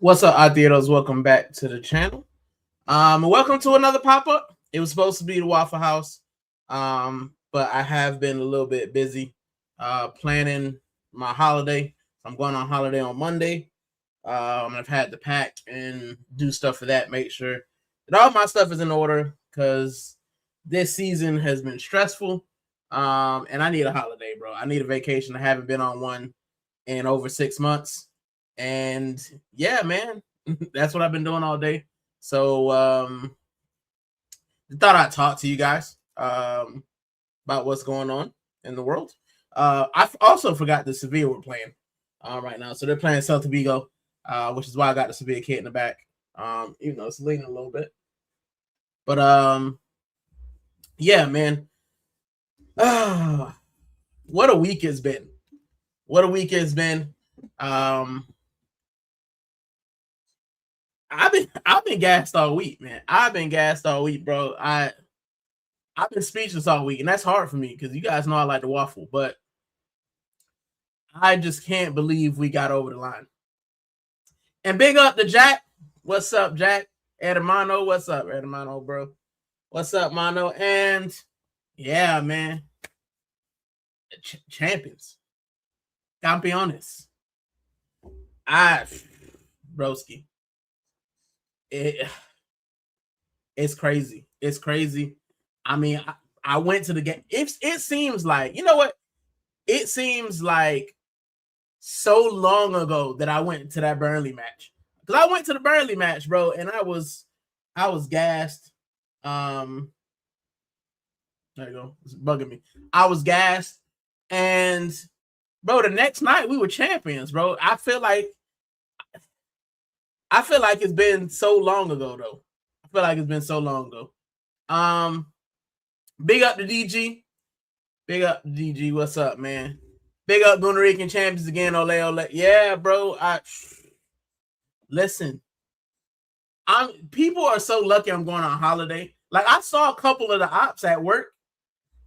What's up, Adieros? Welcome back to the channel. Welcome to another pop-up. It was supposed to be the Waffle House, but I have been a little bit busy planning my holiday. I'm going on holiday on Monday. I've had to pack and do stuff for that, make sure that all my stuff is in order because this season has been stressful. And I need a holiday, bro. I need a vacation. I haven't been on one in over 6 months. And yeah, man, that's what I've been doing all day. So I thought I'd talk to you guys about what's going on in the world. I also forgot the Sevilla we're playing right now. So they're playing Celta Vigo, which is why I got the Sevilla kit in the back. Even though it's leaning a little bit. But yeah, man. What a week it's been. What a week it's been. I've been gassed all week, man. I've been gassed all week, bro. I've been speechless all week, and that's hard for me because you guys know I like to waffle, but I just can't believe we got over the line. And big up to Jack. What's up, Jack? Hermano, what's up, Hermano, bro? What's up, Mano? And yeah, man. Champions. Campeones. Broski. It's crazy. It's crazy. I mean, I went to the game. It seems like, you know what? It seems like so long ago that I went to that Burnley match. Because I went to the Burnley match, bro, and I was gassed. There you go. It's bugging me. I was gassed. And bro, the next night we were champions, bro. I feel like it's been so long ago, though. I feel like it's been so long ago. Big up to DG. Big up to DG. What's up, man? Big up Gooner Rican champions again. Ole, ole. Yeah, bro. Listen. People are so lucky I'm going on holiday. Like, I saw a couple of the ops at work,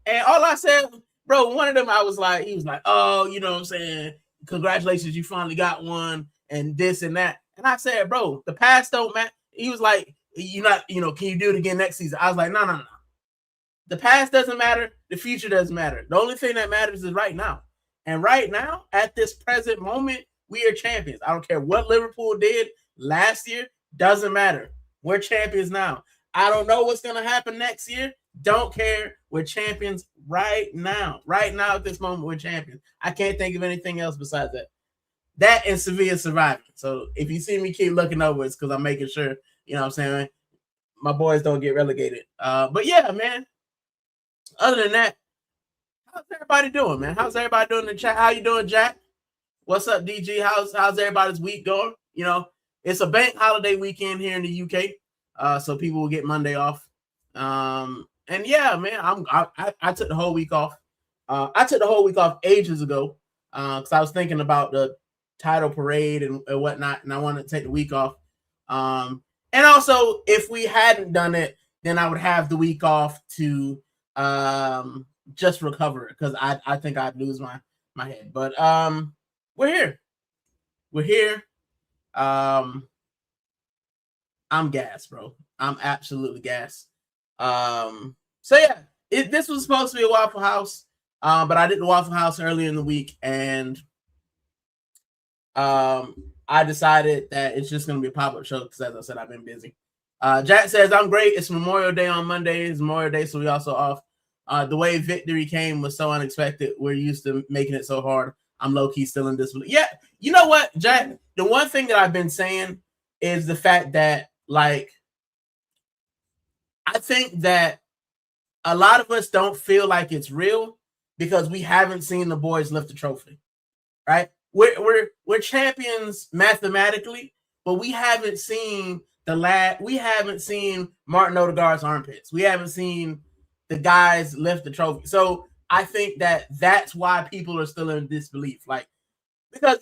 and all I said, bro, one of them, he was like, oh, you know what I'm saying? Congratulations, you finally got one, and this and that. And I said, bro, the past don't matter. He was like, can you do it again next season? I was like, no. The past doesn't matter. The future doesn't matter. The only thing that matters is right now. And right now, at this present moment, we are champions. I don't care what Liverpool did last year. Doesn't matter. We're champions now. I don't know what's going to happen next year. Don't care. We're champions right now. Right now, at this moment, we're champions. I can't think of anything else besides that. That and Sevilla surviving. So if you see me keep looking over, it's because I'm making sure, you know what I'm saying, my boys don't get relegated. But yeah, man. Other than that, how's everybody doing, man? How's everybody doing in the chat? How you doing, Jack? What's up, DG? How's everybody's week going? You know, it's a bank holiday weekend here in the UK. So people will get Monday off. And yeah, man, I took the whole week off. I took the whole week off ages ago because I was thinking about the title parade and whatnot, and I wanted to take the week off. And also, if we hadn't done it, then I would have the week off to just recover it because I think I'd lose my head. But we're here. We're here. I'm gassed, bro. I'm absolutely gassed. So yeah, this was supposed to be a Waffle House, but I did the Waffle House earlier in the week, and I decided that it's just going to be a pop-up show because, as I said, I've been busy. Jack says, I'm great. It's Memorial Day on Monday. It's Memorial Day, so we also off. The way victory came was so unexpected. We're used to making it so hard. I'm low-key still in disbelief. Yeah, you know what, Jack? The one thing that I've been saying is the fact that, like, I think that a lot of us don't feel like it's real because we haven't seen the boys lift the trophy, right? We're champions mathematically, but we haven't seen we haven't seen Martin Odegaard's armpits. We haven't seen the guys lift the trophy. So I think that's why people are still in disbelief, like, because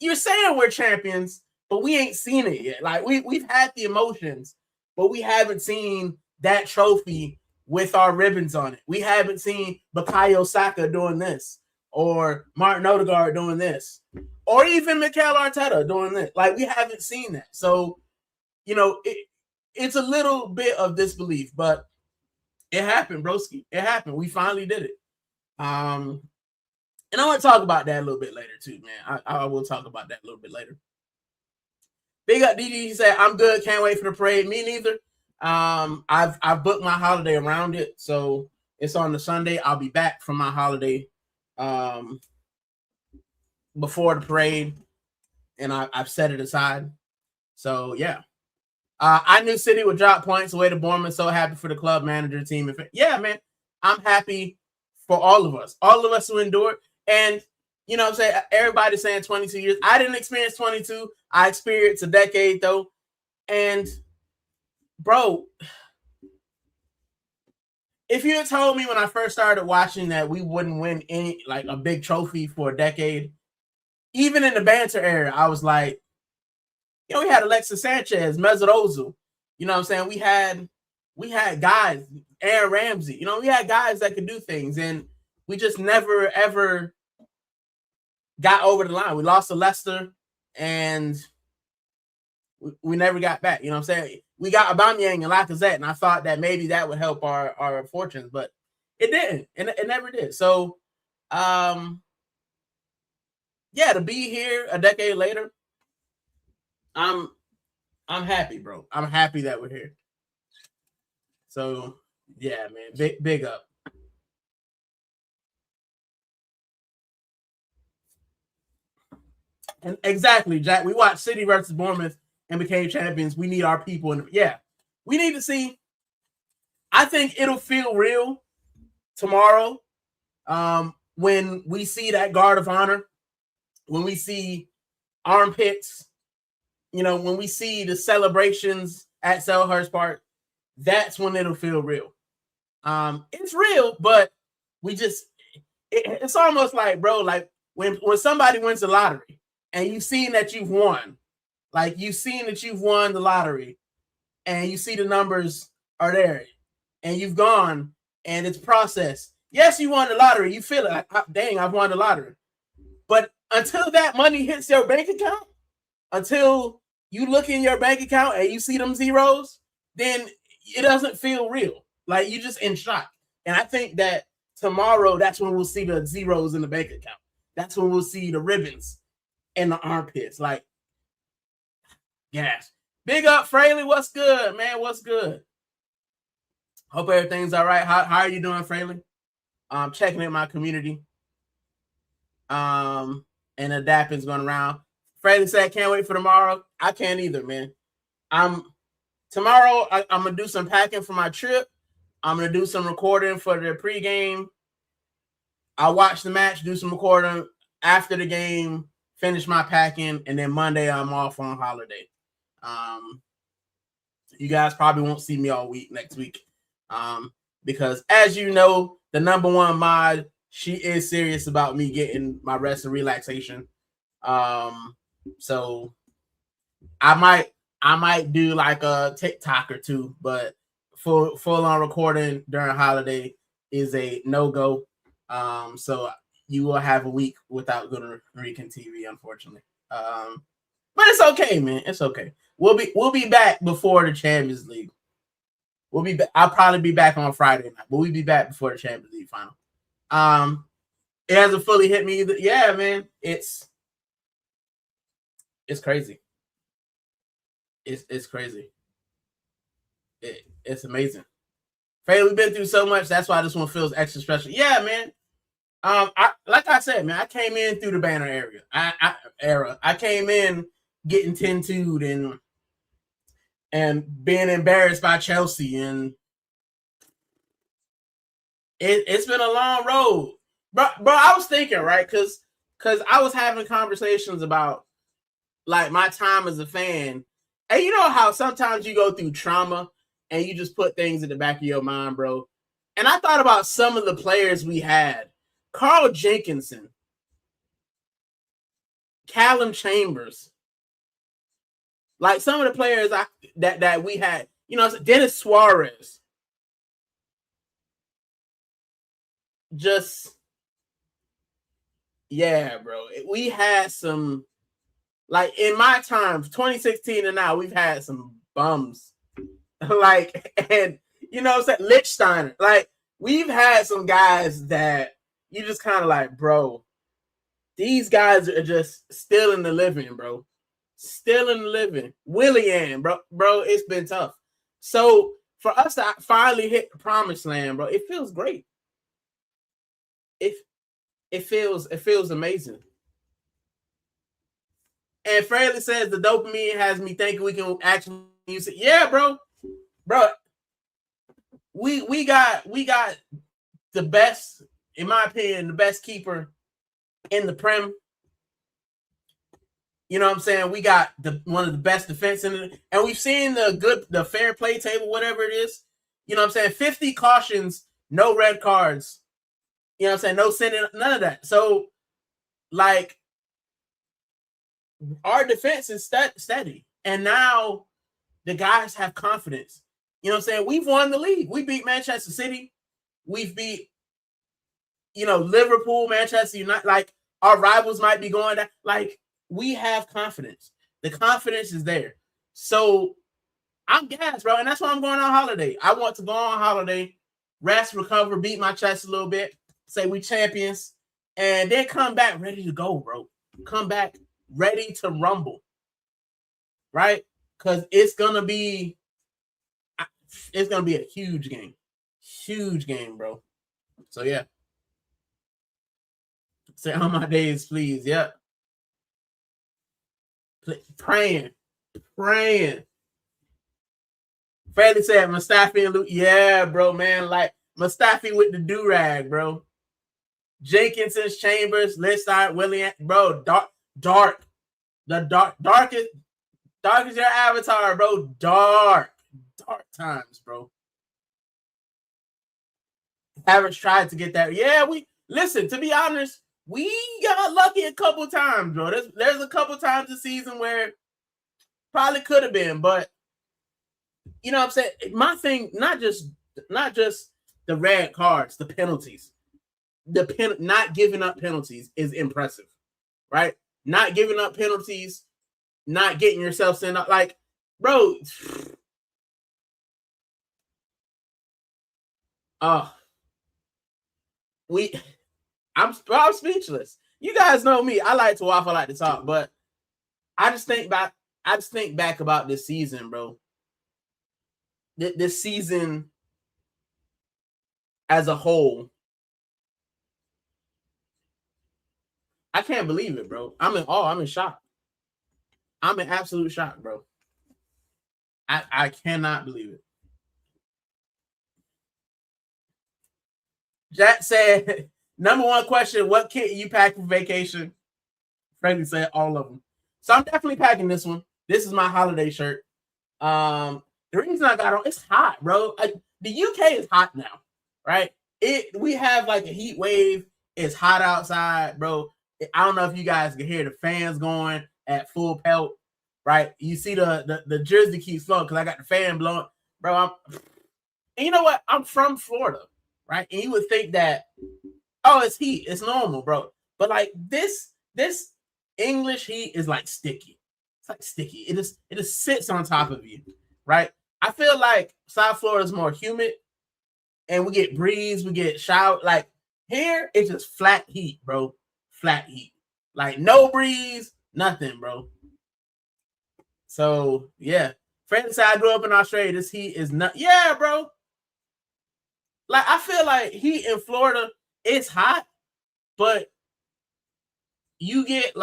you're saying we're champions, but we ain't seen it yet. Like, we've had the emotions, but we haven't seen that trophy with our ribbons on it. We haven't seen Bukayo Saka doing this or Martin Odegaard doing this or even Mikel Arteta doing this. Like, we haven't seen that. So, you know, it's a little bit of disbelief, but it happened, broski. It happened. We finally did it. And I want to talk about that a little bit later too, man. I will talk about that a little bit later. Big up DD. He said, I'm good. Can't wait for the parade. Me neither. I've booked my holiday around it. So it's on the Sunday. I'll be back from my holiday before the parade. And I've set it aside. So yeah. I knew City would drop points away to Bournemouth. So happy for the club manager team. Yeah, man. I'm happy for all of us who endured. And, you know what I'm saying? Everybody's saying 22 years. I didn't experience 22. I experienced a decade, though. And, bro, if you had told me when I first started watching that we wouldn't win any, like, a big trophy for a decade, even in the banter era, I was like, you know, we had Alexis Sanchez, Mesut Ozil. You know what I'm saying? We had guys, Aaron Ramsey. You know, we had guys that could do things, and we just never, ever got over the line. We lost to Leicester, and we never got back. You know what I'm saying? We got Aubameyang and Lacazette, and I thought that maybe that would help our fortunes, but it didn't. It never did. So, yeah, to be here a decade later, I'm happy, bro. I'm happy that we're here. So, yeah, man, big up. And exactly, Jack. We watched City versus Bournemouth and became champions. We need our people. And yeah, we need to see. I think it'll feel real tomorrow when we see that guard of honor, when we see armpits, you know, when we see the celebrations at Selhurst Park. That's when it'll feel real. It's real, but we just it's almost like, bro, like when somebody wins the lottery and you've seen that you've won, like you've seen that you've won the lottery and you see the numbers are there and you've gone and it's processed. Yes, you won the lottery. You feel it like, dang, I've won the lottery. But until that money hits your bank account, until you look in your bank account and you see them zeros, then it doesn't feel real. Like you just in shock. And I think that tomorrow, that's when we'll see the zeros in the bank account. That's when we'll see the ribbons and the armpits. Like, yes. Big up, Fraley. What's good, man? What's good? Hope everything's all right. How are you doing, Fraley? Checking in my community. And the dapping's going around. Fraley said, can't wait for tomorrow. I can't either, man. Tomorrow, I'm going to do some packing for my trip. I'm going to do some recording for the pregame. I'll watch the match, do some recording after the game, finish my packing, and then Monday I'm off on holiday. You guys probably won't see me all week next week because, as you know, the number one mod, she is serious about me getting my rest and relaxation. So I might do like a TikTok or two, but full on recording during holiday is a no-go. So you will have a week without Gooner Rican TV, unfortunately. But it's okay, man. It's okay. We'll be back before the Champions League. I'll probably be back on Friday night, but we'll be back before the Champions League final. It hasn't fully hit me either. Yeah, man. It's crazy. It's crazy. It's amazing. Faye, we've been through so much. That's why this one feels extra special. Yeah, man. Like I said, man, I came in through the banner era. I came in getting 10-2'd and being embarrassed by Chelsea, and it's been a long road. But I was thinking, right, because I was having conversations about like my time as a fan. And you know how sometimes you go through trauma and you just put things in the back of your mind, bro. And I thought about some of the players we had. Carl Jenkinson, Callum Chambers, like some of the players that we had, you know, Dennis Suarez. Just, Yeah, bro. We had some, like in my time, 2016 and now, we've had some bums. Like, and you know what I'm saying? Lichtsteiner. Like, we've had some guys that you just kind of like, bro, these guys are just still in the living, bro. Still in the living. Willian, bro, it's been tough. So for us to finally hit the promised land, bro, it feels great. It feels amazing. And Fraley says the dopamine has me thinking we can actually use it. Yeah, bro. We got the best, in my opinion, the best keeper in the Prem. You know what I'm saying? We got one of the best defense in it. And we've seen the fair play table, whatever it is. You know what I'm saying? 50 cautions, no red cards. You know what I'm saying? No sending, none of that. So, like, our defense is steady. And now the guys have confidence. You know what I'm saying? We've won the league. We beat Manchester City. We've beat, Liverpool, Manchester United. Like, our rivals might be going down. Like, we have confidence. The confidence is there. So I'm gassed, bro. And that's why I'm going on holiday. I want to go on holiday, rest, recover, beat my chest a little bit, say we champions, and then come back ready to go, bro. Come back ready to rumble. Right? Because it's gonna be a huge game. Huge game, bro. So yeah. Say on my days, please. Yep. Praying. Freddie said Mustafi and Luke. Yeah, bro, man. Like Mustafi with the do-rag, bro. Jenkinson's Chambers, Lichtsteiner, William, bro. Dark. The darkest your avatar, bro. Dark times, bro. Havertz tried to get that. Yeah, listen, to be honest, we got lucky a couple times, bro. There's a couple times this season where probably could have been, but you know what I'm saying? My thing, not just the red cards, the penalties. Not giving up penalties is impressive, right? Not giving up penalties, not getting yourself sent up. Like, bro, I'm speechless. You guys know me. I like to waffle, I like to talk, but I just think back about this season, bro. This season as a whole, I can't believe it, bro. I'm in awe. I'm in shock. I'm in absolute shock, bro. I cannot believe it. Jack said, number one question, what kit you pack for vacation? Freddie said all of them. So I'm definitely packing this one. This is my holiday shirt. The reason I got on, it's hot, bro. The UK is hot now, right? We have like a heat wave. It's hot outside, bro. I don't know if you guys can hear the fans going at full pelt, right? You see the jersey keeps flowing because I got the fan blowing, bro. And you know what? I'm from Florida, right? And you would think that, it's heat, it's normal, bro. But like this English heat is like sticky. It's like sticky. It just sits on top of you, right? I feel like South Florida is more humid, and we get breeze, we get shower. Like here, it's just flat heat, bro. Flat heat. Like no breeze, nothing, bro. So yeah. Friend said I grew up in Australia. This heat is not. Yeah, bro. Like I feel like heat in Florida, it's hot, but you get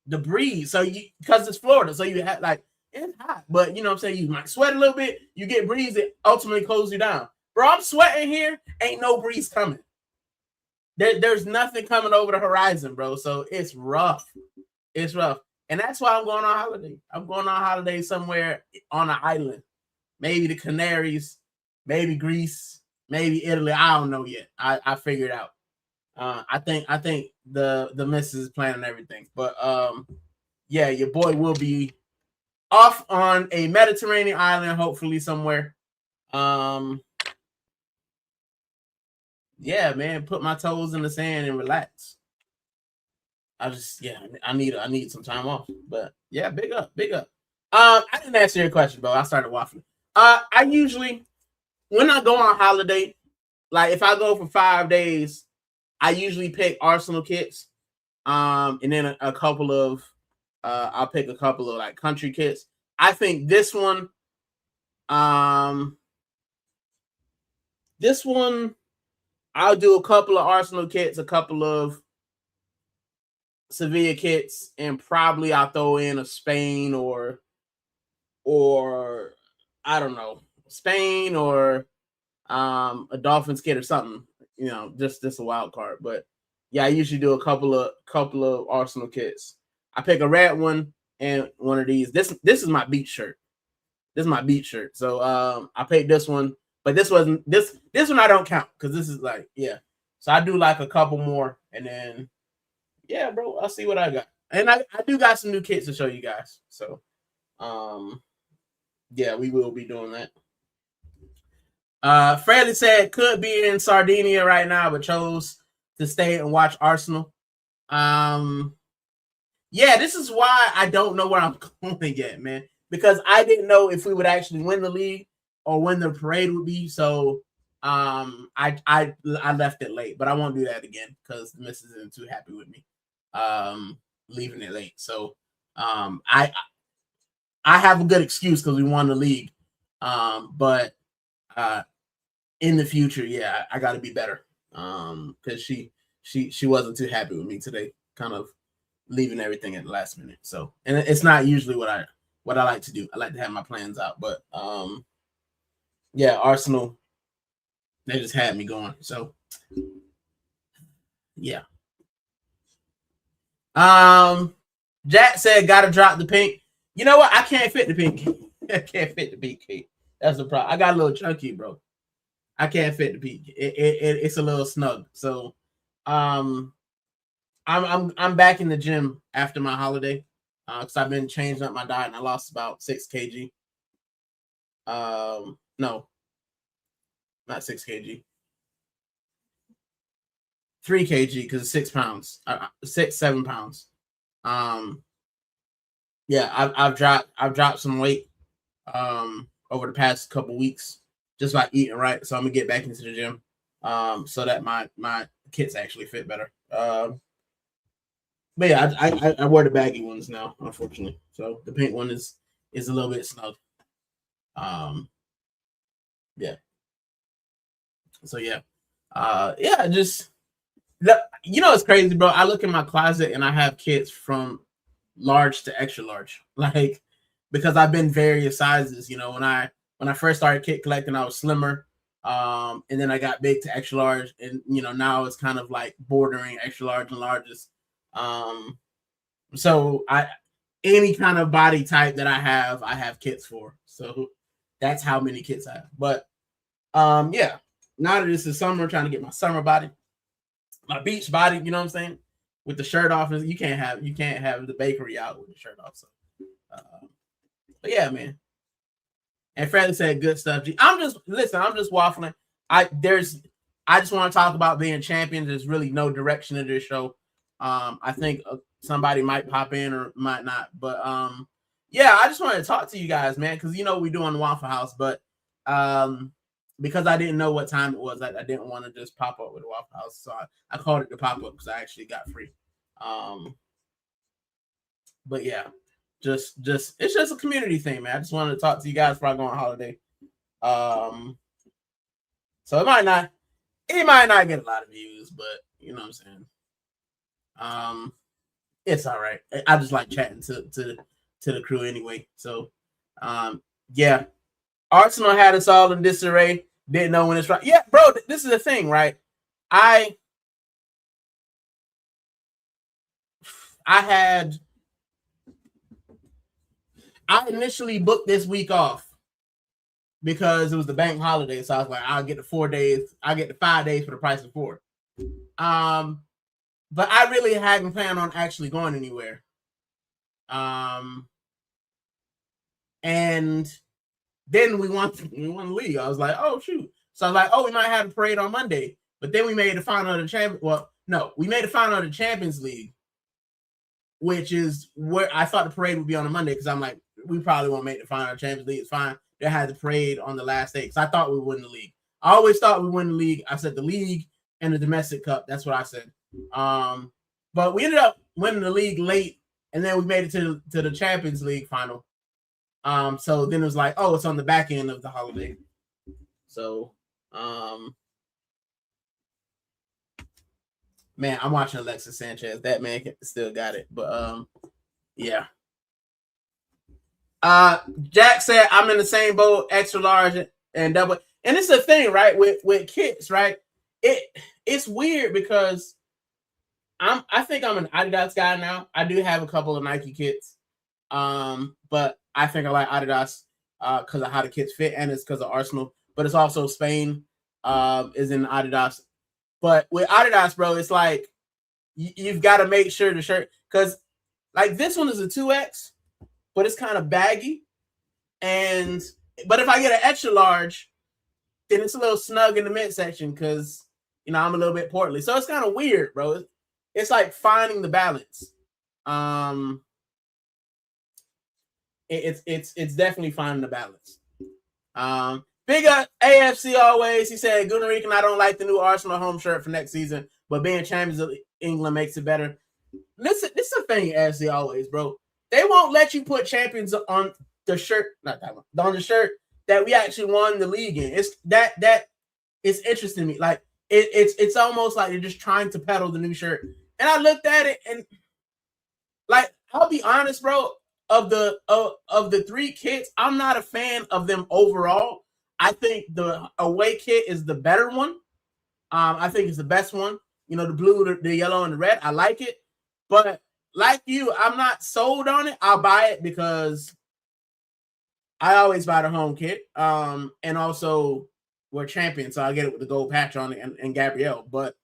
the breeze. So because it's Florida, so you have like it's hot, but you know what I'm saying, you might sweat a little bit, you get breeze, it ultimately cools you down. Bro, I'm sweating here, ain't no breeze coming. There's nothing coming over the horizon, bro. So it's rough. It's rough. And that's why I'm going on holiday. I'm going on holiday somewhere on an island. Maybe the Canaries, maybe Greece, maybe Italy. I don't know yet. I figured out. I think the missus is planning everything. But yeah, your boy will be off on a Mediterranean island, hopefully somewhere. yeah, man, put my toes in the sand and relax. I need some time off. But yeah, big up, big up. I didn't answer your question, bro. I started waffling. I usually when I go on holiday, like if I go for 5 days, I usually pick Arsenal kits. And then a couple of I'll pick a couple of like country kits. I think this one I'll do a couple of Arsenal kits, a couple of Sevilla kits, and probably I'll throw in a Spain or I don't know, Spain or a Dolphins kit or something. You know, just a wild card. But yeah, I usually do a couple of Arsenal kits. I pick a red one and one of these. This is my beach shirt. This is my beach shirt. So I picked this one, but this wasn't this one I don't count because this is like, yeah. So I do like a couple more, and then yeah, bro, I'll see what I got. And I do got some new kits to show you guys. So yeah, we will be doing that. Freddie said could be in Sardinia right now, but chose to stay and watch Arsenal. Yeah, this is why I don't know where I'm going yet, man. Because I didn't know if we would actually win the league or when the parade would be. So I left it late, but I won't do that again because the missus isn't too happy with me leaving it late. So I have a good excuse because we won the league. But in the future, yeah, I got to be better. Because she wasn't too happy with me today, kind of leaving everything at the last minute. So, and it's not usually what I like to do. I like to have my plans out, but yeah, Arsenal, they just had me going. So, yeah. Jack said, "Gotta drop the pink." You know what? I can't fit the pink. I can't fit the pink cake. That's the problem. I got a little chunky, bro. I can't fit the pink. It's a little snug. So, I'm back in the gym after my holiday because I've been changing up my diet and I lost about 6 kg. No, not 6 kg. 3 kg because it's 6 pounds. 7 pounds. Yeah, I've dropped some weight over the past couple weeks just by eating right. So I'm gonna get back into the gym so that my kits actually fit better. But yeah, I wear the baggy ones now, unfortunately. So the pink one is a little bit snug. Yeah. So yeah, yeah, just you know, it's crazy, bro. I look in my closet and I have kits from large to extra large, like because I've been various sizes. You know, when I first started kit collecting, I was slimmer, and then I got big to extra large, and you know now it's kind of like bordering extra large and largest. So any kind of body type that I have kits for. So that's how many kits I have. But yeah, now that this is summer, trying to get my summer body, my beach body, you know what I'm saying? With the shirt off, you can't have the bakery out with the shirt off. So but yeah, man. And Freddie said good stuff. I'm just waffling. I just want to talk about being champions. There's really no direction in this show. I think somebody might pop in or might not, but yeah, I just wanted to talk to you guys, man, because you know we do on the Waffle House, but because I didn't know what time it was, I didn't want to just pop up with the Waffle House, so I called it the pop up because I actually got free. But yeah, just it's just a community thing, man. I just wanted to talk to you guys before I go on holiday. So it might not get a lot of views, but you know what I'm saying. It's all right. I just like chatting to the crew anyway. So yeah. Arsenal had us all in disarray. Didn't know when it's right. Yeah, bro, this is the thing, right? I initially booked this week off because it was the bank holiday. So I was like, I'll get the 4 days. I'll get the 5 days for the price of 4. But I really hadn't planned on actually going anywhere. And then we won the league. I was like, oh shoot. So I was like, oh, we might have a parade on Monday. But then we made the final of the champion. Well, no, we made the final of the Champions League, which is where I thought the parade would be on a Monday because I'm like, we probably won't make the final of the Champions League. It's fine. They had the parade on the last day because I thought we would win the league. I always thought we win the league. I said the league and the domestic cup. That's what I said. But we ended up winning the league late, and then we made it to the Champions League final. So then it was like, oh, it's on the back end of the holiday. So, man, I'm watching Alexis Sanchez. That man still got it. But yeah. Jack said I'm in the same boat, extra large and double. And it's a thing, right? With kits, right? It's weird because I think I'm an Adidas guy now. I do have a couple of Nike kits. But I think I like Adidas because of how the kits fit, and it's because of Arsenal. But it's also Spain is in Adidas. But with Adidas, bro, it's like you've got to make sure the shirt, because like this one is a 2X, but it's kind of baggy. But if I get an extra large, then it's a little snug in the midsection because, you know, I'm a little bit portly. So it's kind of weird, bro. It's like finding the balance. It's definitely finding the balance. Big up AFC always. He said, Gooner Rican, I don't like the new Arsenal home shirt for next season, but being champions of England makes it better. Listen, this is a thing, AFC always, bro. They won't let you put champions on the shirt, not that one, on the shirt that we actually won the league in. It's that is interesting to me. Like it's almost like they're just trying to peddle the new shirt. And I looked at it and like, I'll be honest, bro. Of the three kits, I'm not a fan of them overall. I think the away kit is the better one. I think it's the best one. You know, the blue, the yellow, and the red. I like it. But like you, I'm not sold on it. I'll buy it because I always buy the home kit. And also we're champions, so I get it with the gold patch on it and Gabrielle. But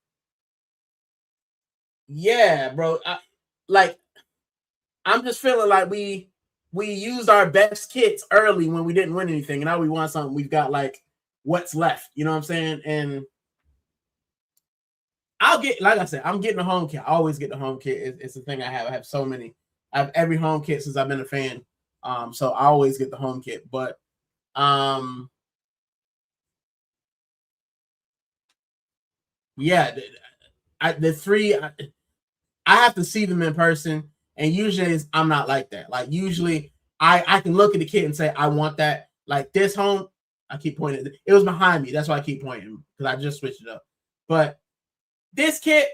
yeah, bro. I'm just feeling like we used our best kits early when we didn't win anything, and now we won something. We've got like what's left, you know what I'm saying? And I'll get, like I said, I'm getting a home kit. I always get the home kit. It's the thing I have. I have so many. I have every home kit since I've been a fan. So I always get the home kit. But yeah, the three. I have to see them in person. And usually I'm not like that. Like usually I can look at the kit and say, I want that. Like this home, I keep pointing. It was behind me. That's why I keep pointing, because I just switched it up. But this kit,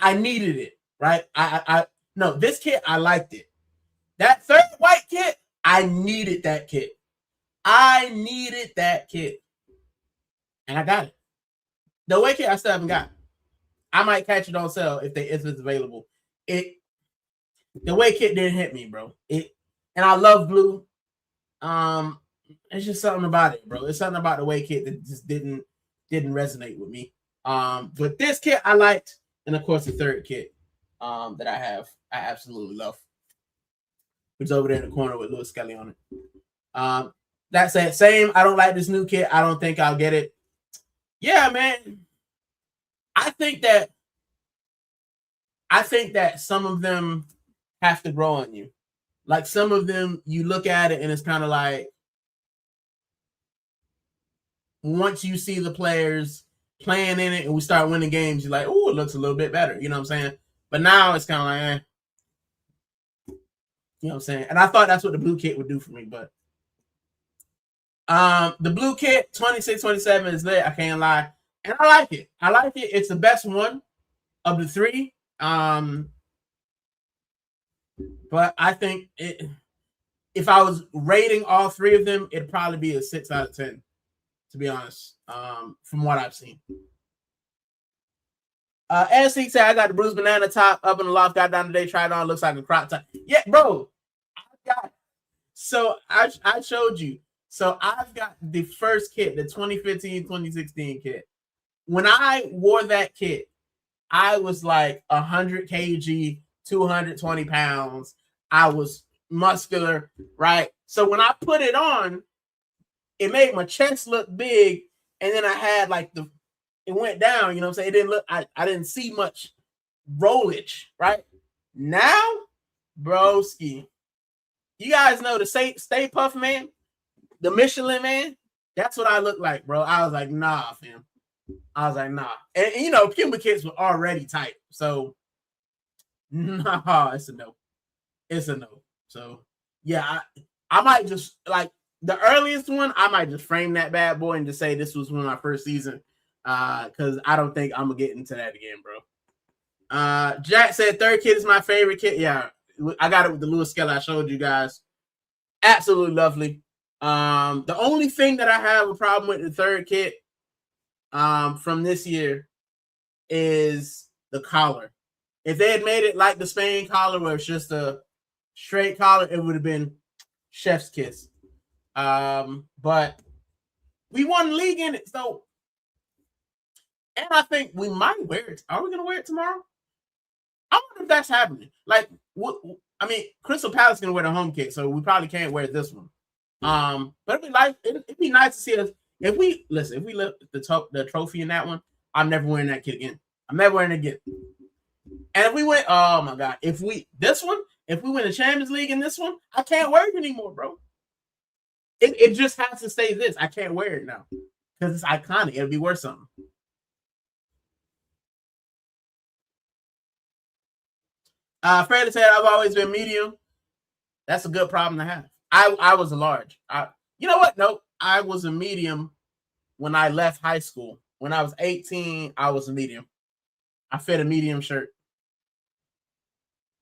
I needed it, right? No, this kit, I liked it. That third white kit, I needed that kit. I needed that kit. And I got it. The white kit I still haven't got. I might catch it on sale if it's available. The way kit didn't hit me, bro. And I love blue. It's just something about it, bro. It's something about the way kit that just didn't resonate with me. But this kit I liked, and of course the third kit that I absolutely love. It's over there in the corner with Louis Skelly on it. That's that same. I don't like this new kit. I don't think I'll get it. Yeah, man. I think that some of them have to grow on you. Like some of them, you look at it and it's kind of like, once you see the players playing in it and we start winning games, you're like, oh, it looks a little bit better. You know what I'm saying? But now it's kind of like, you know what I'm saying? And I thought that's what the blue kit would do for me. But the blue kit 26-27 is lit. I can't lie. And I like it. It's the best one of the three. But I think if I was rating all three of them, it'd probably be a 6 out of 10, to be honest, from what I've seen. SC said, I got the bruised banana top up in the loft, got down today, tried it on, looks like a crop top. Yeah, bro. So I showed you. So I've got the first kit, the 2015-2016 kit. When I wore that kit, I was like 100 kg, 220 pounds. I was muscular, right? So when I put it on, it made my chest look big, and then I had like it went down. You know what I'm saying? It didn't look. I didn't see much rollage. Right now, broski, you guys know the Stay Puff Man, the Michelin Man. That's what I look like, bro. I was like, nah, fam. I was like, nah. And you know, Puma kits were already tight. So, nah, it's a no. It's a no. So, yeah, I might just, like, the earliest one, I might just frame that bad boy and just say this was one of my first season. Because I don't think I'm going to get into that again, bro. Jack said third kit is my favorite kit. Yeah, I got it with the Lewis scale I showed you guys. Absolutely lovely. The only thing that I have a problem with the third kit from this year is the collar. If they had made it like the Spain collar where it's just a straight collar, it would have been chef's kiss. But we won the league in it, so, and I think we might wear it. Are we gonna wear it tomorrow? I wonder if that's happening. Like, I mean, Crystal Palace is gonna wear the home kit, so we probably can't wear this one. But it'd be nice to see us if we lift the trophy in that one. I'm never wearing that kit again. I'm never wearing it again. And if we went, oh my god, if we win the Champions League in this one, I can't wear it anymore, bro. It just has to stay this. I can't wear it now because it's iconic. It'll be worth something. Freddie said, I've always been medium. That's a good problem to have. I was a large. You know what? Nope. I was a medium when I left high school. When I was 18, I was a medium. I fit a medium shirt.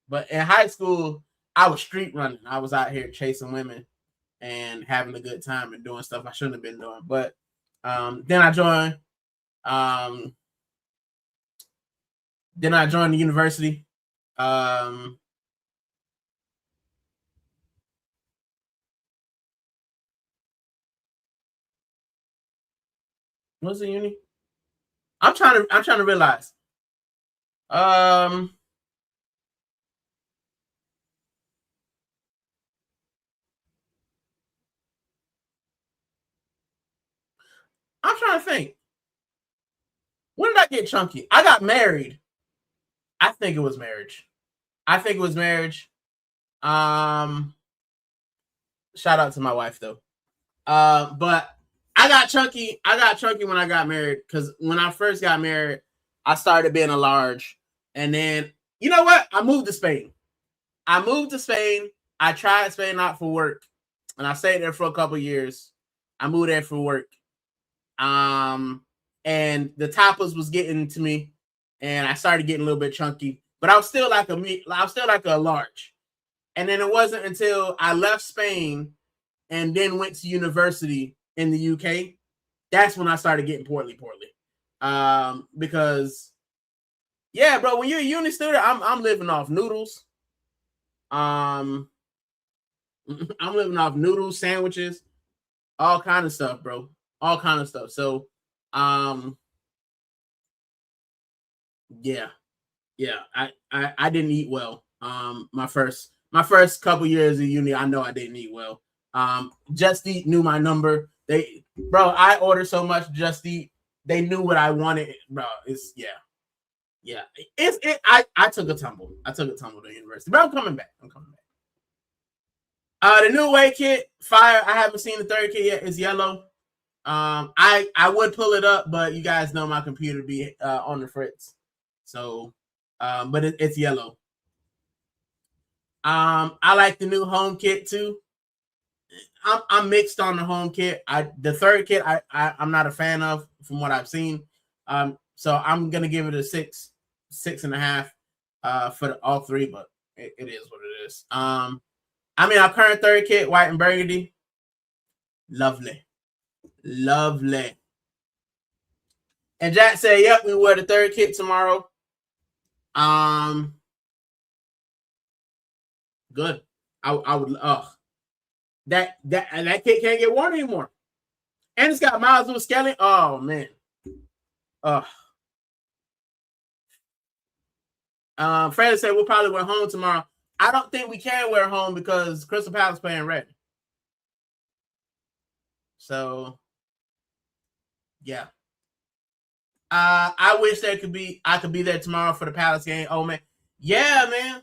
But in high school, I was street running. I was out here chasing women and having a good time and doing stuff I shouldn't have been doing. But then I joined. Then I joined the university. What's the uni? I'm trying to realize. I'm trying to think. When did I get chunky? I got married. I think it was marriage. Shout out to my wife though. But I got chunky. When I got married because when I first got married, I started being a large, and then you know what? I moved to Spain. I tried Spain out for work, and I stayed there for a couple years. I moved there for work. And the tapas was getting to me, and I started getting a little bit chunky, but I was still like a large. And then it wasn't until I left Spain and then went to university in the UK, that's when I started getting portly. Because yeah, bro, when you're a uni student, I'm living off noodles. I'm living off noodles, sandwiches, all kind of stuff, bro. All kind of stuff. So, yeah. I didn't eat well. My first couple years of uni, I know I didn't eat well. Just Eat knew my number. I ordered so much Just Eat. They knew what I wanted, bro. Yeah. I took a tumble. To university, but I'm coming back. The new away kit, fire. I haven't seen the third kit yet. It's yellow. I would pull it up, but you guys know my computer be on the fritz. So, but it's yellow. I like the new home kit too. I'm mixed on the home kit. The third kit I'm not a fan of from what I've seen. So I'm gonna give it a 6.5 for all three, but it is what it is. I mean, our current third kit, white and burgundy, lovely. And Jack said, "Yep, we wear the third kit tomorrow." Good. I would. That kit can't get worn anymore, and it's got Miles Lewis Skelly. Oh man. Freddie said we'll probably wear home tomorrow. I don't think we can wear home because Crystal Palace playing red. So, yeah. I wish I could be there tomorrow for the Palace game. Oh man, yeah, man.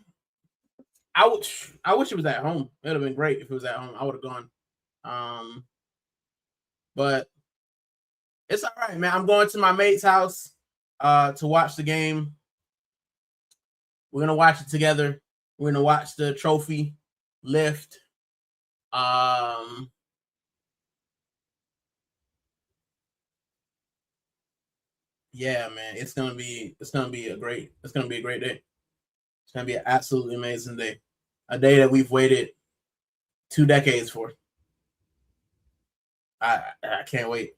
I wish it was at home. It would have been great if it was at home. I would have gone. But it's all right, man. I'm going to my mate's house to watch the game. We're gonna watch it together. We're gonna watch the trophy lift. Yeah, man, it's gonna be a great day. It's gonna be an absolutely amazing day. A day that we've waited 2 decades for. I can't wait.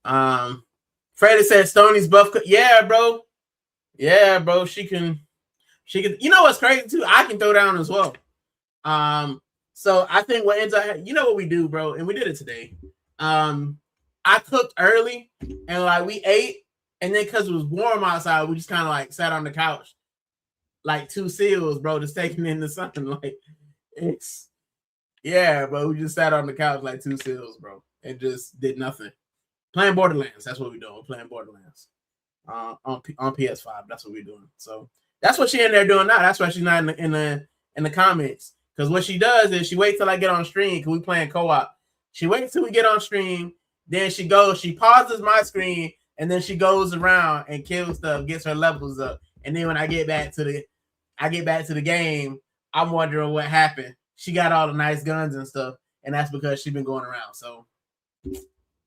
Freddie said Stoney's buff. Yeah, bro. Yeah, bro. She can. You know what's crazy too? I can throw down as well. So I think what ends up, you know what we do, bro, and we did it today. I cooked early and like we ate, and then because it was warm outside, we just kind of like sat on the couch, like 2 seals, bro, just taking in the sun. Like it's bro. We just sat on the couch like 2 seals, bro, and just did nothing. Playing Borderlands. That's what we're doing. We're playing Borderlands on PS5. That's what we're doing. So that's what she in there doing now. That's why she's not in the comments. Because what she does is she waits till I get on stream because we playing co-op. She waits till we get on stream. Then she pauses my screen, and then she goes around and kills stuff, gets her levels up. And then when I get back to the game, I'm wondering what happened. She got all the nice guns and stuff, and that's because she's been going around. So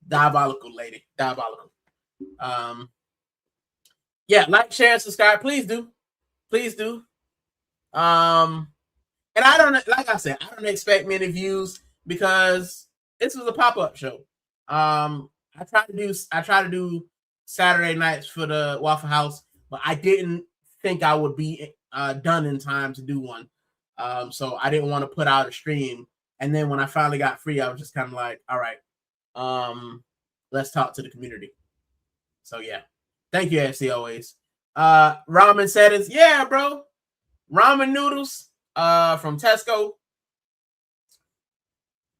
diabolical lady. Diabolical. Yeah, like, share, and subscribe. Please do. Please do. And I don't, like I said, I don't expect many views because this was a pop-up show. I try to do Saturday nights for the Waffle House, but I didn't think I would be done in time to do one. So I didn't want to put out a stream. And then when I finally got free, I was just kind of like, all right, let's talk to the community. So yeah. Thank you, FC, always. Ramen settings. Yeah, bro. Ramen noodles from Tesco.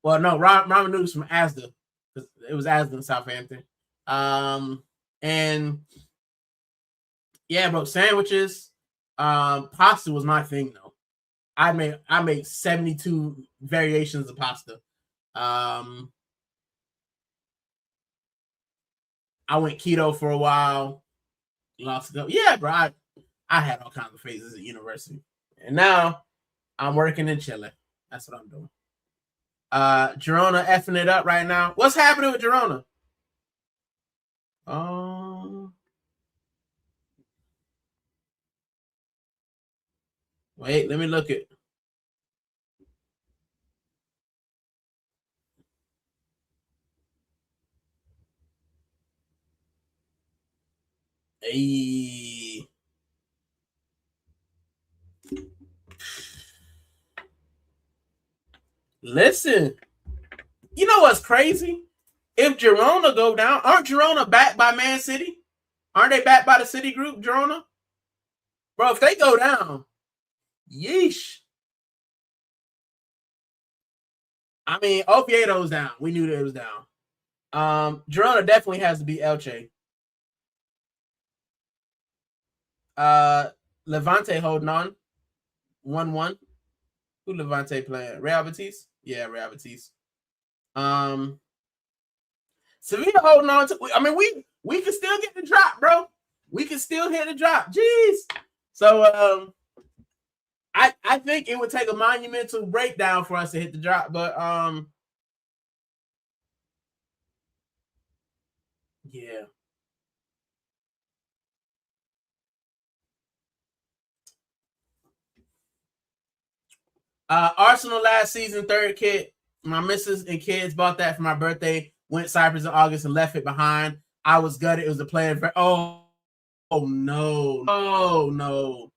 Well, no, ramen noodles from Asda. It was Asda in Southampton. And yeah, bro, sandwiches. Pasta was my thing though. I made 72 variations of pasta. I went keto for a while. Lost it. Yeah, bro. I had all kinds of phases at university. And now I'm working in Chile. That's what I'm doing. Girona effing it up right now. What's happening with Girona? Wait, let me look at. Hey. Listen, you know what's crazy? If Girona go down, aren't Girona backed by Man City? Aren't they backed by the City Group, Girona? Bro, if they go down, yeesh. I mean, Oviedo's down. We knew that it was down. Girona definitely has to be Elche. Levante holding on. 1-1. Who Levante playing? Real Betis? Yeah, Real Betis. Sevilla holding on to. I mean, we can still get the drop, bro. We can still hit the drop. Jeez. So I think it would take a monumental breakdown for us to hit the drop, but yeah. Arsenal last season, 3rd kit. My missus and kids bought that for my birthday. Went Cyprus in August and left it behind. I was gutted. It was a player. Oh no. Oh no.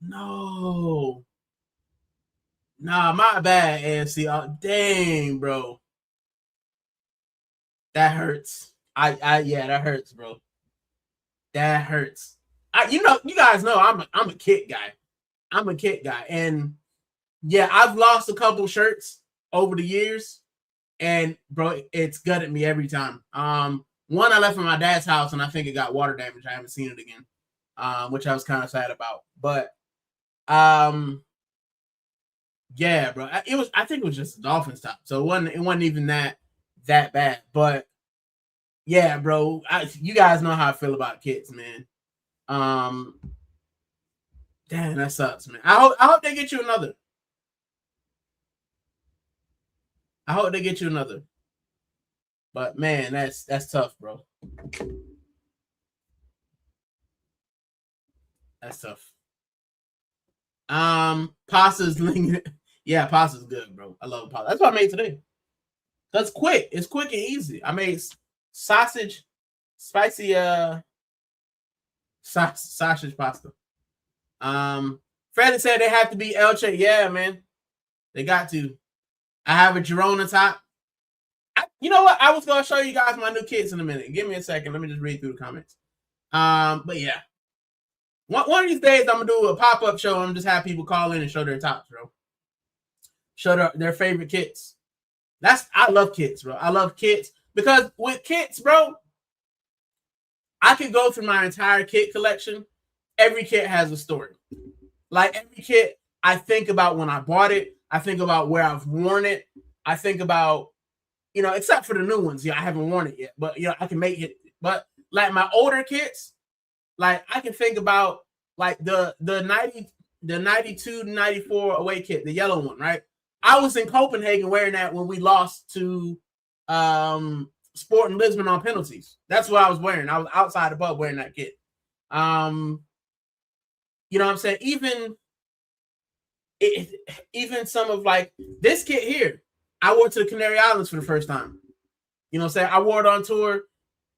No. Nah, my bad, AFC. Oh, dang, bro. That hurts. Yeah, that hurts, bro. That hurts. You guys know I'm a kit guy. I'm a kit guy. And yeah, I've lost a couple shirts over the years. And bro, it's gutted me every time. One I left at my dad's house, and I think it got water damage. I haven't seen it again, which I was kind of sad about. But yeah, bro, it was. I think it was just a Dolphins top, so it wasn't even that bad. But yeah, bro, you guys know how I feel about kits, man. Damn, that sucks, man. I hope they get you another. I hope they get you another. But man, that's tough, bro. That's tough. Pasta's yeah, pasta's good, bro. I love pasta. That's what I made today. That's quick. It's quick and easy. I made sausage, spicy sausage pasta. Freddie said they have to be Elche. Yeah, man. They got to. I have a Girona top. You know what? I was gonna show you guys my new kits in a minute. Give me a second. Let me just read through the comments. But yeah. One of these days I'm gonna do a pop-up show and just have people call in and show their tops, bro. Show their favorite kits. I love kits, bro. I love kits because with kits, bro, I could go through my entire kit collection. Every kit has a story. Like every kit, I think about when I bought it. I think about where I've worn it. I think about, except for the new ones. Yeah, I haven't worn it yet, but I can make it. But like my older kits, like I can think about like the 92, 94 away kit, the yellow one, right? I was in Copenhagen wearing that when we lost to Sporting Lisbon on penalties. That's what I was wearing. I was outside the pub wearing that kit. You know what I'm saying? Even some of like this kit here, I wore to the Canary Islands for the first time. You know what I'm saying? I wore it on tour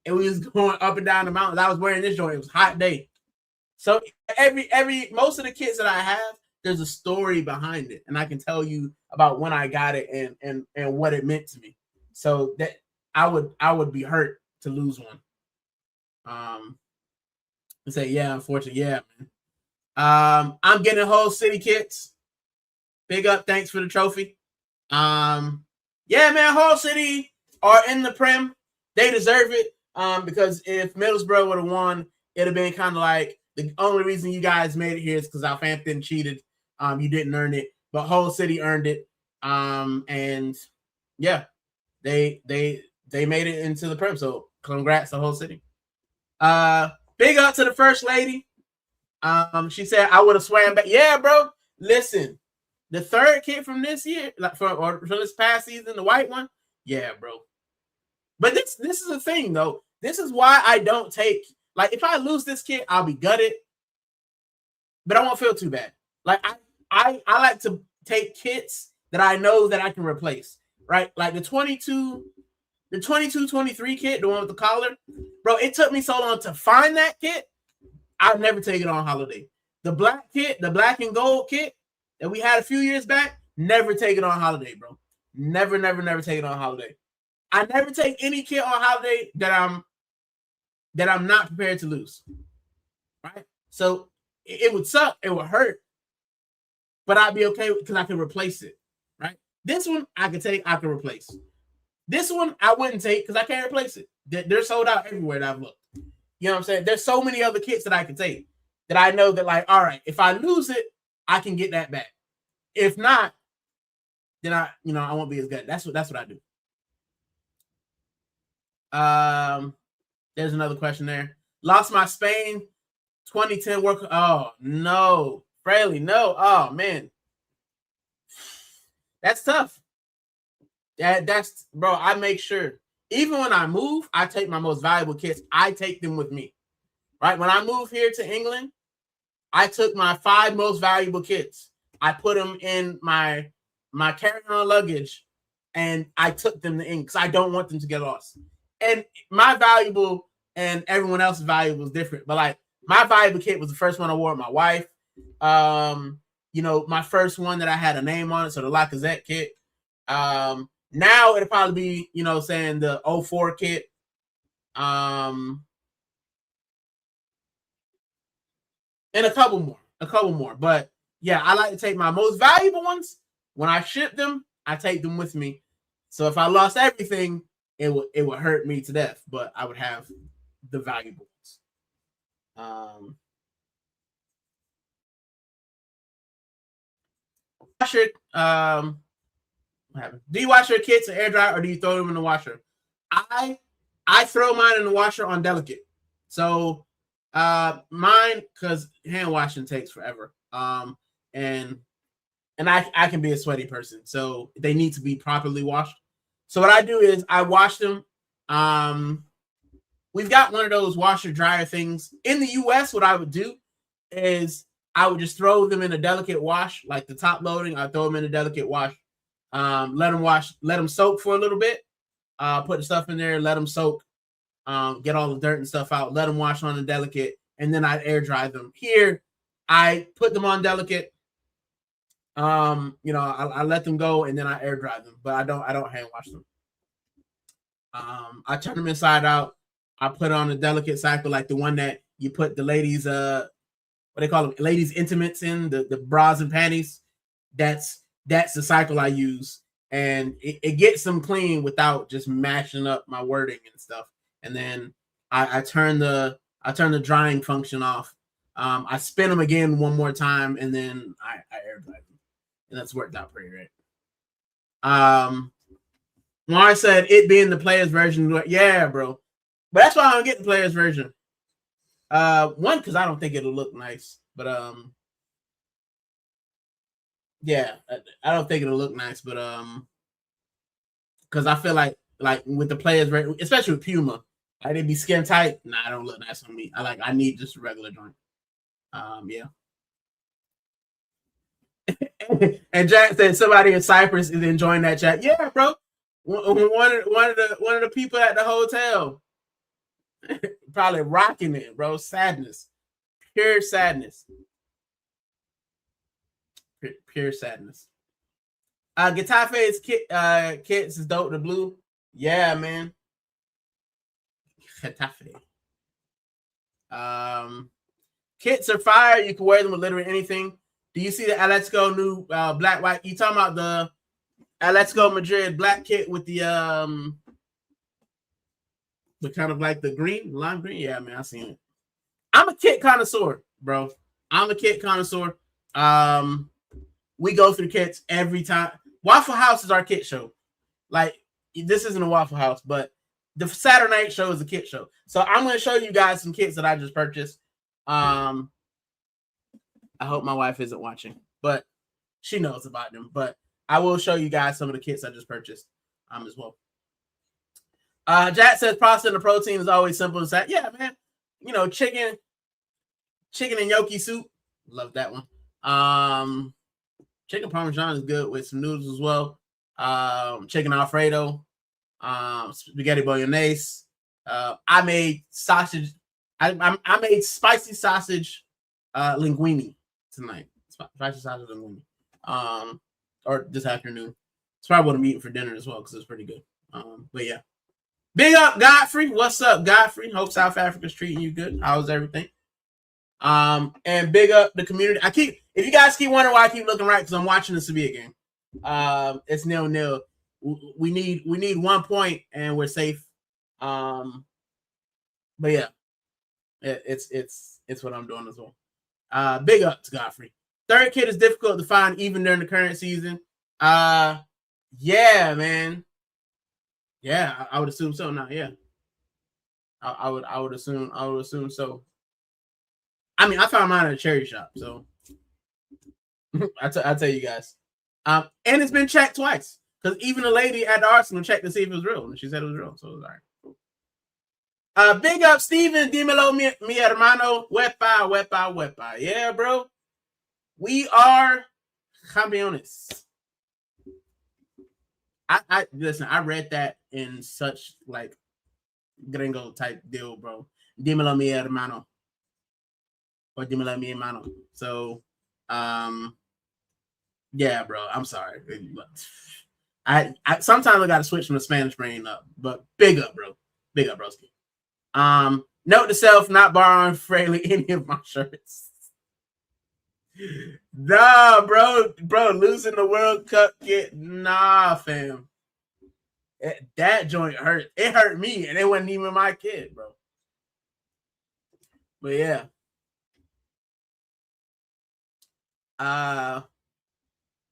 and we was going up and down the mountains. I was wearing this joint. It was a hot day. So most of the kits that I have, there's a story behind it, and I can tell you about when I got it and what it meant to me. So that I would be hurt to lose one. And say, yeah, unfortunately, yeah, man. I'm getting whole city kits. Big up, thanks for the trophy. Yeah, man, whole city are in the Prem. They deserve it. Because if Middlesbrough would have won, it'd have been kind of like the only reason you guys made it here is because Southampton cheated. You didn't earn it, but Hull City earned it. And yeah, they made it into the Prem. So congrats to Hull City. Big up to the First Lady. She said I would have swam back. Yeah, bro. Listen, the third kit from this year, like from this past season, the white one. Yeah, bro. But this is the thing though. This is why I don't take, like, if I lose this kit, I'll be gutted, but I won't feel too bad. Like I like to take kits that I know that I can replace, right? Like the 22-23 kit, the one with the collar, bro. It took me so long to find that kit. I'll never take it on holiday. The black kit, the black and gold kit that we had a few years back, never take it on holiday, bro. Never take it on holiday. I never take any kit on holiday that I'm not prepared to lose, right? So it would suck, it would hurt, but I'd be okay because I can replace it, right? This one I can take, I can replace. This one I wouldn't take because I can't replace it. They're sold out everywhere that I've looked. You know what I'm saying? There's so many other kits that I can take that I know that, like, all right, if I lose it, I can get that back. If not, then I won't be as good. That's what I do. There's another question there. Lost my Spain 2010 work. Oh no, Fraley, no. Oh man, that's tough. That's bro. I make sure even when I move, I take my most valuable kits. I take them with me. Right when I moved here to England, I took my 5 most valuable kits. I put them in my carry-on luggage, and I took them to England because I don't want them to get lost. And my valuable and everyone else's valuable is different. But like my valuable kit was the first one I wore with my wife. My first one that I had a name on it, so the Lacazette kit. Now it'll probably be, saying the 04 kit. And a couple more. But yeah, I like to take my most valuable ones. When I ship them, I take them with me. So if I lost everything, it would hurt me to death, but I would have the valuables. Wash your what happened? Do you wash your kits in air dry or do you throw them in the washer? I throw mine in the washer on delicate. So mine, because hand washing takes forever. And I can be a sweaty person, so they need to be properly washed. So what I do is I wash them. We've got one of those washer dryer things in the US. What I would do is I would just throw them in a delicate wash, like the top loading. I throw them in a delicate wash. Let them soak for a little bit. Put the stuff in there, let them soak. Get all the dirt and stuff out. Let them wash on the delicate, and then I air dry them. Here, I put them on delicate. I let them go and then I air dry them, but I don't hand wash them. I turn them inside out. I put on a delicate cycle, like the one that you put the ladies, what they call them, ladies intimates in, the bras and panties. That's the cycle I use, and it gets them clean without just mashing up my wording and stuff. And then I turn the drying function off. I spin them again one more time, and then I air dry them. And that's worked out pretty right. Mara said it being the player's version. Yeah, bro. But that's why I don't get the player's version. One, because I don't think it'll look nice. But yeah, I don't think it'll look nice. But because I feel like with the player's version, especially with Puma, like they'd be skin tight. Nah, it don't look nice on me. I need just a regular joint. Yeah. And Jack said somebody in Cyprus is enjoying that chat. Yeah, bro. One of the people at the hotel probably rocking it, bro. Sadness, pure sadness, pure sadness. Getafe's kits is dope. The blue, yeah, man. Getafe. Kits are fire. You can wear them with literally anything. Do you see the Atletico new black white? You talking about the Atletico Madrid black kit with the kind of like the green, lime green? Yeah, man, I seen it. I'm a kit connoisseur, bro. I'm a kit connoisseur. We go through kits every time. Waffle House is our kit show. Like, this isn't a Waffle House, but the Saturday night show is a kit show. So I'm going to show you guys some kits that I just purchased. I hope my wife isn't watching, but she knows about them. But I will show you guys some of the kits I just purchased as well. Jack says pasta and the protein is always simple and sad. Yeah, man. You know, chicken and gnocchi soup. Love that one. Chicken parmesan is good with some noodles as well. Chicken Alfredo. Spaghetti bolognese. I made sausage. I made spicy sausage linguine tonight. Spicy sausage linguine. Or this afternoon. It's probably what I'm eating for dinner as well because it's pretty good. But yeah. Big up, Godfrey. What's up, Godfrey? Hope South Africa's treating you good. How's everything? And big up the community. If you guys keep wondering why I keep looking right, because I'm watching the Sevilla game. It's 0-0. We need 1 point and we're safe. But yeah, it's what I'm doing as well. Big up to Godfrey. Third kit is difficult to find even during the current season. Yeah, man. Yeah, I would assume so now. Yeah, I would assume so. I mean, I found mine at a charity shop, so I tell you guys. And it's been checked twice because even the lady at the Arsenal checked to see if it was real, and she said it was real, so it was all right. Big up, Steven. Dímelo, mi hermano. Wepa. Yeah, bro. We are campeones. I listen. I read that in such like gringo type deal, bro. Dímelo, mi hermano. Or dímelo, mi hermano. So, yeah, bro. I'm sorry. I sometimes I gotta switch from the Spanish brain up, but big up, bro. Big up, broski. Note to self: not borrowing freely any of my shirts. Nah, bro, losing the World Cup kit. Nah, fam. That joint hurt. It hurt me, and it wasn't even my kid, bro. But yeah.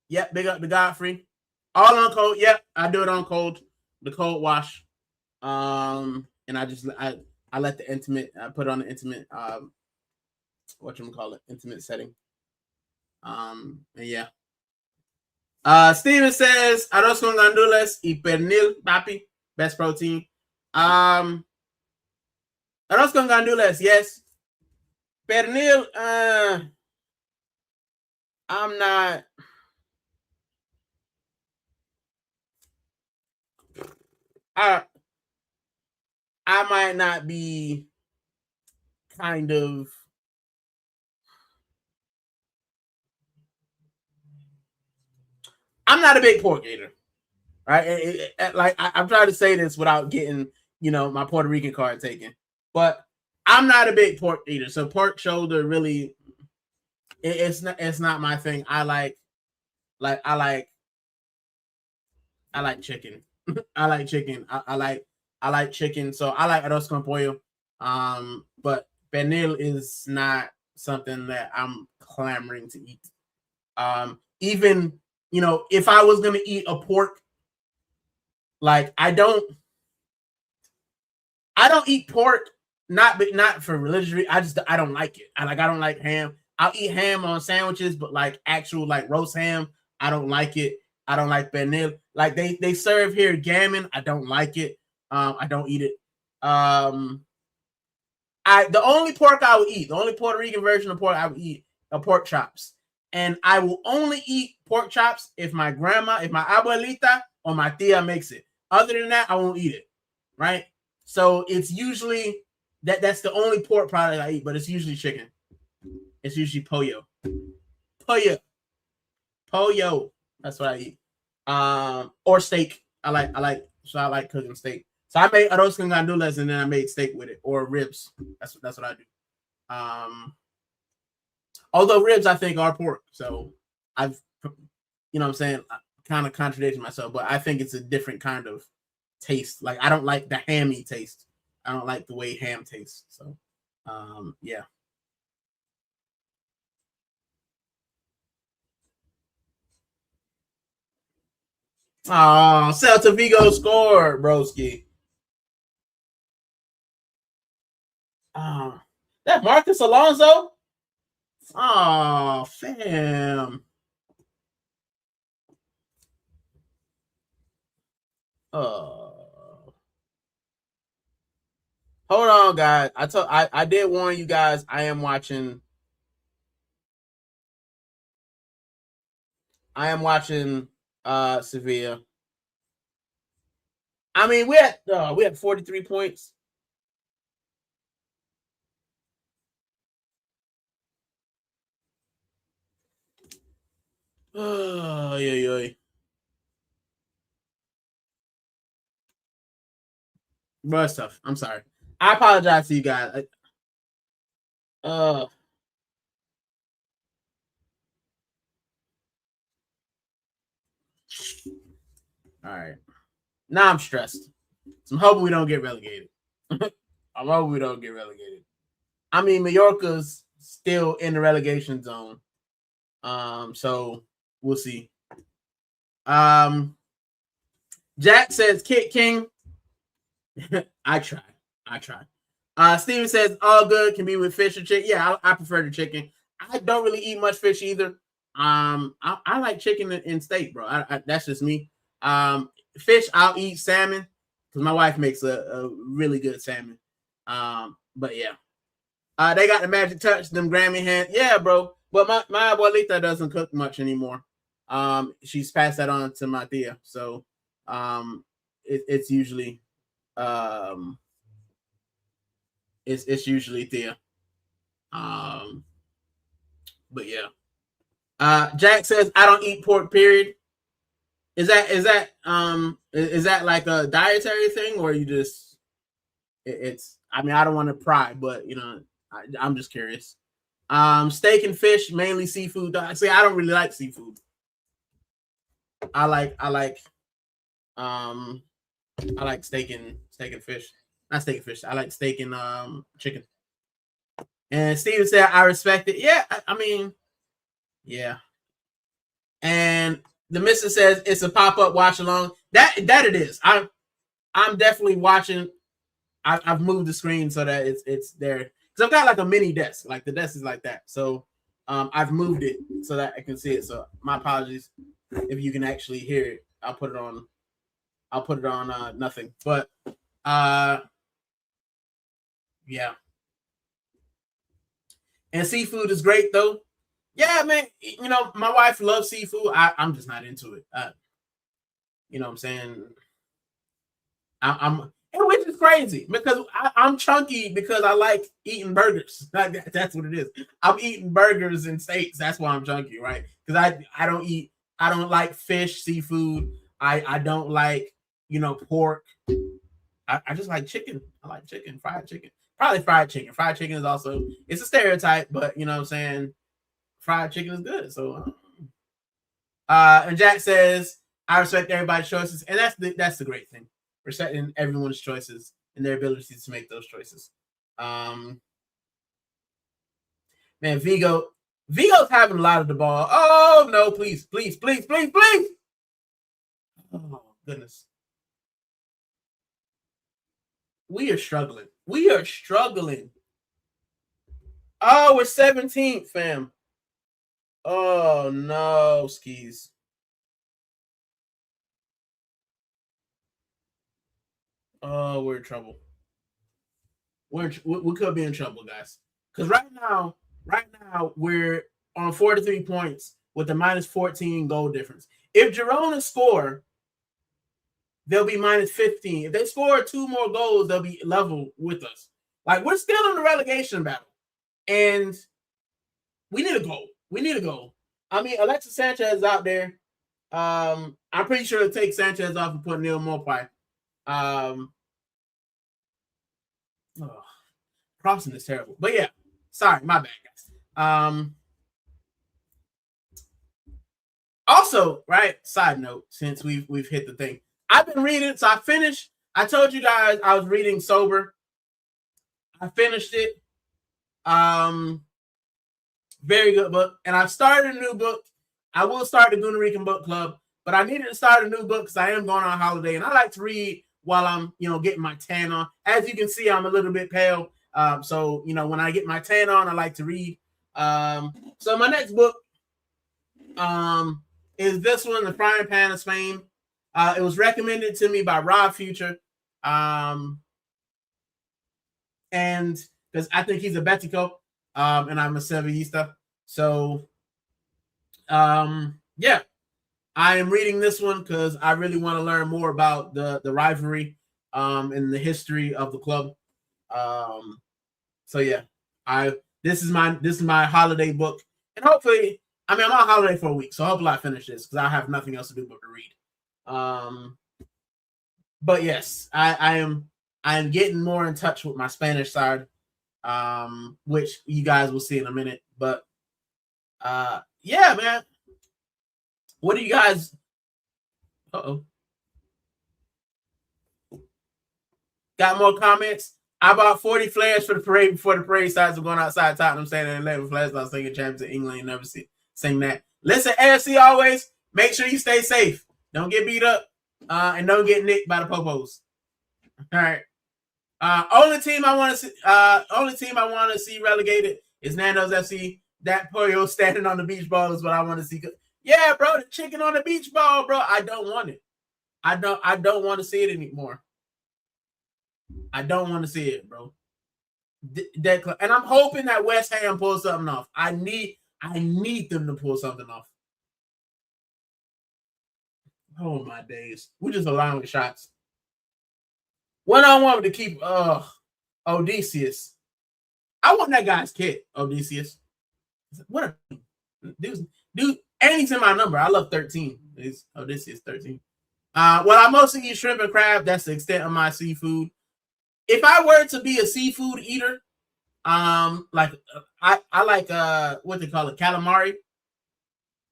Yep, big up the Godfrey. All on cold. Yep, I do it on cold. The cold wash. And I let the intimate. I put on the intimate. Intimate setting. And yeah. Steven says arroz con gandules y pernil, papi, best protein. Arroz con gandules, yes. Pernil, I'm not. I might not be kind of. I'm not a big pork eater, right? I'm trying to say this without getting, my Puerto Rican card taken, but I'm not a big pork eater. So pork shoulder really, it's not my thing. I like chicken. I like chicken. I like chicken. So I like arroz con pollo. But pernil is not something that I'm clamoring to eat. Even, if I was gonna eat a pork, like I don't eat pork, not for religious reasons. I don't like it. I don't like ham. I'll eat ham on sandwiches, but like actual like roast ham, I don't like it. I don't like pernil. Like they serve here gammon. I don't like it. I don't eat it. The only pork I would eat, the only Puerto Rican version of pork I would eat, are pork chops. And I will only eat pork chops if my abuelita or my tia makes it. Other than that, I won't eat it. Right? So it's usually that's the only pork product I eat, but it's usually chicken. It's usually pollo. Pollo. That's what I eat. Or steak. I like cooking steak. So I made arroz con gandules and then I made steak with it, or ribs. That's what I do. Although ribs I think are pork, so I've, what I'm saying, I kind of contradicting myself, but I think it's a different kind of taste. Like I don't like the hammy taste. I don't like the way ham tastes. So, yeah. Oh, Celta Vigo scored, broski. That Marcus Alonso. Oh, fam. Hold on, guys. I did warn you guys. I am watching Sevilla. I mean, we had 43 points. Oh, yeah. Bro, it's tough. I'm sorry. I apologize to you guys. All right. Now I'm stressed. So I'm hoping we don't get relegated. I'm hoping we don't get relegated. I mean, Mallorca's still in the relegation zone. So we'll see. Jack says Kit King. I try. Steven says all good can be with fish or chicken. Yeah, I prefer the chicken. I don't really eat much fish either. I like chicken and steak, bro. That's just me. Fish, I'll eat salmon because my wife makes a really good salmon. But yeah. They got the magic touch, them Grammy hands. Yeah, bro. But my abuelita doesn't cook much anymore. She's passed that on to my tia. So it's usually it's usually tia. But yeah. Jack says I don't eat pork, period. Is that like a dietary thing, or you just it's I mean, I don't want to pry, but I'm just curious. Steak and fish, mainly seafood. See, I don't really like seafood. I like I like steak and fish. Not steak and fish. I like steak and chicken. And Steven said, I respect it. Yeah, I mean, yeah. And the missus says it's a pop-up watch along. That it is. I'm definitely watching. I've moved the screen so that it's there. Because I've got like a mini desk. Like the desk is like that. So I've moved it so that I can see it. So my apologies if you can actually hear it. I'll put it on nothing. But yeah. And seafood is great though. Yeah, man. You know, my wife loves seafood. I'm just not into it. You know what I'm saying? I'm which is crazy because I'm chunky because I like eating burgers. That's what it is. I'm eating burgers and steaks. That's why I'm chunky, right? Because I don't like fish, seafood. I don't like, you know, pork. I just like chicken. I like chicken, fried chicken. Probably fried chicken. Fried chicken is also, it's a stereotype, but you know what I'm saying? Fried chicken is good. So and Jack says, I respect everybody's choices. And that's the great thing. Respecting everyone's choices and their abilities to make those choices. Man, Vigo's having a lot of the ball. Oh no, please. Oh goodness. We are struggling. Oh, we're 17th, fam. Oh no, skis. Oh, we're in trouble. We could be in trouble, guys. Because right now we're on 43 points with a minus 14 goal difference. If Girona score, they'll be minus 15. If they score 2 more goals, they'll be level with us. Like, we're still in the relegation battle. And we need a goal. I mean, Alexis Sanchez is out there. I'm pretty sure they'll take Sanchez off and put Neil Mopai. Crossing is terrible. But yeah, sorry, my bad, guys. Also, right, side note, since we've hit the thing. I've been reading, so I finished. I told you guys I was reading Sober. I finished it. Very good book. And I've started a new book. I will start the Gooner Rican book club, but I needed to start a new book because I am going on holiday and I like to read while I'm, you know, getting my tan on. As you can see, I'm a little bit pale. So, you know, when I get my tan on, I like to read. So my next book is this one, The Frying Pan of Spain. It was recommended to me by Rob Future. And because I think he's a Betico, and I'm a Sevillista. So, yeah, I am reading this one because I really want to learn more about the rivalry and the history of the club. So yeah, this is my holiday book, and hopefully, I mean, I'm on holiday for a week, so hopefully I finish this because I have nothing else to do but to read. But yes, I am getting more in touch with my Spanish side, which you guys will see in a minute. But yeah, man, what do you guys? Got more comments? I bought 40 flares for the parade before the parade starts. I'm going outside Tottenham standing in 11 flares. I was singing champs in England. You never sing that. Listen, AFC always, make sure you stay safe. Don't get beat up and don't get nicked by the popos. All right. Only team I want to see relegated is Nando's FC. That Pollo standing on the beach ball is what I want to see. Yeah, bro, the chicken on the beach ball, bro. I don't want it. I don't want to see it anymore. I don't want to see it, bro. And I'm hoping that West Ham pulls something off. I need them to pull something off. Oh my days. We're just allowing shots. 1-on-1 with the keeper. Odysseus. I want that guy's kid, Odysseus. What a dude, and he's in my number. I love 13. It's Odysseus 13. Well, I mostly eat shrimp and crab. That's the extent of my seafood. If I were to be a seafood eater, like I like what they call it, calamari.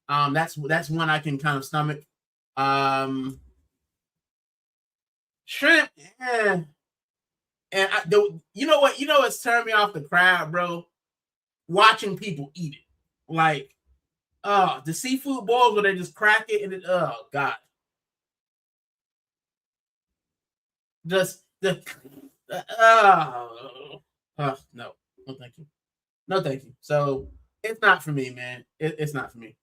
That's one I can kind of stomach. Shrimp, and you know what's turned me off the crowd, bro? Watching people eat it. Like, the seafood bowls where they just crack it and oh god. Just the no, thank you. No, thank you. So it's not for me, man. It's not for me.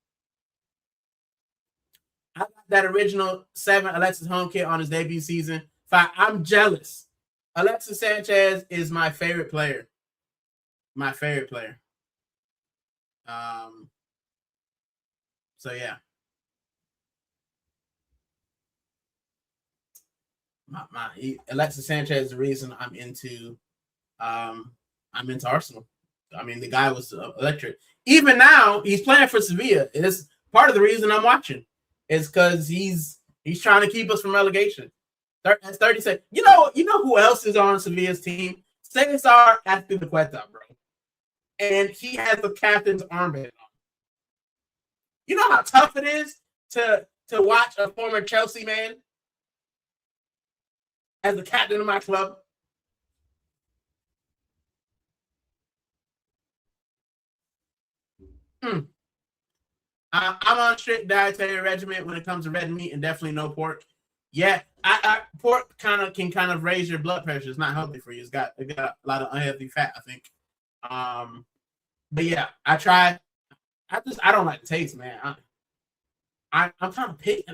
I got that original 7 Alexis home kit on his debut season. I'm jealous. Alexis Sanchez is my favorite player. My favorite player. So yeah. Alexis Sanchez is the reason I'm into Arsenal. I mean, the guy was electric. Even now, he's playing for Sevilla. It's part of the reason I'm watching. It's because he's trying to keep us from relegation. That's 36. You know who else is on Sevilla's team? Cesar Azpilicueta, bro. And he has the captain's armband on. You know how tough it is to watch a former Chelsea man as the captain of my club? I'm on a strict dietary regimen when it comes to red meat and definitely no pork. Yeah, pork can raise your blood pressure. It's not healthy for you. It got a lot of unhealthy fat, I think. But yeah, I try. I don't like the taste, man. I'm kind of picky.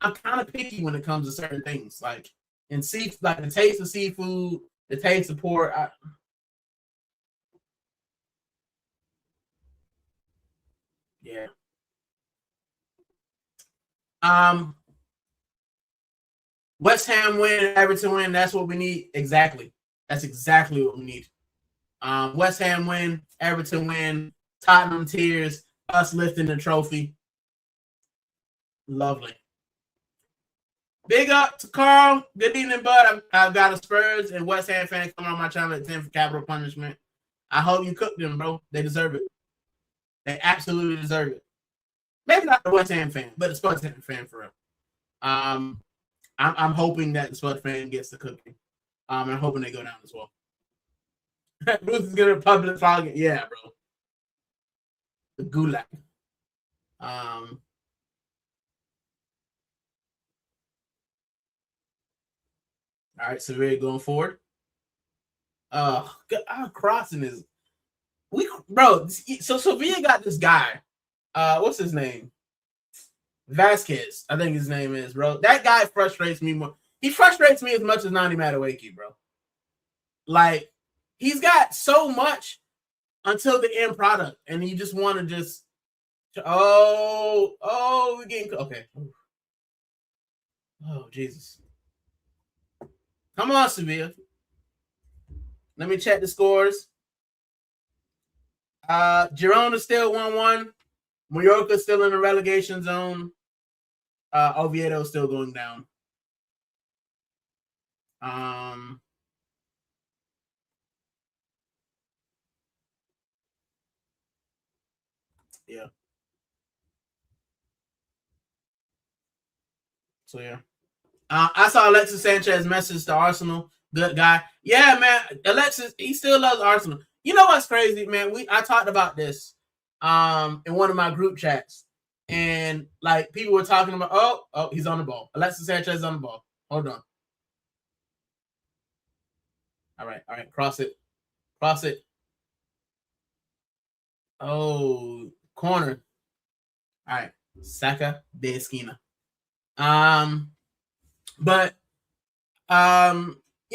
I'm kind of picky when it comes to certain things, like like the taste of seafood, the taste of pork. Yeah. West Ham win, Everton win. That's what we need. Exactly. That's exactly what we need. West Ham win, Everton win, Tottenham tears, us lifting the trophy. Lovely. Big up to Carl. Good evening, bud. I've got a Spurs and West Ham fan coming on my channel at 10 for capital punishment. I hope you cook them, bro. They deserve it. They absolutely deserve it. Maybe not the West Ham fan, but the Spurs fan for real. I'm hoping that the Spurs fan gets the cooking. I'm hoping they go down as well. Bruce is gonna public fog it. Yeah, bro. The gulag. All right, so we're going forward. Our crossing is bro. So Sevilla got this guy. What's his name? Vasquez, I think his name is, bro. That guy frustrates me more. He frustrates me as much as Nani Madueke, bro. Like, he's got so much until the end product, and you just want to just, we're getting, okay. Oh, Jesus. Come on, Sevilla. Let me check the scores. Girona still 1-1. Mallorca still in the relegation zone. Oviedo still going down. Yeah. So yeah. I saw Alexis Sanchez message to Arsenal. Good guy. Yeah, man. Alexis, he still loves Arsenal. You know what's crazy, man? I talked about this in one of my group chats. And like people were talking about, oh, he's on the ball. Alexis Sanchez is on the ball. Hold on. All right. Cross it. Oh, corner. All right. Saka de esquina. But a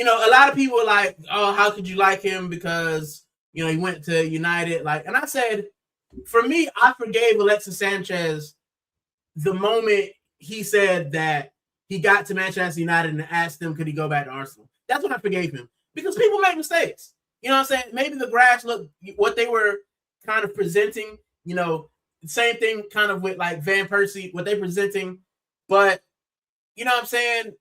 lot of people were like, oh, how could you like him? Because, he went to United. Like, and I said, for me, I forgave Alexis Sanchez the moment he said that he got to Manchester United and asked them, could he go back to Arsenal? That's when I forgave him. Because people make mistakes. You know what I'm saying? Maybe the grass looked, what they were kind of presenting, same thing kind of with like Van Persie, what they presenting. But, you know what I'm saying?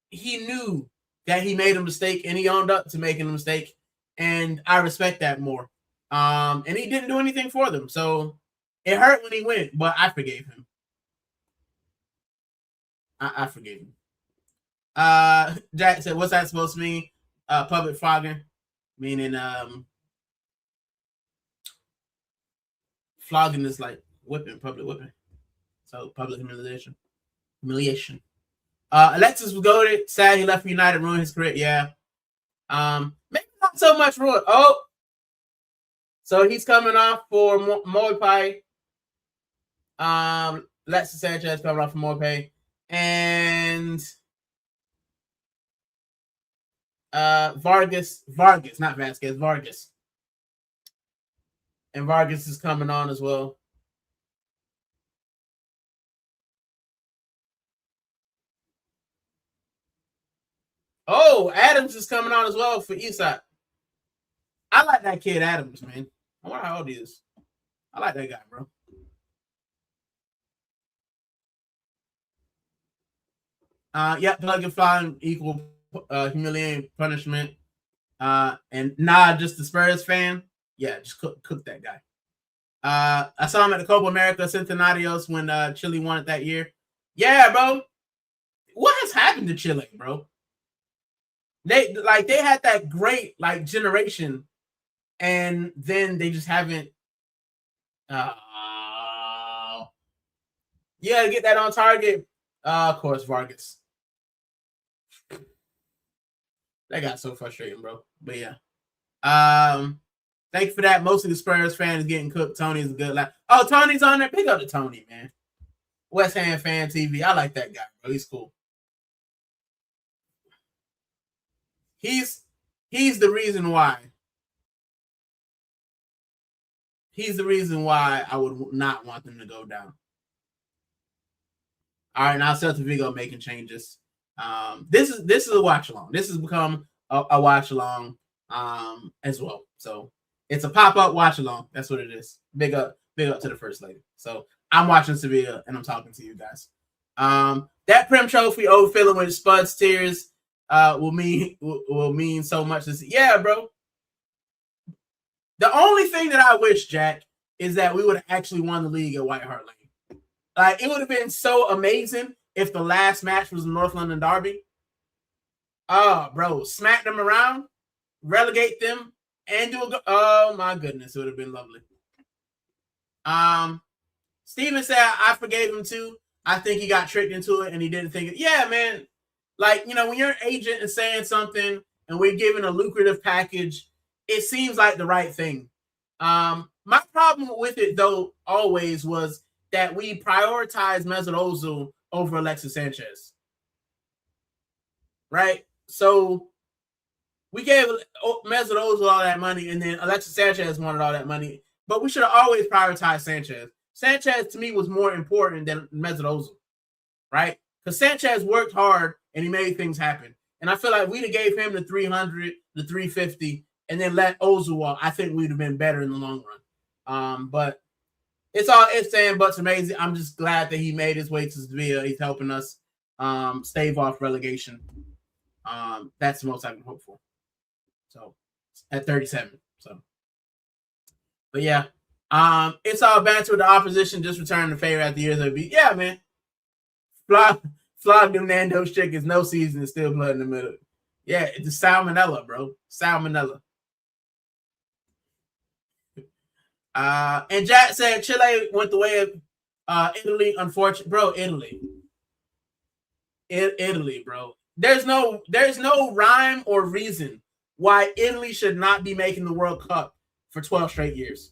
He knew that he made a mistake and he owned up to making a mistake. And I respect that more. And he didn't do anything for them. So it hurt when he went, but I forgave him. I forgave him. Jack said, what's that supposed to mean? Public flogging, meaning flogging is like whipping, public whipping. So public humiliation. Alexis was goated. Sad he left United, ruined his career. Yeah. Maybe not so much ruined. Oh, so he's coming off for Moipai. Alexis Sanchez coming off for Moipai, and Vargas, not Vasquez, Vargas, and Vargas is coming on as well. Oh, Adams is coming on as well for Eastside. I like that kid Adams, man. I wonder how old he is. I like that guy, bro. Yeah, plug and fly equal humiliating punishment. And nah, just the Spurs fan. Yeah, just cook that guy. I saw him at the Copa America Centenarios when Chile won it that year. Yeah, bro. What has happened to Chile, bro? They had that great like generation, and then they just haven't. Yeah, get that on target. Of course, Vargas. That got so frustrating, bro. But yeah. Thank you for that. Most of the Spurs fans getting cooked. Tony's a good laugh. Oh, Tony's on there. Pick up the Tony, man. West Ham Fan TV. I like that guy, bro. He's cool. He's the reason why. He's the reason why I would not want them to go down. All right, now Celta Vigo making changes. This is a watch along. This has become a watch along as well. So it's a pop up watch along. That's what it is. Big up to the first lady. So I'm watching Sevilla and I'm talking to you guys. That Prem Trophy overfilling with Spud's tears will mean so much. Yeah, bro. The only thing that I wish, Jack, is that we would have actually won the league at White Hart Lane. Like, it would have been so amazing if the last match was the North London Derby. Oh, bro, smack them around, relegate them, and do a oh my goodness, it would have been lovely. Steven said I forgave him too. I think he got tricked into it and he didn't think it. Yeah, man. Like, you know, when you're an agent and saying something and we're giving a lucrative package, it seems like the right thing. My problem with it, though, always was that we prioritized Mesut Ozil over Alexis Sanchez. Right? So we gave Mesut Ozil all that money, and then Alexis Sanchez wanted all that money. But we should have always prioritized Sanchez. Sanchez, to me, was more important than Mesut Ozil. Right? Because Sanchez worked hard, and he made things happen. And I feel like we'd have gave him the 300, the 350, and then let Ozil walk. I think we'd have been better in the long run. But it's all ifs and buts. Amazing. I'm just glad that he made his way to Sevilla. He's helping us stave off relegation. That's the most I can hope for. So at 37. So, but yeah, it's all banter with the opposition. Just returning the favor after years of beat. Yeah, man. Flog them Nando's chickens. No season, still blood in the middle. Yeah, it's a salmonella, bro. Salmonella. And Jack said Chile went the way of Italy. Unfortunately, bro, Italy, bro. There's no rhyme or reason why Italy should not be making the World Cup for 12 straight years.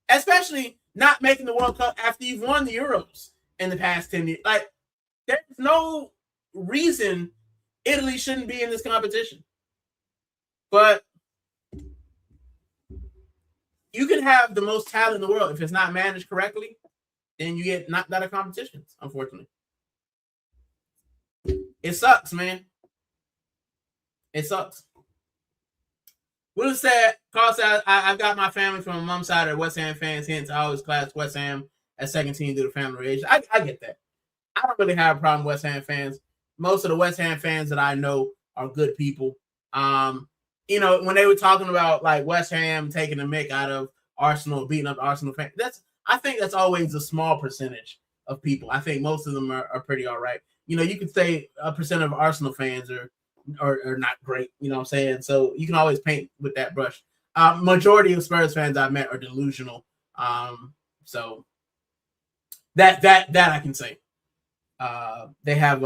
Especially not making the World Cup after you've won the Euros in the past 10 years. Like, there's no reason Italy shouldn't be in this competition. But you can have the most talent in the world. If it's not managed correctly, then you get knocked out of competitions, unfortunately. It sucks, man. It sucks. Will said, Carl said, I've got my family from my mom's side of West Ham fans, hence I always class West Ham as second team due to family relation. I get that. I don't really have a problem with West Ham fans. Most of the West Ham fans that I know are good people. You know, when they were talking about like West Ham taking the mick out of Arsenal, beating up Arsenal fans, I think that's always a small percentage of people. I think most of them are pretty all right. you know, you could say a percent of Arsenal fans are not great. You know what I'm saying? So you can always paint with that brush. Majority of Spurs fans I met are delusional. So that I can say. They have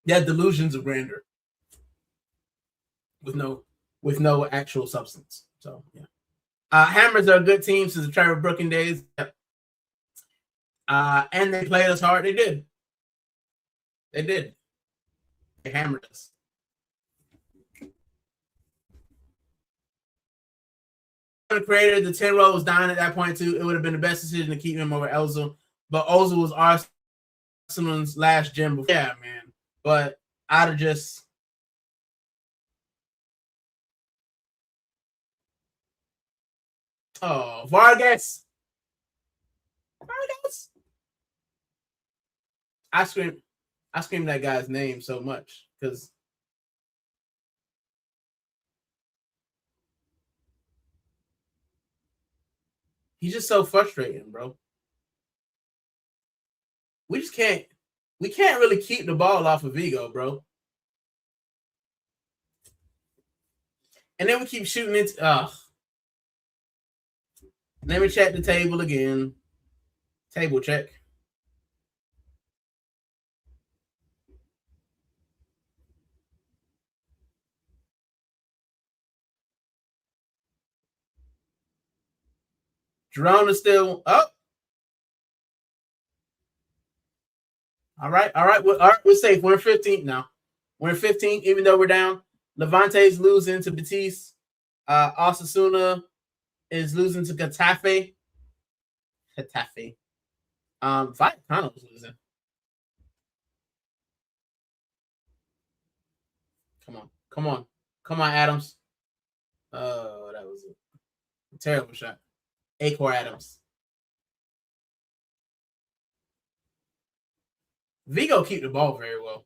delusions of grandeur with no actual substance. So yeah. Hammers are a good team since the Trevor Brooking days. And they played us hard. They did. They hammered us. Created the 10 row was dying at that point too. It would have been the best decision to keep him over Ozil, but Ozil was Arsenal's last gem before. Yeah, man. But I'd have just Vargas. I screamed that guy's name so much because he's just so frustrating, bro. We can't really keep the ball off of Vigo, bro. And then we keep shooting it. Let me check the table again. Table check. Jerome is still up. All right. We're safe. We're 15th now. We're 15th, even though we're down. Levante's losing to Betis. Osasuna is losing to Getafe. Vallecano's losing. Come on, Adams. Oh, that was a terrible shot. Acor Adams. Vigo keep the ball very well.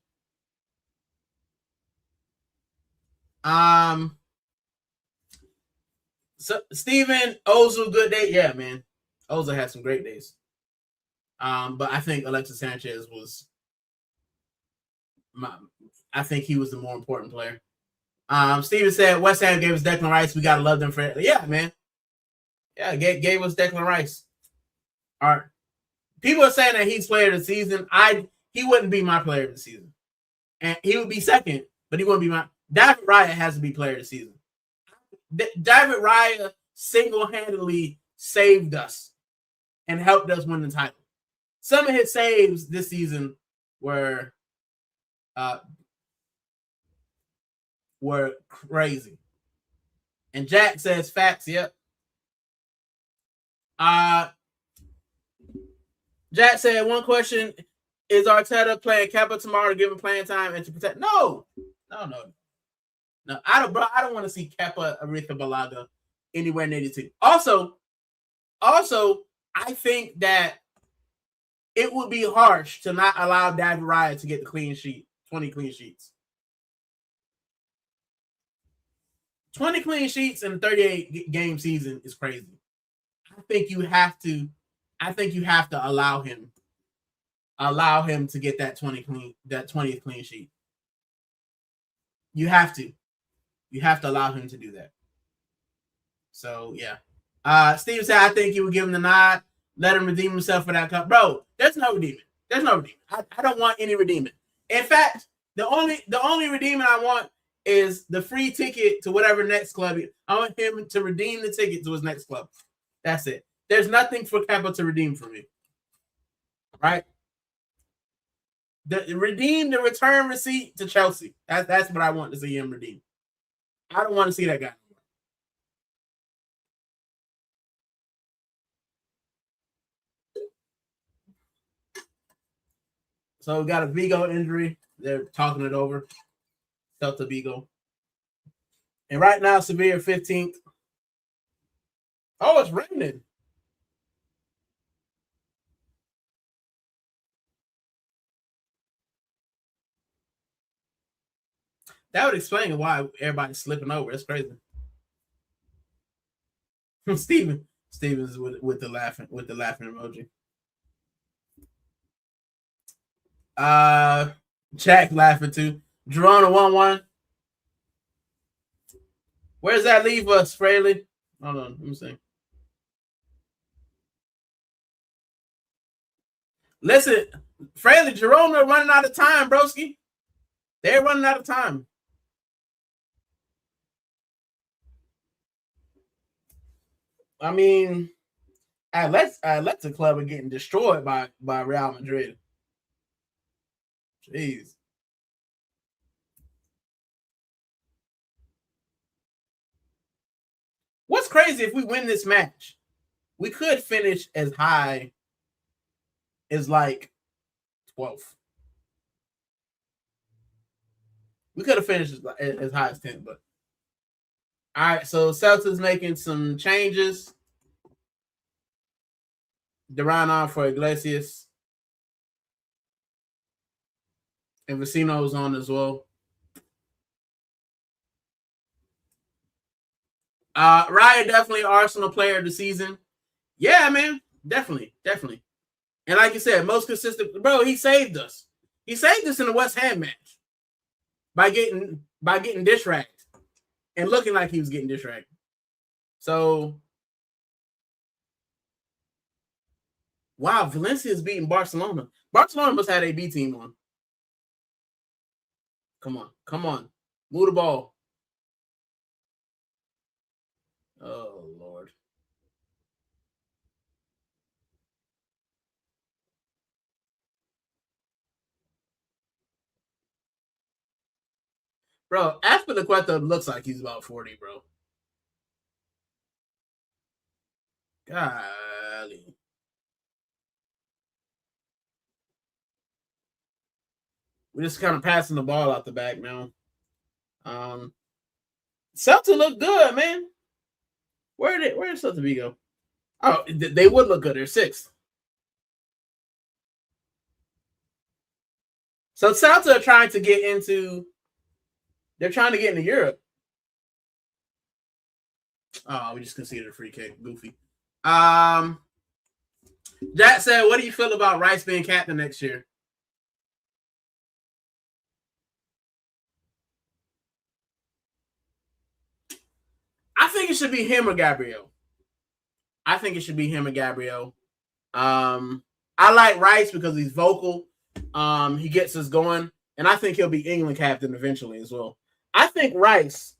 So Steven, Ozil, good day. Yeah, man. Ozil had some great days. But I think Alexis Sanchez was I think he was the more important player. Steven said West Ham gave us Declan Rice. We gotta love them for it. Yeah, man. Yeah, gave us Declan Rice. All right. People are saying that he's player of the season. He wouldn't be my player of the season. And he would be second, but he wouldn't be my. David Raya has to be player of the season. David Raya single-handedly saved us and helped us win the title. Some of his saves this season were crazy. And Jack says facts. Yep. Jack said one question: is Arteta playing Kepa tomorrow to give him playing time and to protect? No. I don't want to see Kepa Arrizabalaga anywhere near the team. Also, I think that it would be harsh to not allow David Raya to get the clean sheet, 20 clean sheets. 20 clean sheets in a 38 game season is crazy. I think you have to allow him to get that 20th clean sheet. You have to allow him to do that. So yeah. Steve said I think you would give him the nod, let him redeem himself for that cup. Bro, there's no redeeming. I don't want any redeeming. In fact, the only redeeming I want is the free ticket to whatever next club. I want him to redeem the ticket to his next club. That's it. There's nothing for Kepa to redeem for me. Right? Redeem the return receipt to Chelsea. That's what I want to see him redeem. I don't want to see that guy. So we got a Vigo injury. They're talking it over. Celta Vigo. And right now, Sevilla 15th. Oh, it's raining. That would explain why everybody's slipping over. It's crazy. Steven's with the laughing emoji. Jack laughing too. Jerome 1-1. Where does that leave us, Fraley? Hold on, let me see. Listen, Fraley, Jerome are running out of time, broski. They're running out of time. I mean, Atletico Club are getting destroyed by Real Madrid. Jeez. What's crazy, if we win this match, we could finish as high as like 12th. We could have finished as high as 10th, but all right. So Celtics making some changes. Duran on for Iglesias, and Vecino's on as well. Raya definitely Arsenal player of the season. Yeah, man, definitely. And like you said, most consistent. Bro, he saved us. He saved us in the West Ham match by getting dish racked and looking like he was getting dish racked. So, wow, Valencia's beating Barcelona. Barcelona must have a B team on. Come on. Move the ball. Oh, Lord. Bro, Azpilicueta looks like he's about 40, bro. Golly. We're just kind of passing the ball out the back now. Celtics look good, man. Where did Celtics go? Oh, they would look good. They're 6th. So Celtics are trying to get into. They're trying to get into Europe. Oh, we just conceded a free kick. Goofy. Jack said, "What do you feel about Rice being captain next year?" I think it should be him or Gabriel. I like Rice because he's vocal. He gets us going, and I think he'll be England captain eventually as well. I think Rice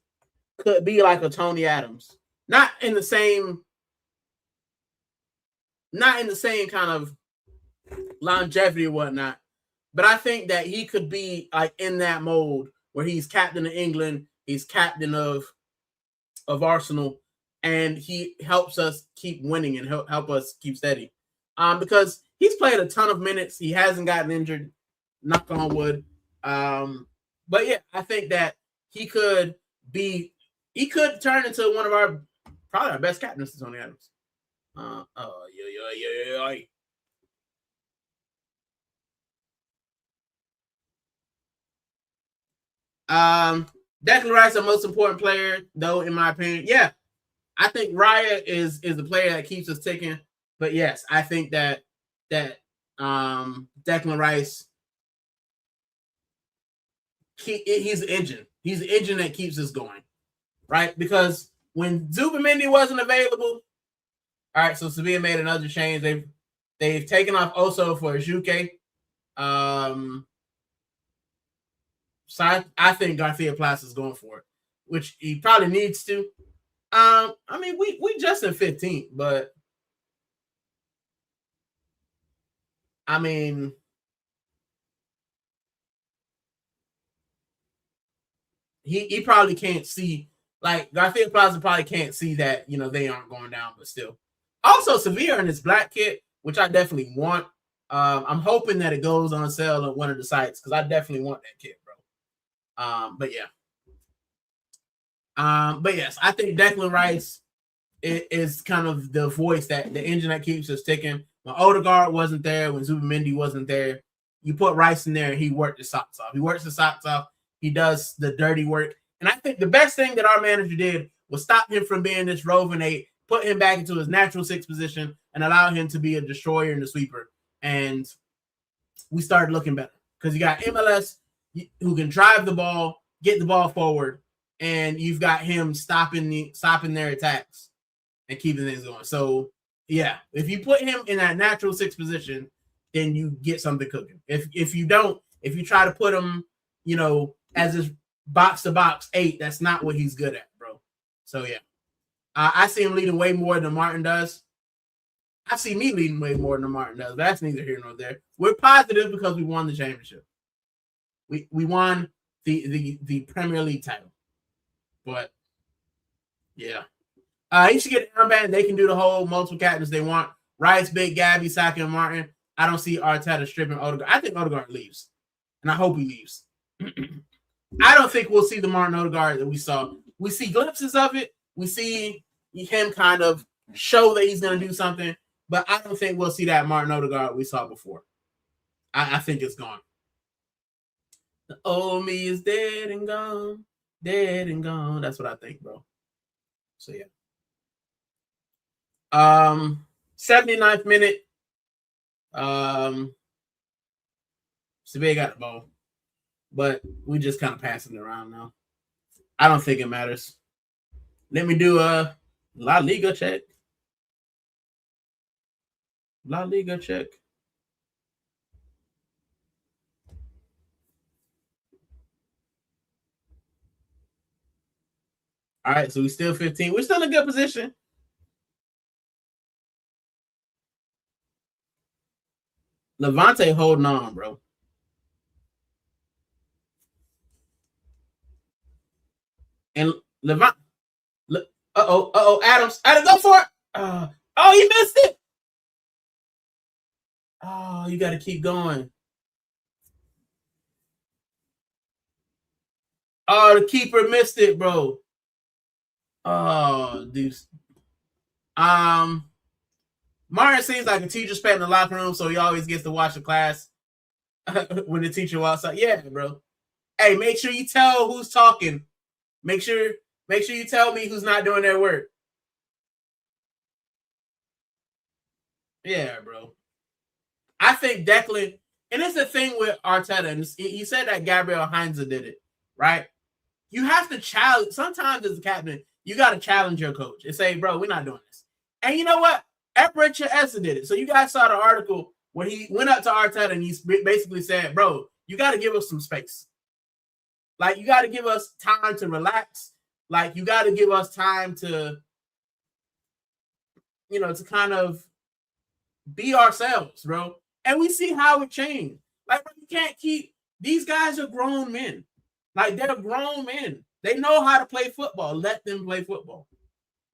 could be like a Tony Adams, not in the same kind of longevity or whatnot, but I think that he could be like in that mold where he's captain of England, he's captain of Arsenal, and he helps us keep winning and help us keep steady. Because he's played a ton of minutes, he hasn't gotten injured, knock on wood. But yeah, I think that he could turn into one of probably our best captains, Tony Adams. Declan Rice, the most important player, though, in my opinion. Yeah, I think Raya is the player that keeps us ticking. But yes, I think that Declan Rice, he's the engine. He's the engine that keeps us going, right? Because when Zubamendi wasn't available, all right, so Sevilla made another change. They've taken off Oso for Juke. So I think Garcia Plaza is going for it, which he probably needs to. I mean, we just in 15th, but I mean, he probably can't see, like Garcia Plaza probably can't see that, they aren't going down, but still. Also, Sevilla in his black kit, which I definitely want. I'm hoping that it goes on sale at one of the sites because I definitely want that kit, bro. But yeah. But yes, I think Declan Rice is kind of the voice, that the engine that keeps us ticking. When Odegaard wasn't there, when Zubamendi wasn't there, you put Rice in there and he worked the socks off. He does the dirty work. And I think the best thing that our manager did was stop him from being this roving 8, put him back into his natural 6 position, and allow him to be a destroyer and a sweeper. And we started looking better. because you got MLS who can drive the ball, get the ball forward, and you've got him stopping their attacks and keeping things going. So yeah, if you put him in that natural 6 position, then you get something cooking. If you don't, if you try to put him, as his box to box 8, that's not what he's good at, bro. So yeah, I see him leading way more than Martin does. I see me leading way more than Martin does. But that's neither here nor there. We're positive because we won the championship. We won the Premier League title. But yeah. He should get an armband. They can do the whole multiple captains they want. Rice, Big, Gabby, Saka, and Martin. I don't see Arteta stripping Odegaard. I think Odegaard leaves. And I hope he leaves. I don't think we'll see the Martin Odegaard that we saw. We see glimpses of it. We see him kind of show that he's going to do something. But I don't think we'll see that Martin Odegaard we saw before. I think it's gone. The old me is dead and gone. Dead and gone. That's what I think, bro. So, yeah. 79th minute. Sevilla got the ball. But we just kind of passing it around now. I don't think it matters. Let me do a La Liga check. La Liga check. All right, so we're still 15. We're still in a good position. Levante holding on, bro. And Levante. Adams, go for it. Oh, you missed it. Oh, you got to keep going. Oh, the keeper missed it, bro. Oh, dude. Martin seems like a teacher's pet in the locker room, so he always gets to watch the class when the teacher walks out. Yeah, bro. Hey, make sure you tell who's talking. Make sure you tell me who's not doing their work. Yeah, bro. I think Declan, and it's the thing with Arteta, and he said that Gabriel Heinze did it, right? You have to challenge. Sometimes as a captain, you got to challenge your coach and say, bro, we're not doing this. And you know what? Eberechi Eze did it. So you guys saw the article where he went up to Arteta and he basically said, bro, you got to give us some space. Like, you got to give us time to relax. Like, you got to give us time to, to kind of be ourselves, bro. And we see how it changed. Like, bro, you can't keep, these guys are grown men. Like, they're grown men. They know how to play football. Let them play football.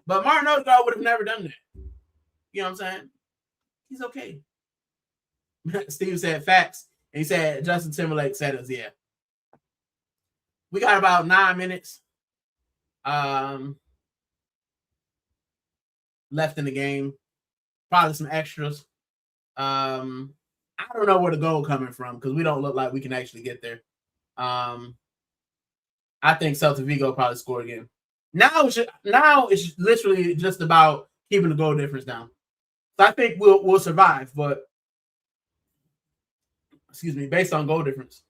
But Martin Odegaard would have never done that. You know what I'm saying? He's okay. Steve said facts. And he said Justin Timberlake said us, yeah. We got about 9 minutes left in the game. Probably some extras. I don't know where the goal coming from because we don't look like we can actually get there. I think Celta Vigo probably score again. Now it's literally just about keeping the goal difference down. So I think we'll survive, but based on goal difference.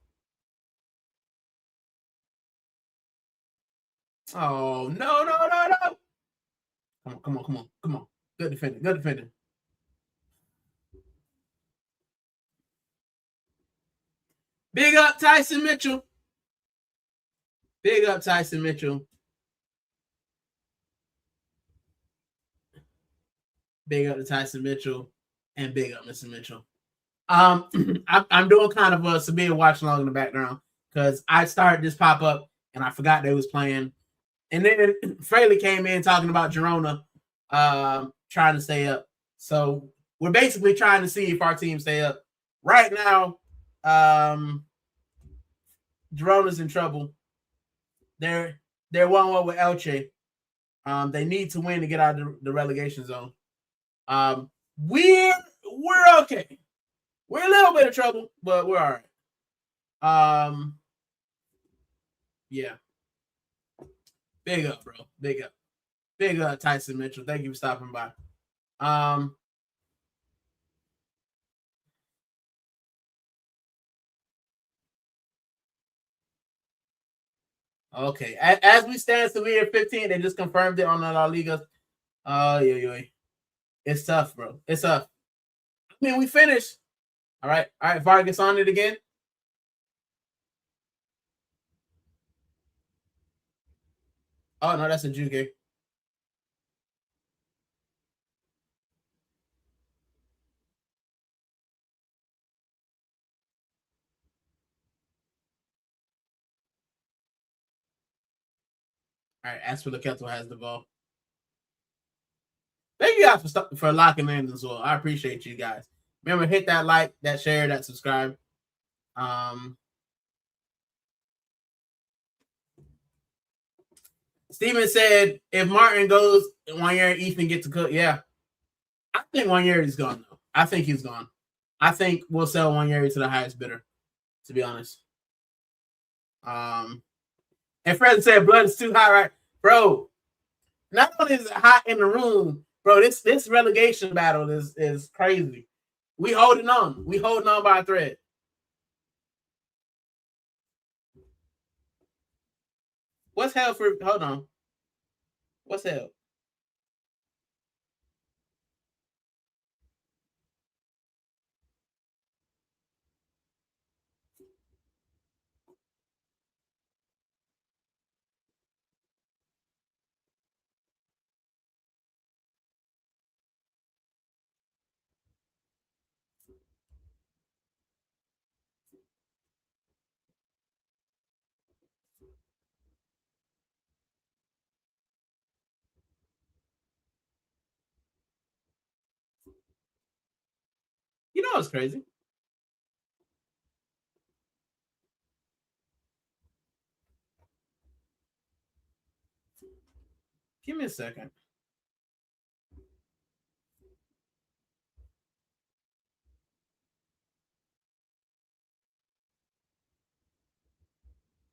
Oh, no. Come on. Good defending. Big up Tyson Mitchell. Big up Tyson Mitchell. Big up to Tyson Mitchell and big up Mr. Mitchell. I'm doing kind of a severe watch along in the background because I started this pop up and I forgot they was playing. And then Fraley came in talking about Girona trying to stay up. So we're basically trying to see if our team stay up. Right now, Girona's in trouble. They're 1-1 with Elche. They need to win to get out of the relegation zone. We're okay. We're a little bit of trouble, but we're all right. Yeah. Big up, bro. Big up. Big up, Tyson Mitchell. Thank you for stopping by. Okay. As we stand Sevilla 15, they just confirmed it on the La Liga. Yeah. It's tough, bro. It's tough. I mean, we finished. All right. Vargas on it again. Oh, no, that's a Juge. All right. Aspilicueta has the ball. Thank you guys for locking in as well. I appreciate you guys. Remember, hit that like, that share, that subscribe. Steven said if Martin goes, Wanyeri Ethan gets to cook. Yeah. I think Wanyeri's gone, though. I think he's gone. I think we'll sell Wanyeri to the highest bidder, to be honest. And Fred said blood is too hot, right? Bro, not only is it hot in the room, bro, this relegation battle is crazy. We holding on. We holding on by a thread. What's hell for? Hold on. What's hell? You know what's crazy? Give me a second.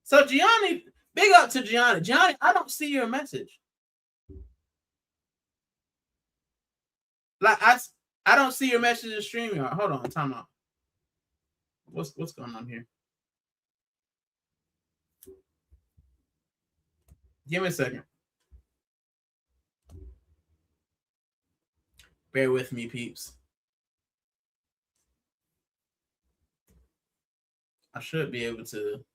So Gianni, big up to Gianni. Gianni, I don't see your message. Like I don't see your message in StreamYard. Hold on, time out. What's going on here? Give me a second. Bear with me, peeps. I should be able to.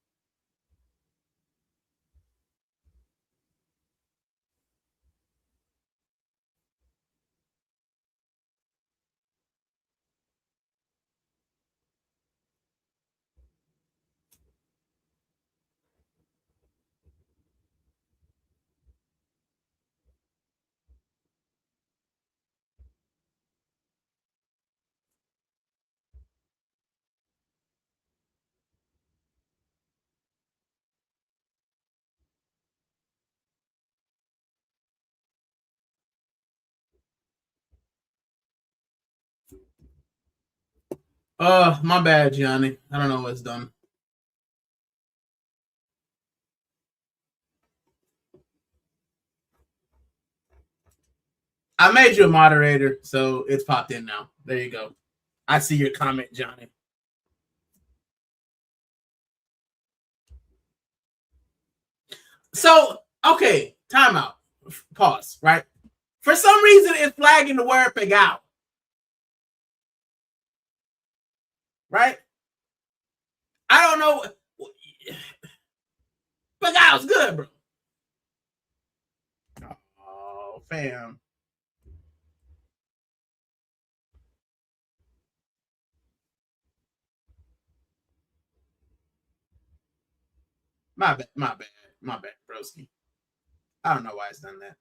My bad, Gianni. I don't know what's done. I made you a moderator, so it's popped in now. There you go. I see your comment, Johnny. So, okay, timeout. Pause, right? For some reason, it's flagging the word pegao. Right? I don't know. Pegao's good, bro. Oh, fam. My bad, broski. I don't know why it's done that.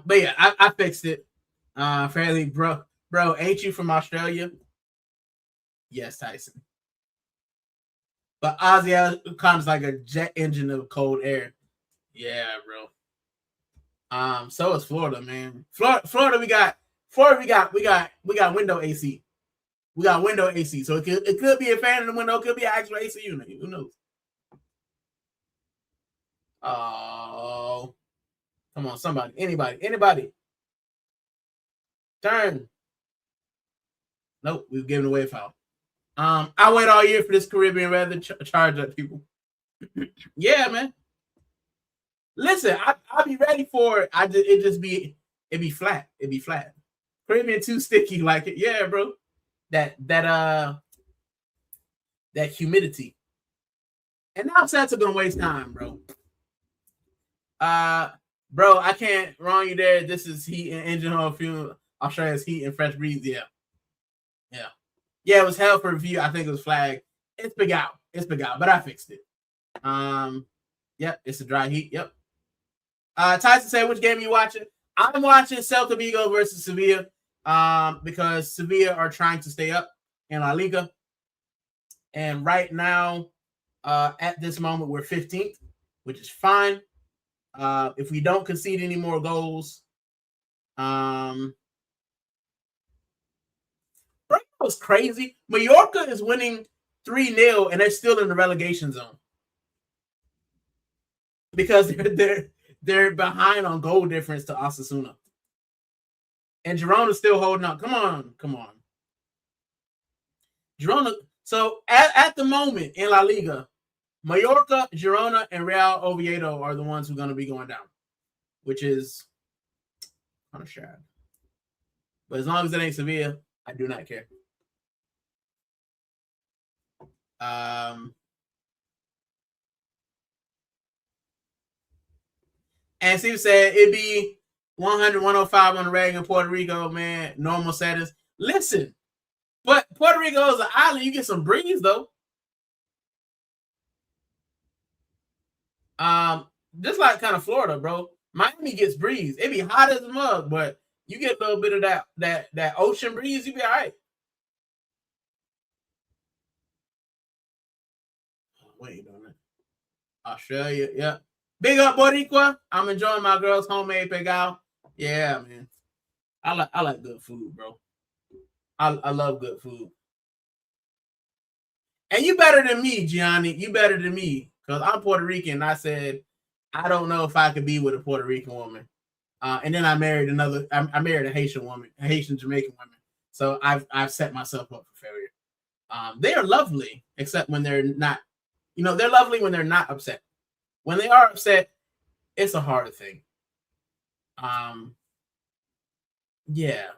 But yeah, I fixed it. Fairly, bro, ain't you from Australia? Yes, Tyson. But Ozzy comes like a jet engine of cold air. Yeah, bro. So is Florida, man. Florida, we got window AC. We got window AC. So it could be a fan in the window, it could be an actual AC unit. Who knows? Oh, come on, somebody, anybody. Turn. Nope, we've given away a foul. I wait all year for this Caribbean weather charge up people. Yeah, man. Listen, I'll be ready for it. It'd be flat. It'd be flat. Caribbean too sticky, like it. Yeah, bro. That humidity. And now Santa gonna waste time, bro. Bro, I can't wrong you there. This is heat and engine oil fuel. Australia's heat and fresh breeze. Yeah. It was held for review. I think it was flagged. It's big out, but I fixed it. Yep, it's a dry heat. Yep. Tyson said, which game are you watching? I'm watching Celta Vigo versus Sevilla because Sevilla are trying to stay up in La Liga. And right now, at this moment, we're 15th, which is fine. If we don't concede any more goals, bro, it was crazy. Mallorca is winning 3-0, and they're still in the relegation zone because they're behind on goal difference to Osasuna. And Girona's still holding up. Come on. Girona. So at the moment in La Liga, Mallorca, Girona, and Real Oviedo are the ones who are going to be going down, which is kind of sad. But as long as it ain't Sevilla, I do not care. And Steve said it'd be 100, 105 on the reg in Puerto Rico, man. Normal settings. Listen, but Puerto Rico is an island. You get some breeze, though. Just like kind of Florida, bro. Miami gets breeze. It be hot as a mug, but you get a little bit of that ocean breeze, you be all right. Wait on it. Australia, yeah. Big up, Boricua. I'm enjoying my girl's homemade pegao. Yeah, man. I like good food, bro. I love good food. And you better than me, Gianni. You better than me. Because I'm Puerto Rican. And I said, I don't know if I could be with a Puerto Rican woman. And then I married I married a Haitian woman, a Haitian Jamaican woman. So I've set myself up for failure. They are lovely, except when they're not, they're lovely when they're not upset. When they are upset, it's a hard thing. Yeah.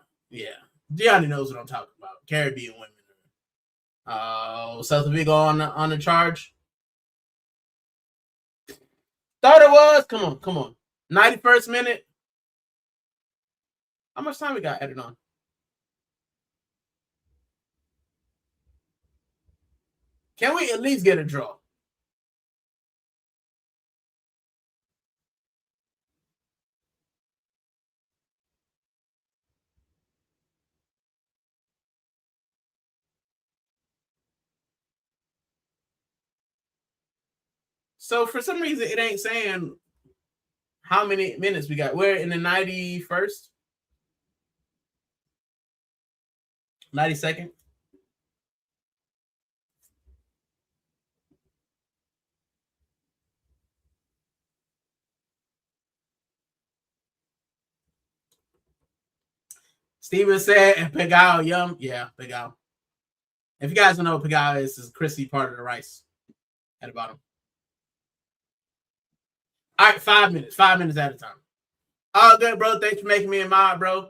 Gianni knows what I'm talking about. Caribbean women. Celta Vigo on the charge. Thought it was. Come on. 91st minute. How much time we got added on? Can we at least get a draw? So for some reason, it ain't saying how many minutes we got. We're in the 91st, 92nd. Steven said, and pegao, yum. Yeah, pegao. If you guys don't know what pegao is, it's a crispy part of the rice at the bottom. All right, 5 minutes. 5 minutes at a time. All good, bro. Thanks for making me a mod, bro.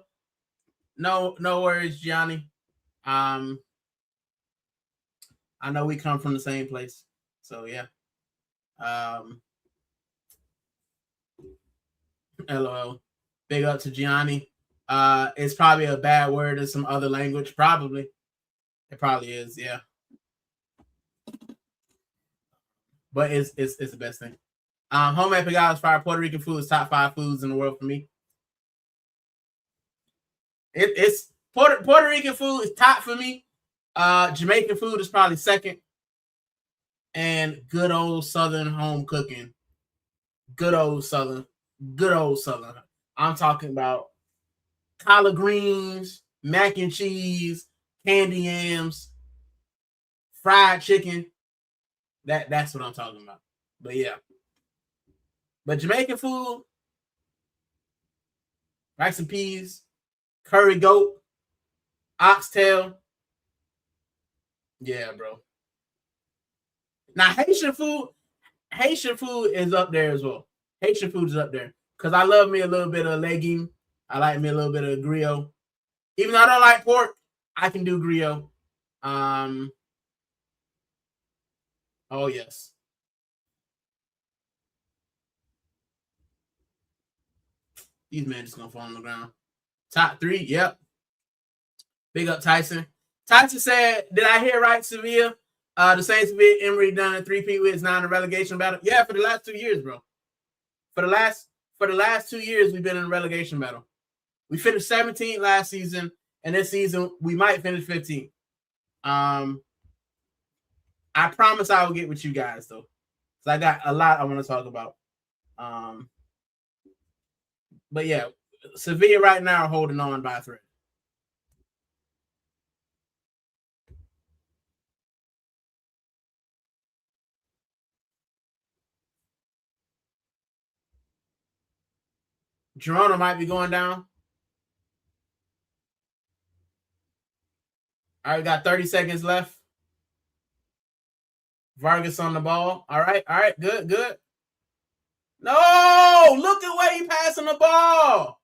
No worries, Gianni. I know we come from the same place. So yeah. LOL. Big up to Gianni. It's probably a bad word in some other language. Probably. It probably is, yeah. But it's the best thing. Homemade pegao is fire. Puerto Rican food is top 5 foods in the world for me. It's Puerto Rican food is top for me. Jamaican food is probably second. And good old Southern home cooking. Good old Southern. I'm talking about collard greens, mac and cheese, candy yams, fried chicken. That's what I'm talking about. But yeah. But Jamaican food, rice and peas, curry goat, oxtail. Yeah, bro. Now Haitian food is up there as well. Haitian food is up there because I love me a little bit of legume. I like me a little bit of griot. Even though I don't like pork, I can do griot. Oh yes. These men just gonna fall on the ground. Top 3, yep. Big up Tyson. Tyson said, "Did I hear right, Sevilla? The Saints beat Emery done a 3-peat with now in the relegation battle." Yeah, for the last 2 years, bro. For the last 2 years, we've been in a relegation battle. We finished 17th last season, and this season we might finish 15th. I promise I will get with you guys though, because I got a lot I want to talk about. But yeah, Sevilla right now are holding on by a thread. Girona might be going down. All right, got 30 seconds left. Vargas on the ball. All right, good. No, look at where he passing the ball.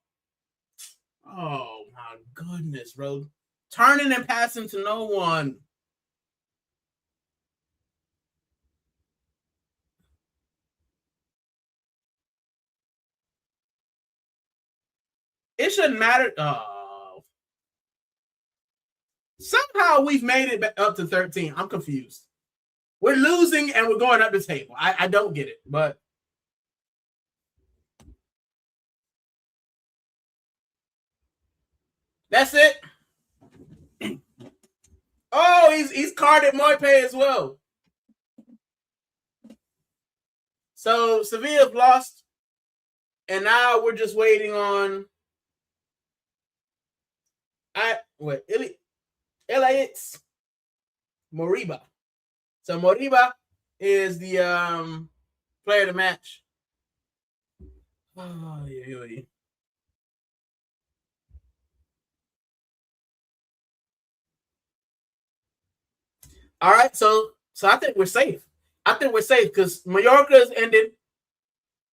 Oh my goodness, bro. Turning and passing to no one. It shouldn't matter. Oh. Somehow we've made it up to 13. I'm confused. We're losing and we're going up the table. I don't get it, but that's it. Oh, he's carded Moipe as well. So Sevilla lost, and now we're just waiting on. Elias Moriba. So Moriba is the player of the match. Oh, yeah. All right, so I think we're safe. I think we're safe because Mallorca's ended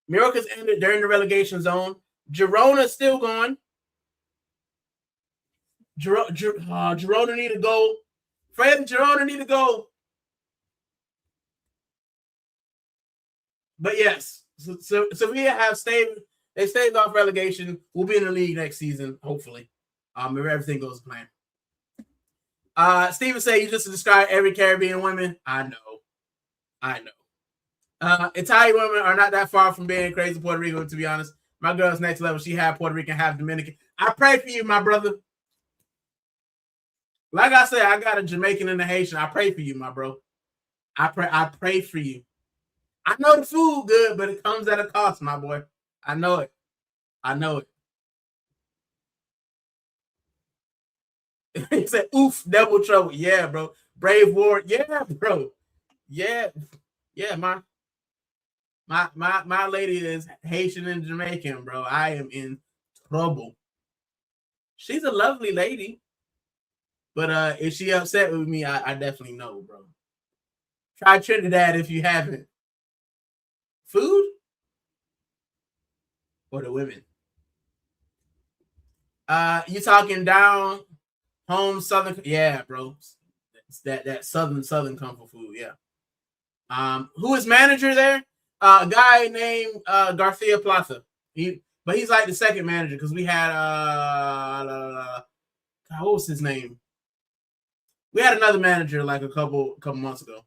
during the relegation zone. Girona's still going. Girona need to go. Fred, Girona need to go. But yes, so we have stayed. They stayed off relegation. We'll be in the league next season, hopefully. If everything goes to plan. Steven said you just described every Caribbean woman. I know. Italian women are not that far from being crazy Puerto Rico, to be honest. My girl's next level. She half Puerto Rican, half Dominican. I pray for you, my brother. Like I said, I got a Jamaican and a Haitian. I pray for you, my bro. I pray for you. I know the food good, but it comes at a cost, my boy. I know it. He said, "Oof, double trouble." Yeah, bro. Brave War. Yeah, bro. Yeah. My lady is Haitian and Jamaican, bro. I am in trouble. She's a lovely lady, but is she upset with me? I definitely know, bro. Try Trinidad if you haven't. Food or the women? You talking down home southern? Yeah, bro. It's that southern comfort food. Yeah. Who is manager there? A guy named Garcia Plaza. But he's like the second manager because we had God, what was his name? We had another manager like a couple months ago,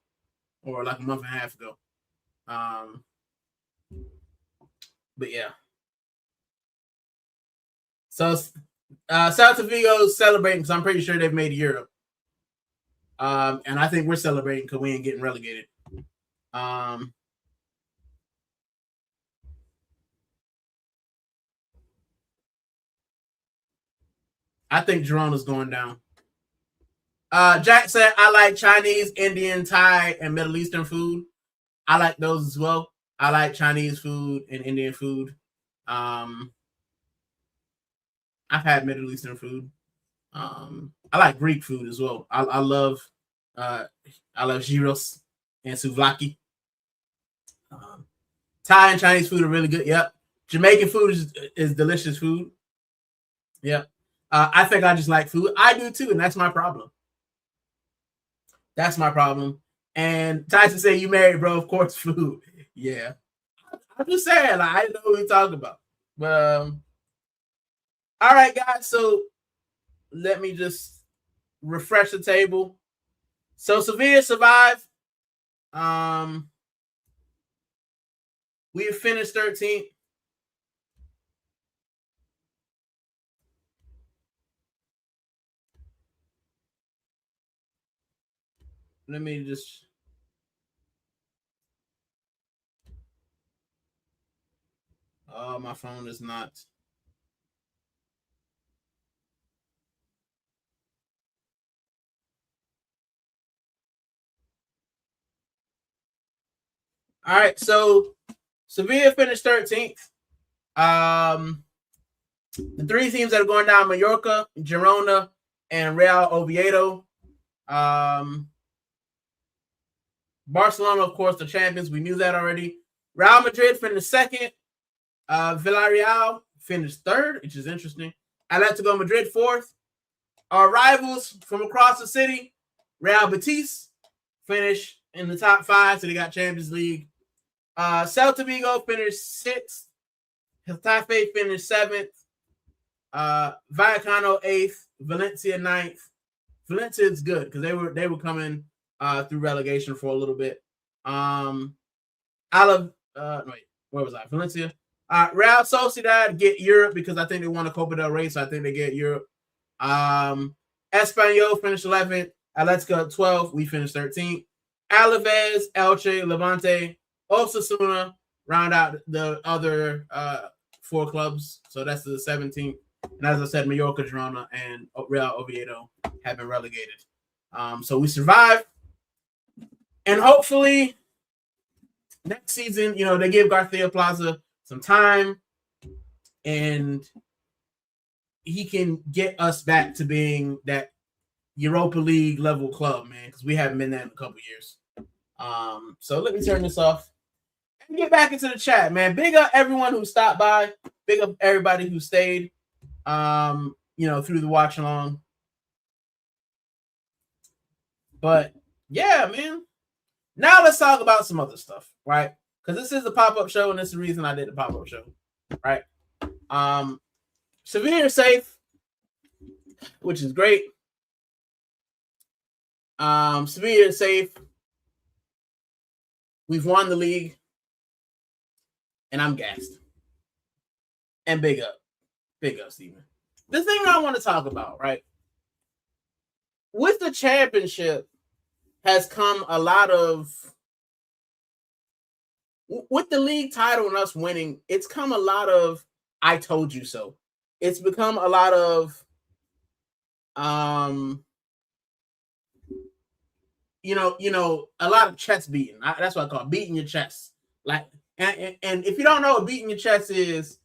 or like a month and a half ago. But yeah. So Celta Vigo's celebrating because I'm pretty sure they've made Europe. And I think we're celebrating because we ain't getting relegated. I think Girona's going down. Jack said, I like Chinese, Indian, Thai, and Middle Eastern food. I like those as well. I like Chinese food and Indian food. I've had Middle Eastern food. I like Greek food as well. I love gyros and souvlaki. Thai and Chinese food are really good. Yep. Jamaican food is delicious food. Yep. I think I just like food. I do too, and that's my problem. That's my problem. And Tyson said, "You married, bro? Of course, food." Yeah. I'm just saying, like, I didn't know what we talking about. But all right, guys. So let me just refresh the table. So Sevilla survived. We have finished 13th. Let me just. Oh, my phone is not. All right, so Sevilla finished 13th. The three teams that are going down: Mallorca, Girona, and Real Oviedo. Barcelona, of course, the champions. We knew that already. Real Madrid finished second. Villarreal finished third, which is interesting. Atletico Madrid fourth. Our rivals from across the city, Real Betis, finished in the top 5, so they got Champions League. Celta Vigo finished 6th. Getafe finished 7th. Vallecano 8th. Valencia 9th. Valencia is good because they were coming through relegation for a little bit. Where was I? Valencia. Real Sociedad get Europe because I think they won a Copa del Rey, so I think they get Europe. Espanyol finished 11th. Atletico 12th. We finished 13th. Alaves, Elche, Levante, Osasuna round out the other 4 clubs. So that's the 17th. And as I said, Mallorca, Girona, and Real Oviedo have been relegated. So we survived. And hopefully next season, they give Garcia Plaza some time and he can get us back to being that Europa League level club, man, because we haven't been there in a couple years. So let me turn this off and get back into the chat, man. Big up everyone who stopped by. Big up everybody who stayed, through the watch along. But yeah, man. Now let's talk about some other stuff, right? Because this is a pop-up show, and this is the reason I did the pop-up show, right? Sevilla is safe, which is great. Sevilla is safe. We've won the league, and I'm gassed. And big up, Steven. The thing I want to talk about, right? With the championship has come a lot of, with the league title and us winning, it's come a lot of I told you so. It's become a lot of a lot of chest beating. That's what I call it, beating your chest. Like, and if you don't know what beating your chest is,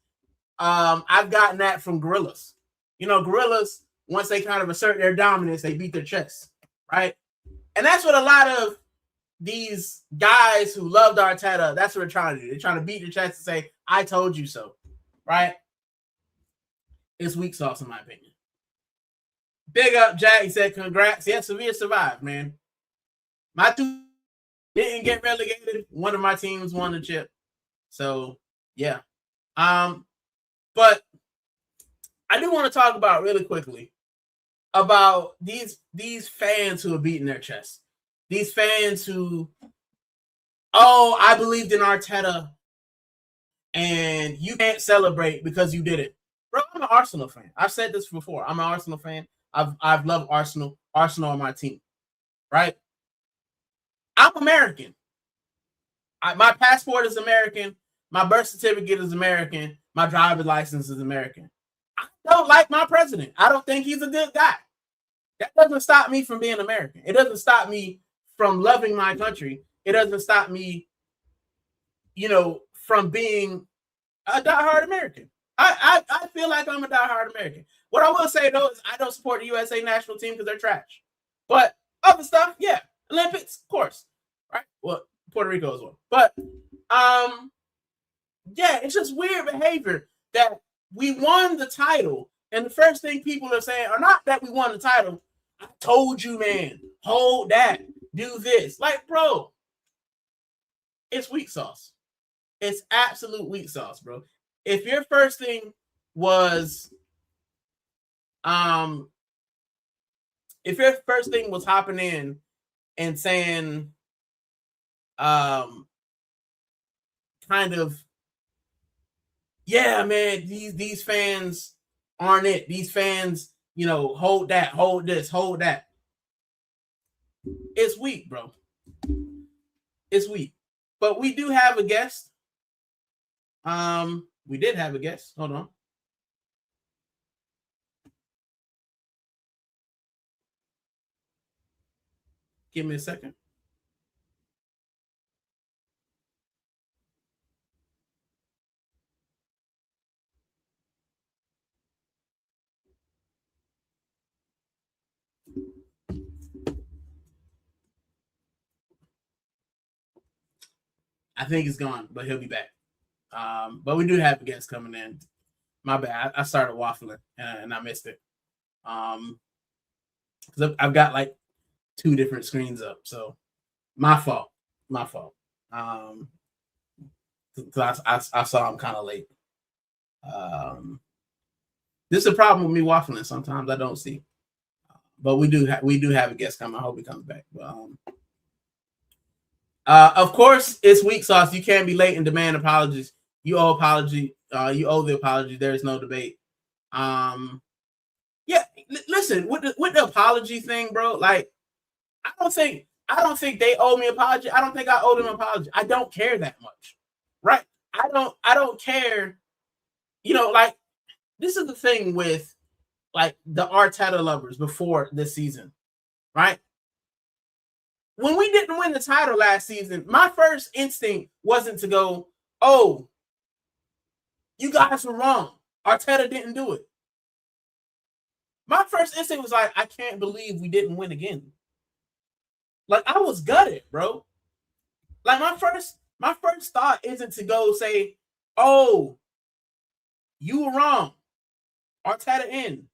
I've gotten that from gorillas. Gorillas, once they kind of assert their dominance, they beat their chest, right? And that's what a lot of these guys who loved Arteta, that's what they're trying to do. They're trying to beat their chest and say, I told you so, right? It's weak sauce, in my opinion. Big up, Jack. He said, congrats. Yeah, Sevilla survived, man. My 2 didn't get relegated. One of my teams won the chip. So, yeah. But I do want to talk about really quickly about these fans who are beating their chests. These fans who, I believed in Arteta and you can't celebrate because you did it. Bro, I'm an Arsenal fan. I've said this before. I'm an Arsenal fan. I've loved Arsenal. Arsenal are my team, right? I'm American. My passport is American. My birth certificate is American. My driver's license is American. I don't like my president. I don't think he's a good guy. That doesn't stop me from being American. It doesn't stop me from loving my country. It doesn't stop me, from being a diehard American. I feel like I'm a diehard American. What I will say though is I don't support the USA national team because they're trash. But other stuff, yeah, Olympics, of course, right? Well, Puerto Rico as well. But yeah, it's just weird behavior that we won the title, and the first thing people are saying, or not that we won the title, I told you, man, hold that, do this. Like, bro, it's weak sauce. It's absolute weak sauce, bro. If your first thing was, hopping in and saying, kind of, yeah, man, these fans aren't it. These fans, hold that, hold this, hold that. It's weak, bro. It's weak. But we do have a guest. We did have a guest. Hold on. Give me a second. I think he's gone, but he'll be back. But we do have a guest coming in. My bad. I started waffling and I missed it. Because I've got like 2 different screens up, so my fault. Because I saw him kind of late. This is a problem with me waffling. Sometimes I don't see. But we do have a guest coming. I hope he comes back. But, of course, it's weak sauce. You can't be late and demand apologies. You owe apology. You owe the apology. There is no debate. Yeah. Listen, with the apology thing, bro. Like, I don't think they owe me an apology. I don't think I owe them an apology. I don't care that much, right? I don't care. Like, this is the thing with like the Arteta lovers before this season, right? When we didn't win the title last season, my first instinct wasn't to go, oh, you guys were wrong. Arteta didn't do it. My first instinct was like, I can't believe we didn't win again. Like, I was gutted, bro. Like, my first thought isn't to go say, oh, you were wrong. Arteta in.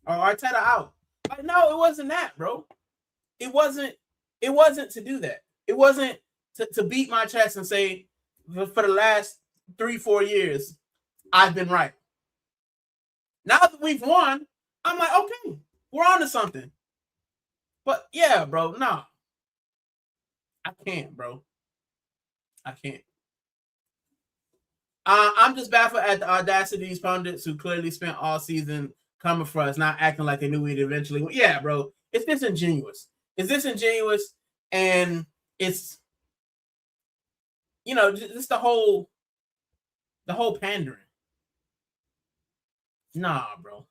Or Arteta out. Like, no, it wasn't that, bro. It wasn't to do that. It wasn't to beat my chest and say, for the last 3-4 years, I've been right. Now that we've won, I'm like, okay, we're on to something. But yeah, bro, no. I can't, bro. I can't. I'm just baffled at the audacity of these pundits who clearly spent all season coming for us, not acting like they knew we'd eventually win. Yeah, bro. It's disingenuous. And it's, just the whole pandering. Nah, bro.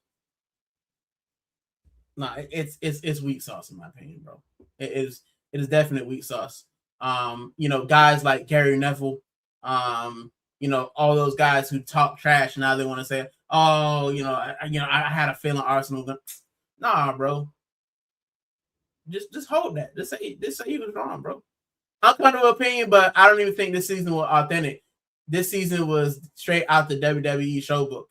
Nah, it's weak sauce in my opinion, bro. It is definite weak sauce. Guys like Gary Neville, all those guys who talk trash now they want to say, oh, I had a feeling Arsenal. Nah, bro. Just hold that. Just say he was wrong, bro. Unpopular opinion, but I don't even think this season was authentic. This season was straight out the WWE showbook.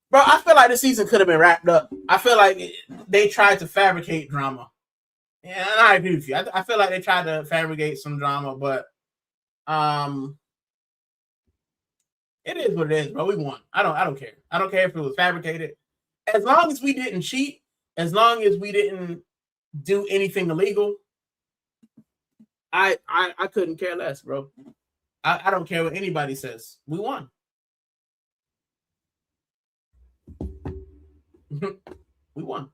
Bro, I feel like this season could have been wrapped up. I feel like they tried to fabricate drama. And I agree with you. I feel like they tried to fabricate some drama, but it is what it is, bro. We won. I don't care. I don't care if it was fabricated. As long as we didn't cheat, as long as we didn't do anything illegal, I couldn't care less, bro. I don't care what anybody says. We won. We won.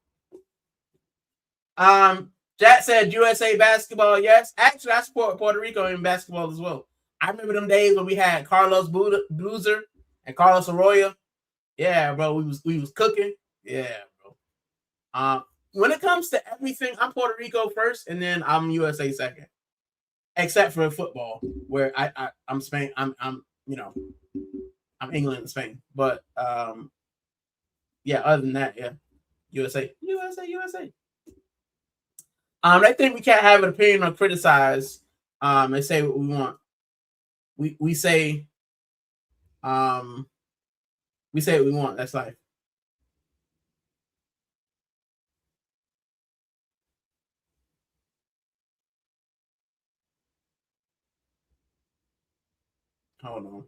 Jack said USA basketball, yes. Actually, I support Puerto Rico in basketball as well. I remember them days when we had Carlos Boozer and Carlos Arroyo. Yeah, bro, we was cooking. Yeah, bro. When it comes to everything, I'm Puerto Rico first, and then I'm USA second. except for football, where I'm Spain. I'm I'm England and Spain. But yeah, other than that, yeah, USA. They think we can't have an opinion or criticize. They say what we want. We say we say what we want. That's life. Hold on.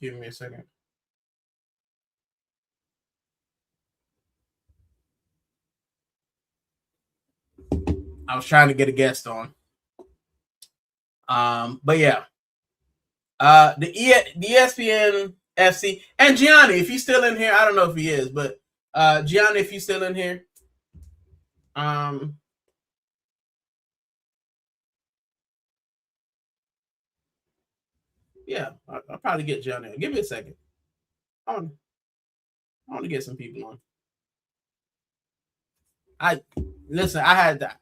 Give me a second. I was trying to get a guest on. But yeah. The ESPN FC and Gianni, if he's still in here, I don't know if he is, but Gianni, if he's still in here, yeah, I'll probably get Gianni. Give me a second. I want to get some people on. I had that.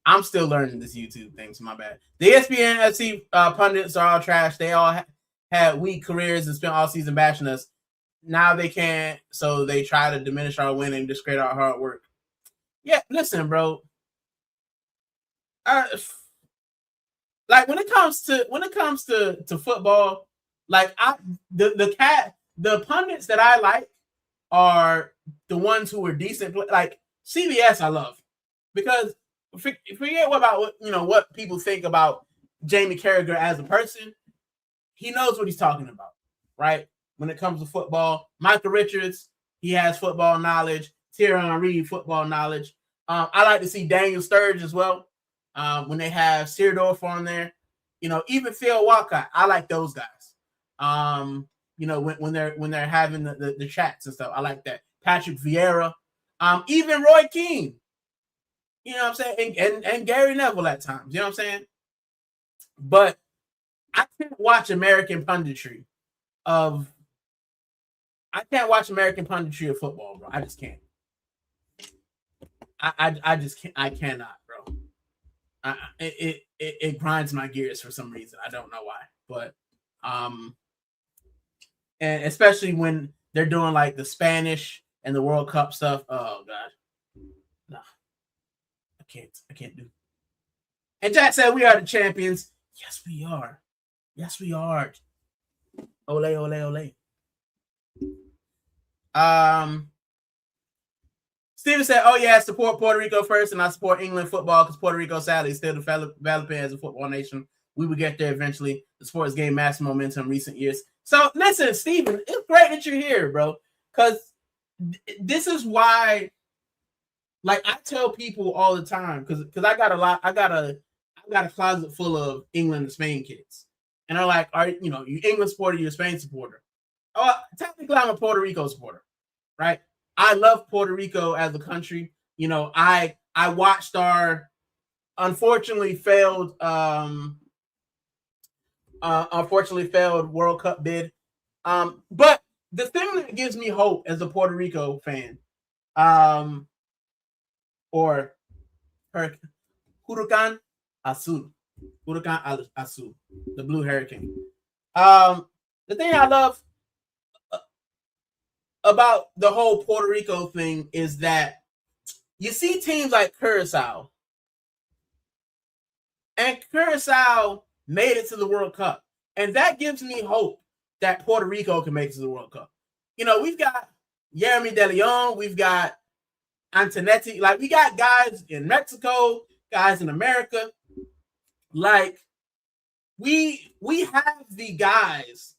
I'm still learning this YouTube thing, so my bad. The ESPN FC pundits are all trash. They all had weak careers and spent all season bashing us. Now they can't, so they try to diminish our winning and discredit our hard work. Yeah, listen, bro. Like when it comes to football, like the pundits that I like are the ones who are decent. Like CBS, I love because forget what people think about Jamie Carragher as a person. He knows what he's talking about, right? When it comes to football, Michael Richards, he has football knowledge. Thierry Henry, football knowledge. I like to see Daniel Sturridge as well. When they have Seedorf on there, even Phil Walcott, I like those guys. When they're having the chats and stuff, I like that. Patrick Vieira, even Roy Keane, you know what I'm saying, and Gary Neville at times, you know what I'm saying. But I can't watch American punditry of football, bro. I just can't. I just can't. I cannot, bro. It grinds my gears for some reason. I don't know why, but and especially when they're doing like the Spanish and the World Cup stuff. Oh god, no, I can't do. And Jack said we are the champions. Yes, we are. Yes, we are. Ole, ole, ole. Steven said, "Oh yeah, I support Puerto Rico first, and I support England football because Puerto Rico, sadly, is still developing as a football nation. We will get there eventually. The sport has gained massive momentum in recent years." So listen, Steven, it's great that you're here, bro, because this is why. Like I tell people all the time, because I got a closet full of England and Spain kids, and they're like, "Are you England supporter? You a Spain supporter?" Oh, technically, I'm a Puerto Rico supporter, right? I love Puerto Rico as a country. I watched our unfortunately failed World Cup bid. But the thing that gives me hope as a Puerto Rico fan, or Huracan Azul, the Blue Hurricane. The thing I love about the whole Puerto Rico thing is that you see teams like Curacao, and Curacao made it to the World Cup, and that gives me hope that Puerto Rico can make it to the World Cup. We've got Jeremy De Leon. We've got Antonetti. Like, we got guys in Mexico, guys in America. Like, we have the guys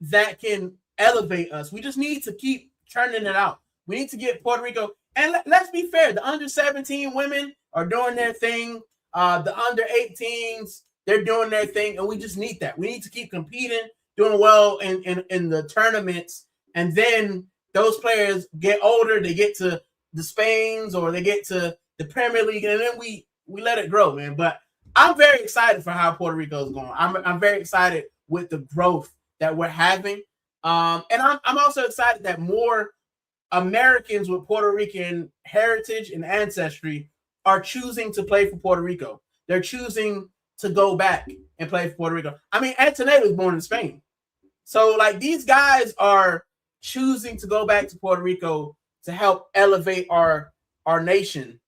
that can elevate us. We just need to keep churning it out. We need to get Puerto Rico. And let's be fair, the under 17 women are doing their thing. The under 18s, they're doing their thing, and we just need that. We need to keep competing, doing well in the tournaments, and then those players get older, they get to the Spains or they get to the Premier League, and then we let it grow, man. But I'm very excited for how Puerto Rico is going. I'm very excited with the growth that we're having, and I'm also excited that more Americans with Puerto Rican heritage and ancestry are choosing to play for Puerto Rico. They're choosing to go back and play for Puerto Rico. I mean, Antonetti was born in Spain. So, like, these guys are choosing to go back to Puerto Rico to help elevate our nation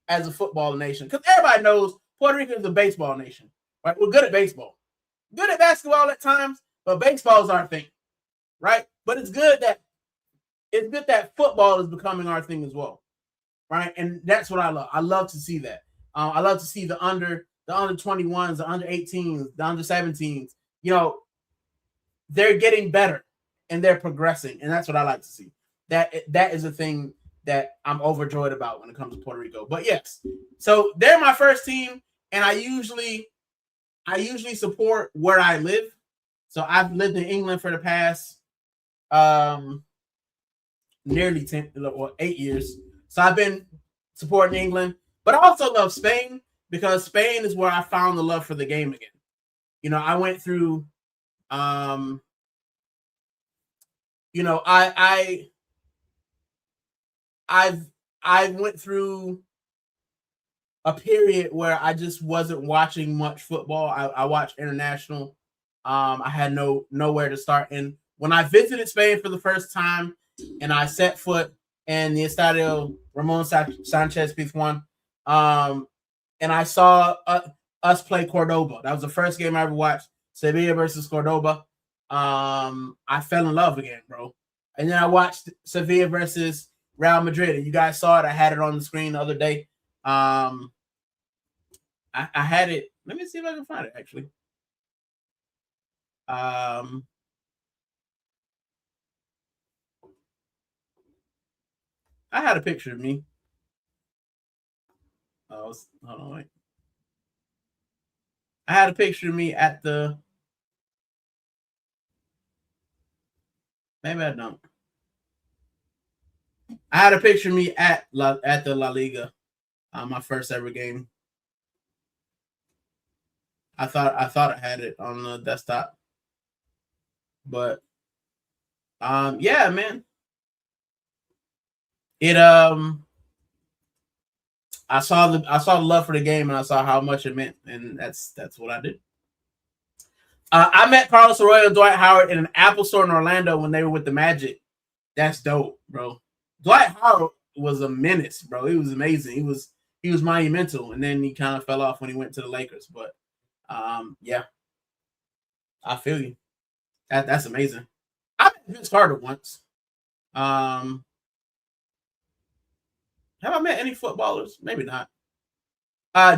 as a football nation. Because everybody knows Puerto Rico is a baseball nation. Right? We're good at baseball. Good at basketball at times, but baseball is our thing. Right? But it's good that football is becoming our thing as well, right? And that's what I love. I love to see that. I love to see the under 21s, the under 18s, the under 17s. You know, they're getting better and they're progressing, and that's what I like to see. That is a thing that I'm overjoyed about when it comes to Puerto Rico. But yes, so they're my first team, and I usually support where I live. So I've lived in England for the past nearly 8 years. So I've been supporting England, but I also love Spain because Spain is where I found the love for the game again. You know, I went through, you know, I went through a period where I just wasn't watching much football. I watched international. I had nowhere to start. And when I visited Spain for the first time, and I set foot in the Estadio Ramon Sanchez Pizjuan, and I saw us play Cordoba. That was the first game I ever watched, Sevilla versus Cordoba. I fell in love again, bro. And then I watched Sevilla versus Real Madrid, and you guys saw it. I had it on the screen the other day. I had it. Let me see if I can find it, actually. I had a picture of me. Hold on, wait. I had a picture of me at the. Maybe I don't. I had a picture of me at the La Liga, my first ever game. I thought I had it on the desktop, but yeah, man. I saw the love for the game, and I saw how much it meant, and that's what I did. I met Carlos Arroyo and Dwight Howard in an Apple store in Orlando when they were with the Magic. That's dope, bro. Dwight Howard was a menace, bro. He was amazing. He was monumental, and then he kind of fell off when he went to the Lakers. But yeah, I feel you. That's amazing. I met Vince Carter once. Have I met any footballers? Maybe not.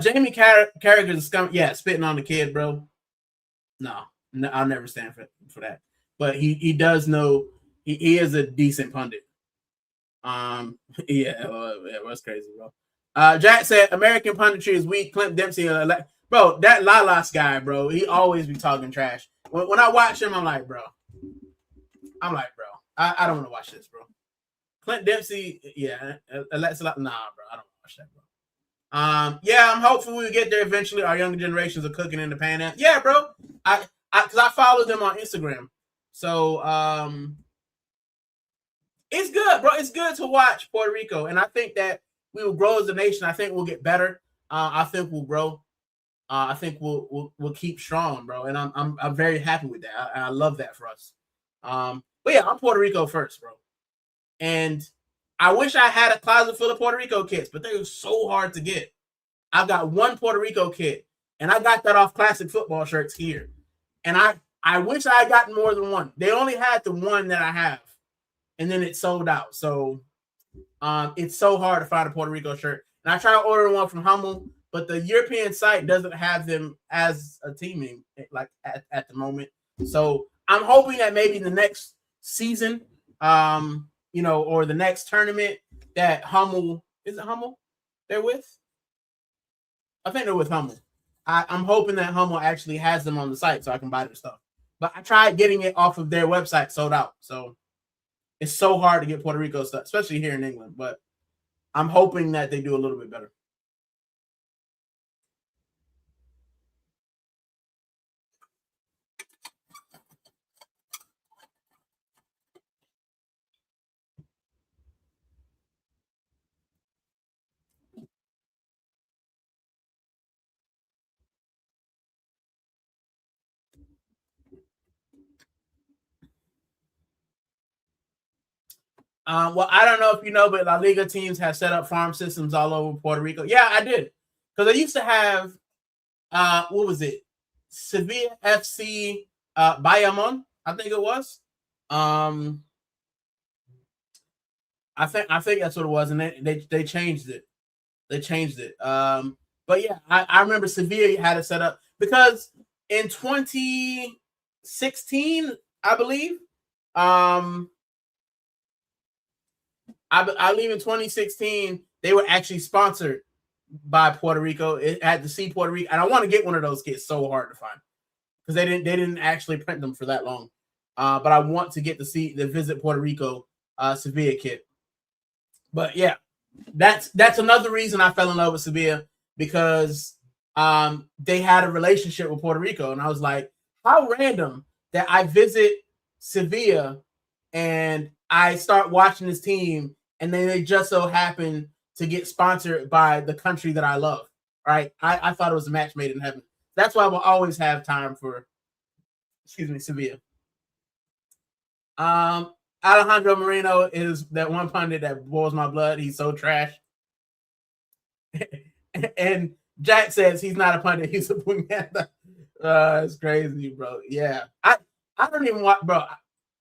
Jamie Carragher's scum. Yeah, spitting on the kid, bro. No, I'll never stand for that. But he does know he is a decent pundit. Yeah, that's crazy, bro. Jack said American punditry is weak. Clint Dempsey, bro, that Lalas guy, bro. He always be talking trash. When I watch him, I'm like, bro, I don't want to watch this, bro. Clint Dempsey, yeah, Alexa, nah, bro, I don't want to watch that, bro. Yeah, I'm hopeful we'll get there eventually. Our younger generations are cooking in the pan. Yeah, bro. Because I follow them on Instagram. So it's good, bro. It's good to watch Puerto Rico. And I think that we will grow as a nation. I think we'll get better. I think we'll grow. I think we'll keep strong, bro. And I'm very happy with that. I love that for us. But yeah, I'm Puerto Rico first, bro. And I wish I had a closet full of Puerto Rico kits, but they were so hard to get. I've got one Puerto Rico kit, and I got that off Classic Football Shirts here. And I wish I had gotten more than one. They only had the one that I have. and then it sold out. So it's so hard to find a Puerto Rico shirt. And I tried ordering one from Hummel, but the European site doesn't have them as a teaming like at the moment. So I'm hoping that maybe the next season, or the next tournament that Hummel, is it Hummel they're with? I think they're with Hummel. I'm hoping that Hummel actually has them on the site so I can buy their stuff. But I tried getting it off of their website, sold out. So it's so hard to get Puerto Rico stuff, especially here in England. But I'm hoping that they do a little bit better. Well, I don't know if you know, but La Liga teams have set up farm systems all over Puerto Rico. Yeah, I did. Because I used to have, what was it? Sevilla FC Bayamon, I think it was. I think that's what it was, and they changed it. They changed it. But yeah, I remember Sevilla had it set up because in 2016, I believe, I believe in 2016 they were actually sponsored by Puerto Rico. It had to see Puerto Rico, and I want to get one of those kits so hard to find because they didn't actually print them for that long. But I want to get to visit Puerto Rico Sevilla kit. But yeah, that's another reason I fell in love with Sevilla because they had a relationship with Puerto Rico, and I was like, how random that I visit Sevilla and I start watching this team, and then they just so happen to get sponsored by the country that I love. Right? I thought it was a match made in heaven. That's why I will always have time for, Sevilla. Alejandro Moreno is that one pundit that boils my blood. He's so trash. And Jack says he's not a pundit, he's a puñeta. It's crazy, bro. Yeah. I don't even watch, bro.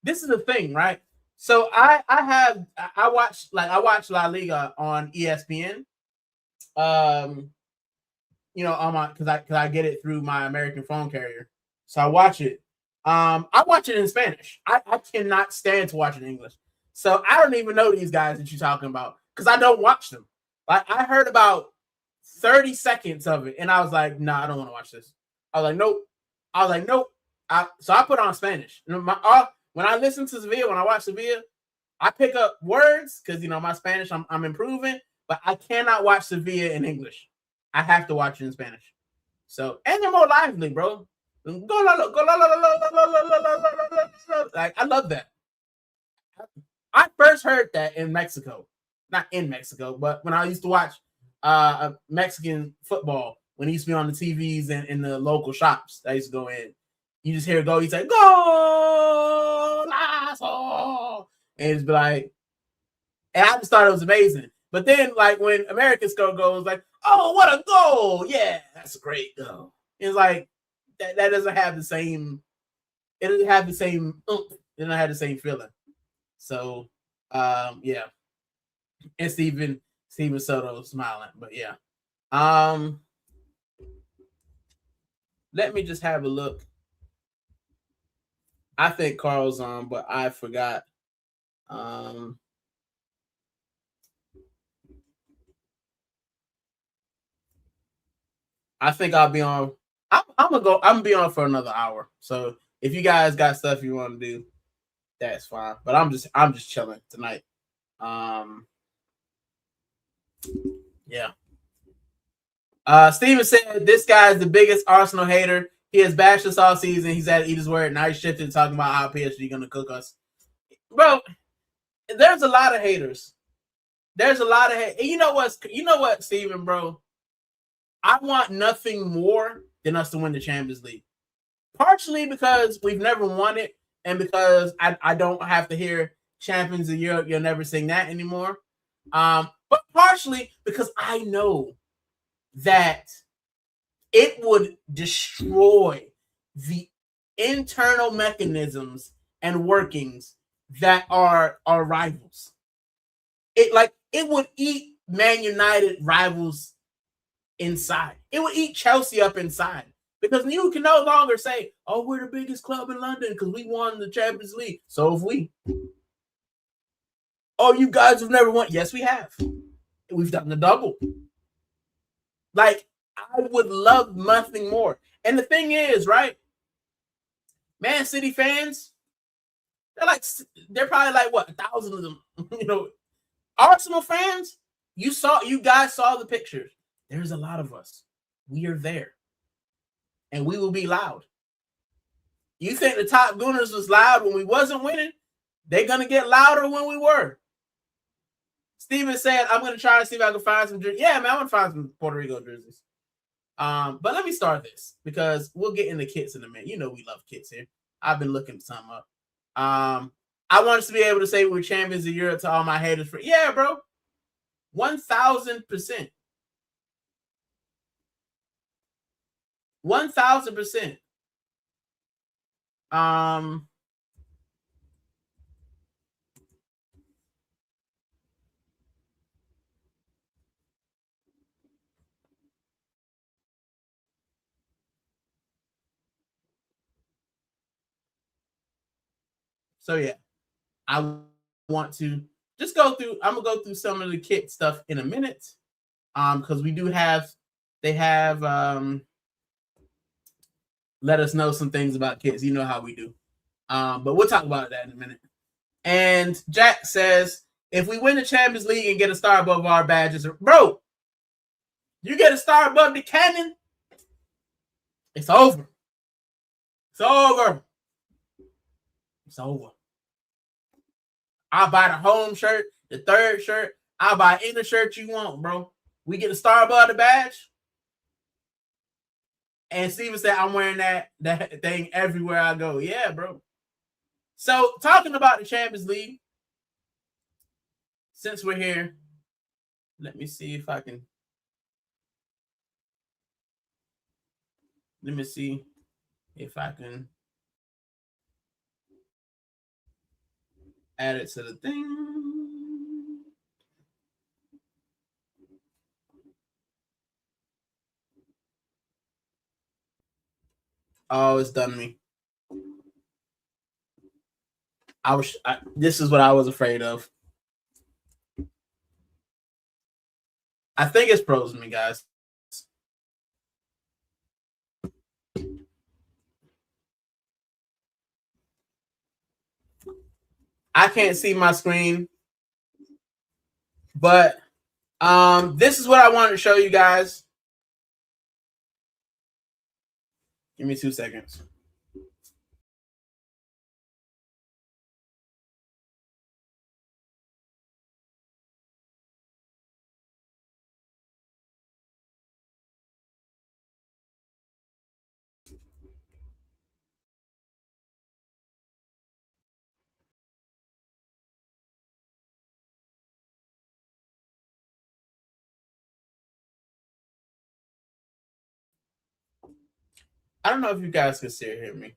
This is the thing, right? So I watch La Liga on ESPN. On my because I get it through my American phone carrier. So I watch it. I watch it in Spanish. I cannot stand to watch it in English. So I don't even know these guys that you're talking about because I don't watch them. Like I heard about 30 seconds of it, and I was like, nah, I don't want to watch this. I was like, nope. So I put on Spanish. When I listen to Sevilla, when I watch Sevilla, I pick up words because my Spanish I'm improving, but I cannot watch Sevilla in English. I have to watch it in Spanish. So and they're more lively, bro. Like I love that. I first heard that in Mexico, not in Mexico, but when I used to watch Mexican football, when he used to be on the TVs and in the local shops, I used to go in. You just hear it go. He's like, "Golazo!" And it's like, and I just thought it was amazing. But then, like when Americans goes, like, "Oh, what a goal! Yeah, that's a great goal." It's like that doesn't have the same. It doesn't have the same. It doesn't have the same feeling. So, yeah. And Steven Soto smiling, but yeah. Let me just have a look. I think Carl's on, but I forgot. I think I'll be on. I'm gonna be on for another hour. So if you guys got stuff you want to do, that's fine. But I'm just chilling tonight. Yeah. Steven said this guy is the biggest Arsenal hater. He has bashed us all season. He's had to eat his word. Now he's shifted talking about how PSG gonna cook us. Bro, there's a lot of haters. There's a lot of hate. You know what, Steven, bro? I want nothing more than us to win the Champions League. Partially because we've never won it, and because I don't have to hear Champions of Europe, you'll never sing that anymore. But partially because I know that it would destroy the internal mechanisms and workings that are our rivals. It would eat Man United rivals inside. It would eat Chelsea up inside. Because you can no longer say, oh, we're the biggest club in London because we won the Champions League. So have we. Oh, you guys have never won. Yes, we have. We've done the double. Like, I would love nothing more. And the thing is, right? Man City fans, they're probably like what, 1,000 of them. Arsenal fans, you guys saw the pictures. There's a lot of us. We are there. And we will be loud. You think the top Gooners was loud when we wasn't winning? They're gonna get louder when we were. Steven said, I'm gonna try to see if I can find some jerseys. Yeah, man, I'm gonna find some Puerto Rico jerseys. But let me start this because we'll get into kits in a minute. You know we love kits here. I've been looking some up. I want us to be able to say we're champions of Europe to all my haters. Yeah, bro. 1,000%. 1,000%. So yeah, I want to just go through. I'm gonna go through some of the kit stuff in a minute. Because we do have, they have let us know some things about kits. You know how we do. But we'll talk about that in a minute. And Jack says, if we win the Champions League and get a star above our badges, bro, you get a star above the cannon, it's over. It's over. It's over. I'll buy the home shirt, the third shirt. I'll buy any shirt you want, bro. We get a star above the badge. And Steven said, I'm wearing that thing everywhere I go. Yeah, bro. So, talking about the Champions League, since we're here, let me see if I can. Let me see if I can add it to the thing. Oh, it's done me. This is what I was afraid of. I think it's frozen me, guys. I can't see my screen, but this is what I wanted to show you guys. Give me 2 seconds. I don't know if you guys can see or hear me.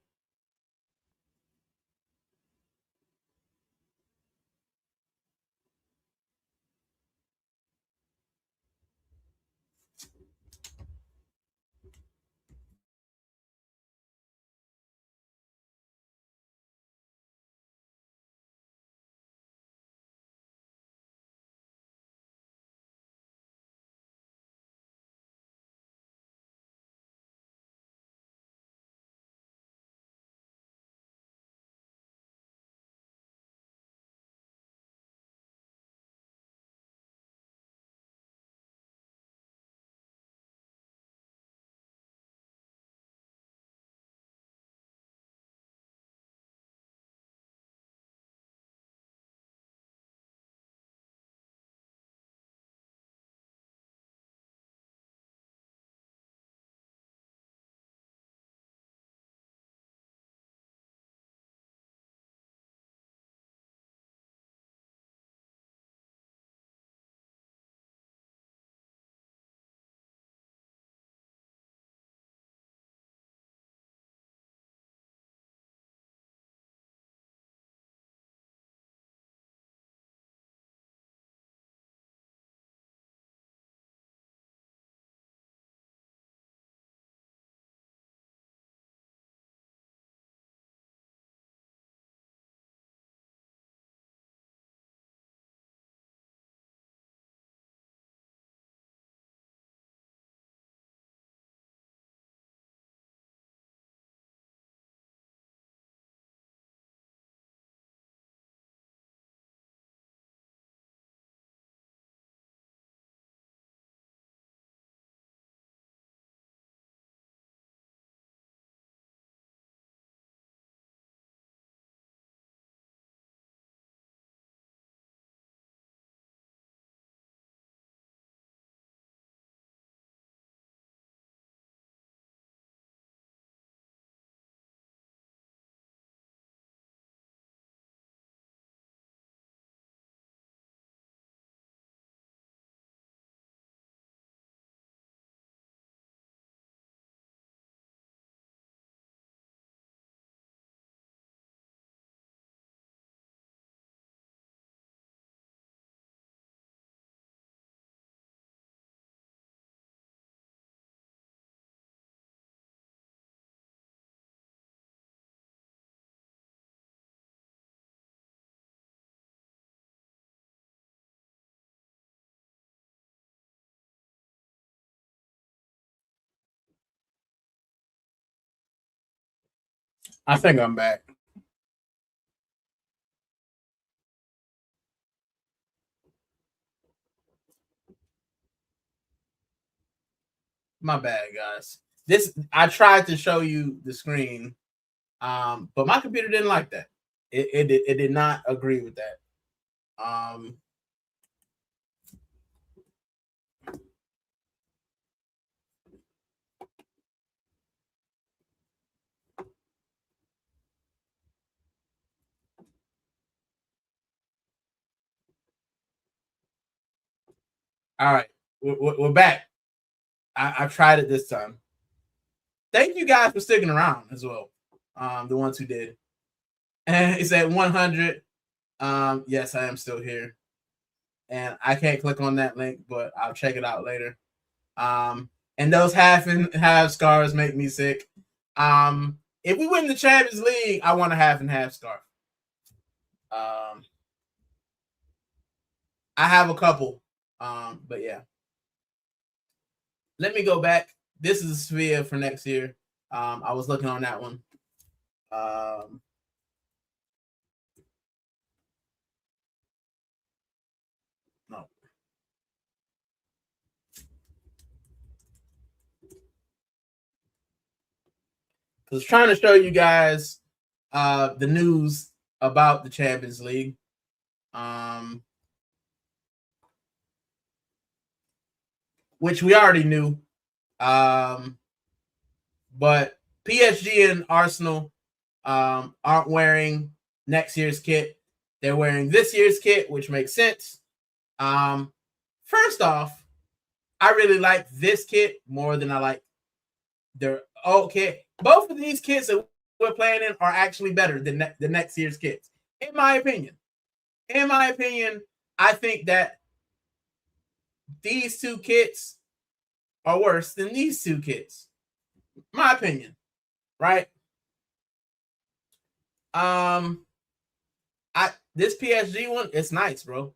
I think I'm back. My bad, guys. This I tried to show you the screen, but my computer didn't like that. It did not agree with that. All right, we're back. I tried it this time. Thank you guys for sticking around as well. The ones who did. And it's at 100. Yes, I am still here. And I can't click on that link, but I'll check it out later. And those half and half scars make me sick. If we win the Champions League, I want a half and half scarf. I have a couple. But yeah. Let me go back. This is a sphere for next year. I was looking on that one. No. I was trying to show you guys the news about the Champions League. Which we already knew. But PSG and Arsenal aren't wearing next year's kit. They're wearing this year's kit, which makes sense. First off, I really like this kit more than I like their old kit. Both of these kits that we're playing in are actually better than the next year's kits, in my opinion. In my opinion, I think that these two kits are worse than these two kits. My opinion, right? This PSG one, it's nice, bro.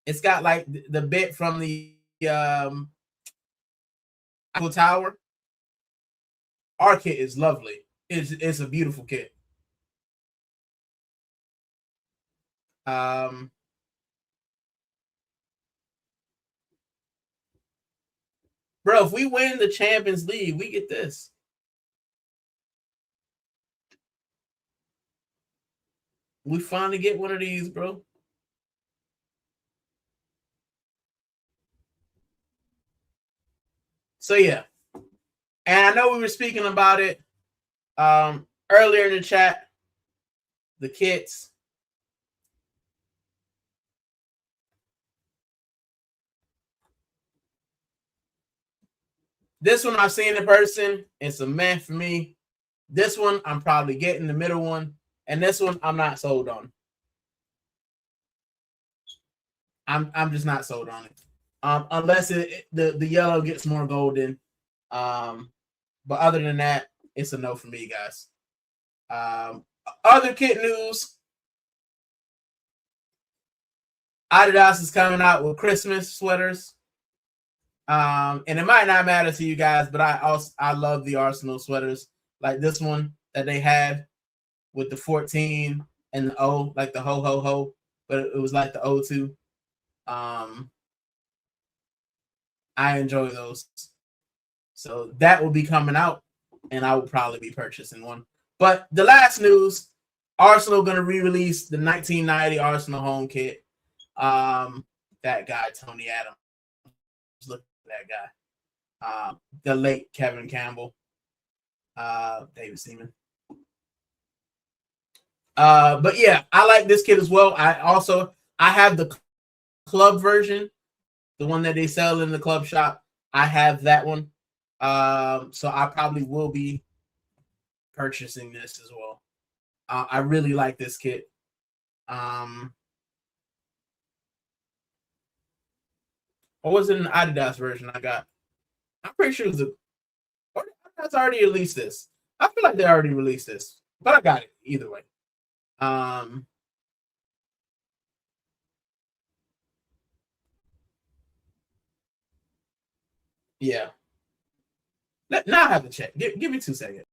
It's got like the bit from the Eiffel Tower. Our kit is lovely. It's a beautiful kit. Bro, if we win the Champions League, we get this. We finally get one of these, bro. So yeah. And I know we were speaking about it earlier in the chat. The kits. This one I've seen in person. It's a meh for me. This one I'm probably getting the middle one. And this one I'm not sold on. I'm just not sold on it. Unless the yellow gets more golden. But other than that, it's a no for me, guys. Other kit news. Adidas is coming out with Christmas sweaters. And it might not matter to you guys, but I love the Arsenal sweaters, like this one that they had with the 14 and the O, like the ho ho ho, but it was like the O2. I enjoy those. So that will be coming out, and I will probably be purchasing one. But the last news, Arsenal going to re-release the 1990 Arsenal home kit. That guy, Tony Adams. Look at that guy. The late Kevin Campbell. David Seaman. But yeah, I like this kit as well. I have the club version, the one that they sell in the club shop. I have that one. So I probably will be purchasing this as well. I really like this kit. Or was it an Adidas version I got? I'm pretty sure it was Adidas already released this. I feel like they already released this, but I got it either way. Yeah. Now I have to check. Give me 2 seconds.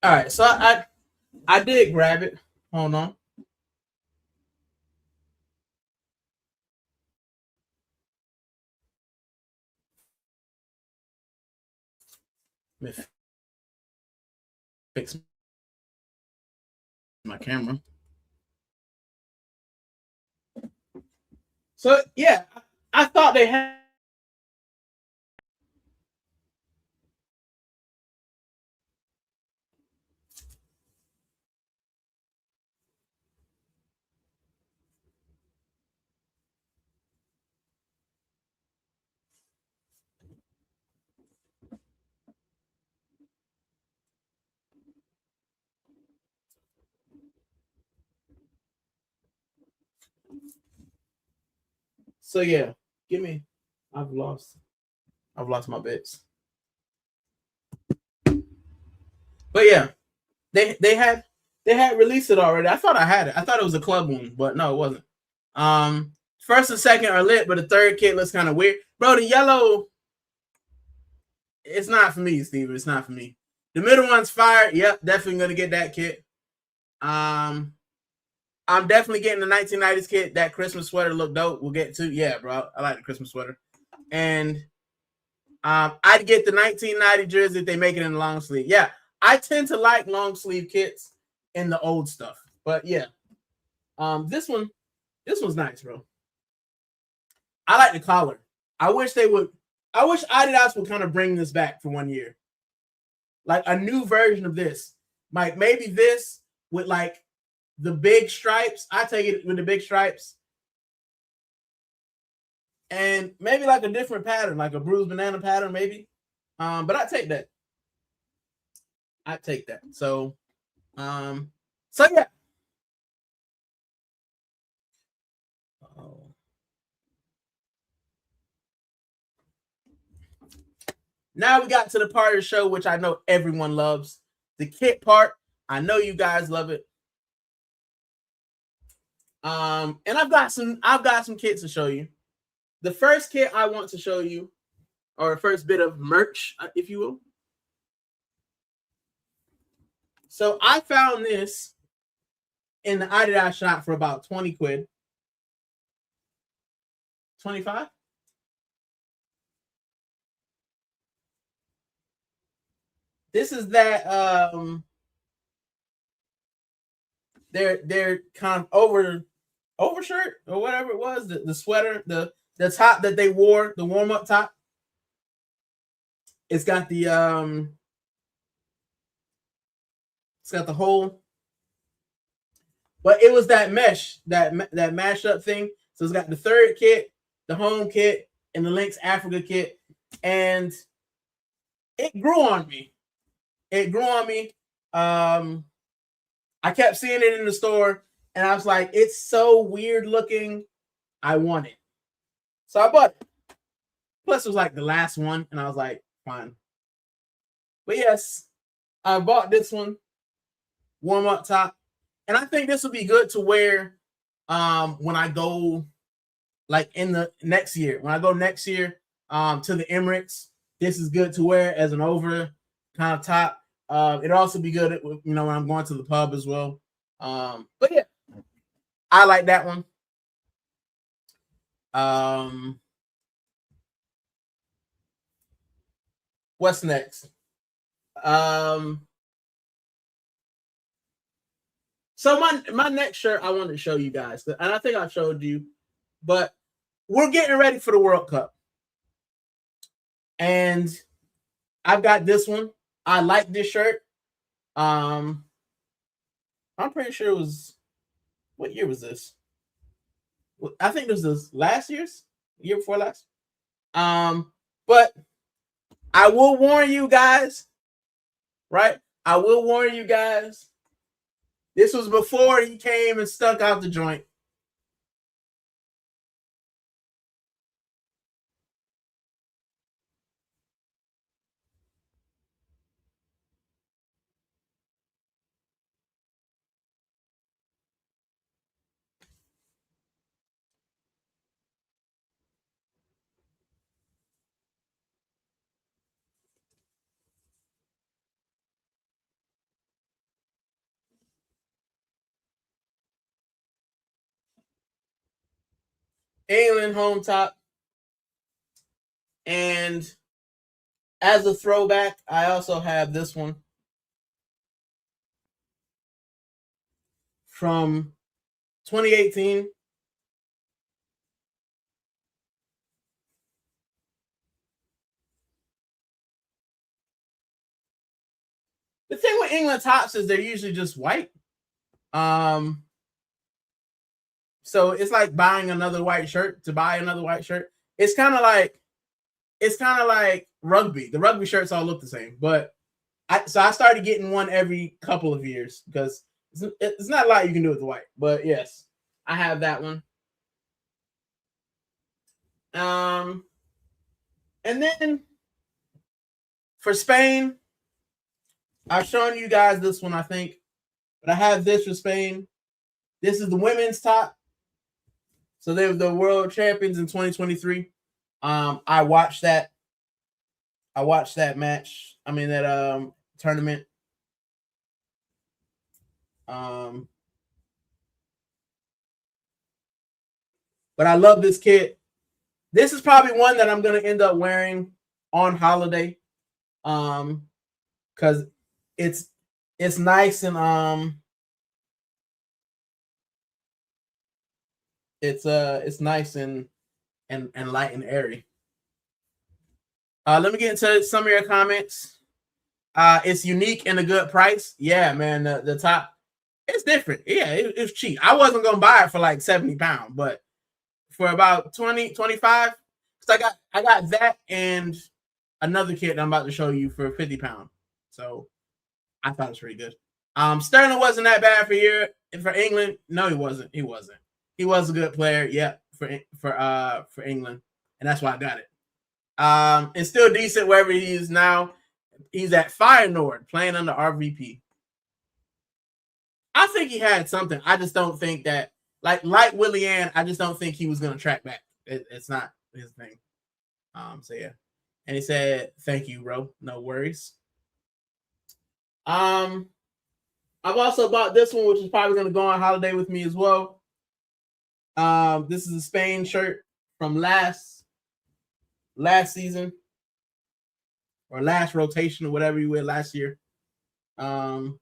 All right, so I did grab it. Hold on. Let me fix my camera. So yeah, I thought they had. So yeah, give me. I've lost. I've lost my bits. But yeah, they had released it already. I thought I had it. I thought it was a club one, but no, it wasn't. First and second are lit, but the third kit looks kind of weird, bro. The yellow, it's not for me, Steve. It's not for me. The middle one's fire. Yep, definitely gonna get that kit. Um, I'm definitely getting the 1990s kit. That Christmas sweater looked dope. We'll get to, yeah, bro. I like the Christmas sweater, and I'd get the 1990 jersey if they make it in long sleeve. Yeah, I tend to like long sleeve kits in the old stuff, but yeah, this one's nice, bro. I like the collar. I wish they would. I wish Adidas would kind of bring this back for 1 year, like a new version of this. Like maybe this with like the big stripes. I take it with the big stripes, and maybe like a different pattern, like a bruised banana pattern, maybe. But I take that. I take that. So yeah. Oh. Now we got to the part of the show which I know everyone loves, the kit part. I know you guys love it. And I've got some kits to show you. The first kit I want to show you, or first bit of merch, if you will. So I found this in the Adidas shop for about 20 quid. 25? This is that their kind of overshirt or whatever it was, the sweater, the top that they wore, the warm-up top. It's got the whole, but it was that mesh, that mashup thing. So it's got the third kit, the home kit, and the Lynx Africa kit, and it grew on me. It grew on me. I kept seeing it in the store, and I was like, "It's so weird looking. I want it." So I bought it. Plus, it was like the last one, and I was like, "Fine." But yes, I bought this one, warm up top, and I think this will be good to wear when I go like in the next year. When I go next year to the Emirates, this is good to wear as an over kind of top. It'll also be good, when I'm going to the pub as well. But yeah, I like that one. What's next? Um, so my next shirt I wanted to show you guys, and I think I showed you, but we're getting ready for the World Cup, and I've got this one. I like this shirt. Um, I'm pretty sure it was, what year was this? I think this was last year before last. But I will warn you guys, right? I will warn you guys. This was before he came and stuck out the joint. England home top. And as a throwback, I also have this one from 2018. The thing with England tops is they're usually just white. So it's like buying another white shirt to buy another white shirt. It's kind of like rugby. The rugby shirts all look the same, but I started getting one every couple of years because it's not a lot you can do with the white. But yes, I have that one. And then for Spain, I've shown you guys this one, I think, but I have this for Spain. This is the women's top. So they were the world champions in 2023. I watched that match. I mean that tournament. But I love this kit. This is probably one that I'm gonna end up wearing on holiday. Because it's nice and it's nice and light and airy. Let me get into some of your comments. It's unique and a good price. Yeah, man, the top, it's different. Yeah, it's cheap. I wasn't gonna buy it for like 70 pounds, but for about 20, 25, because I got that and another kit that I'm about to show you for 50 pounds. So I thought it was pretty good. Sterling wasn't that bad for England. No, he wasn't. He was a good player, yeah, for England, and that's why I got it. And still decent wherever he is now. He's at Feyenoord playing under RVP. I think he had something. I just don't think that, like Willian, I just don't think he was going to track back. It's not his thing. So yeah. And he said, "Thank you, bro. No worries." I've also bought this one, which is probably going to go on holiday with me as well. This is a Spain shirt from last season or last rotation or whatever you wear last year. But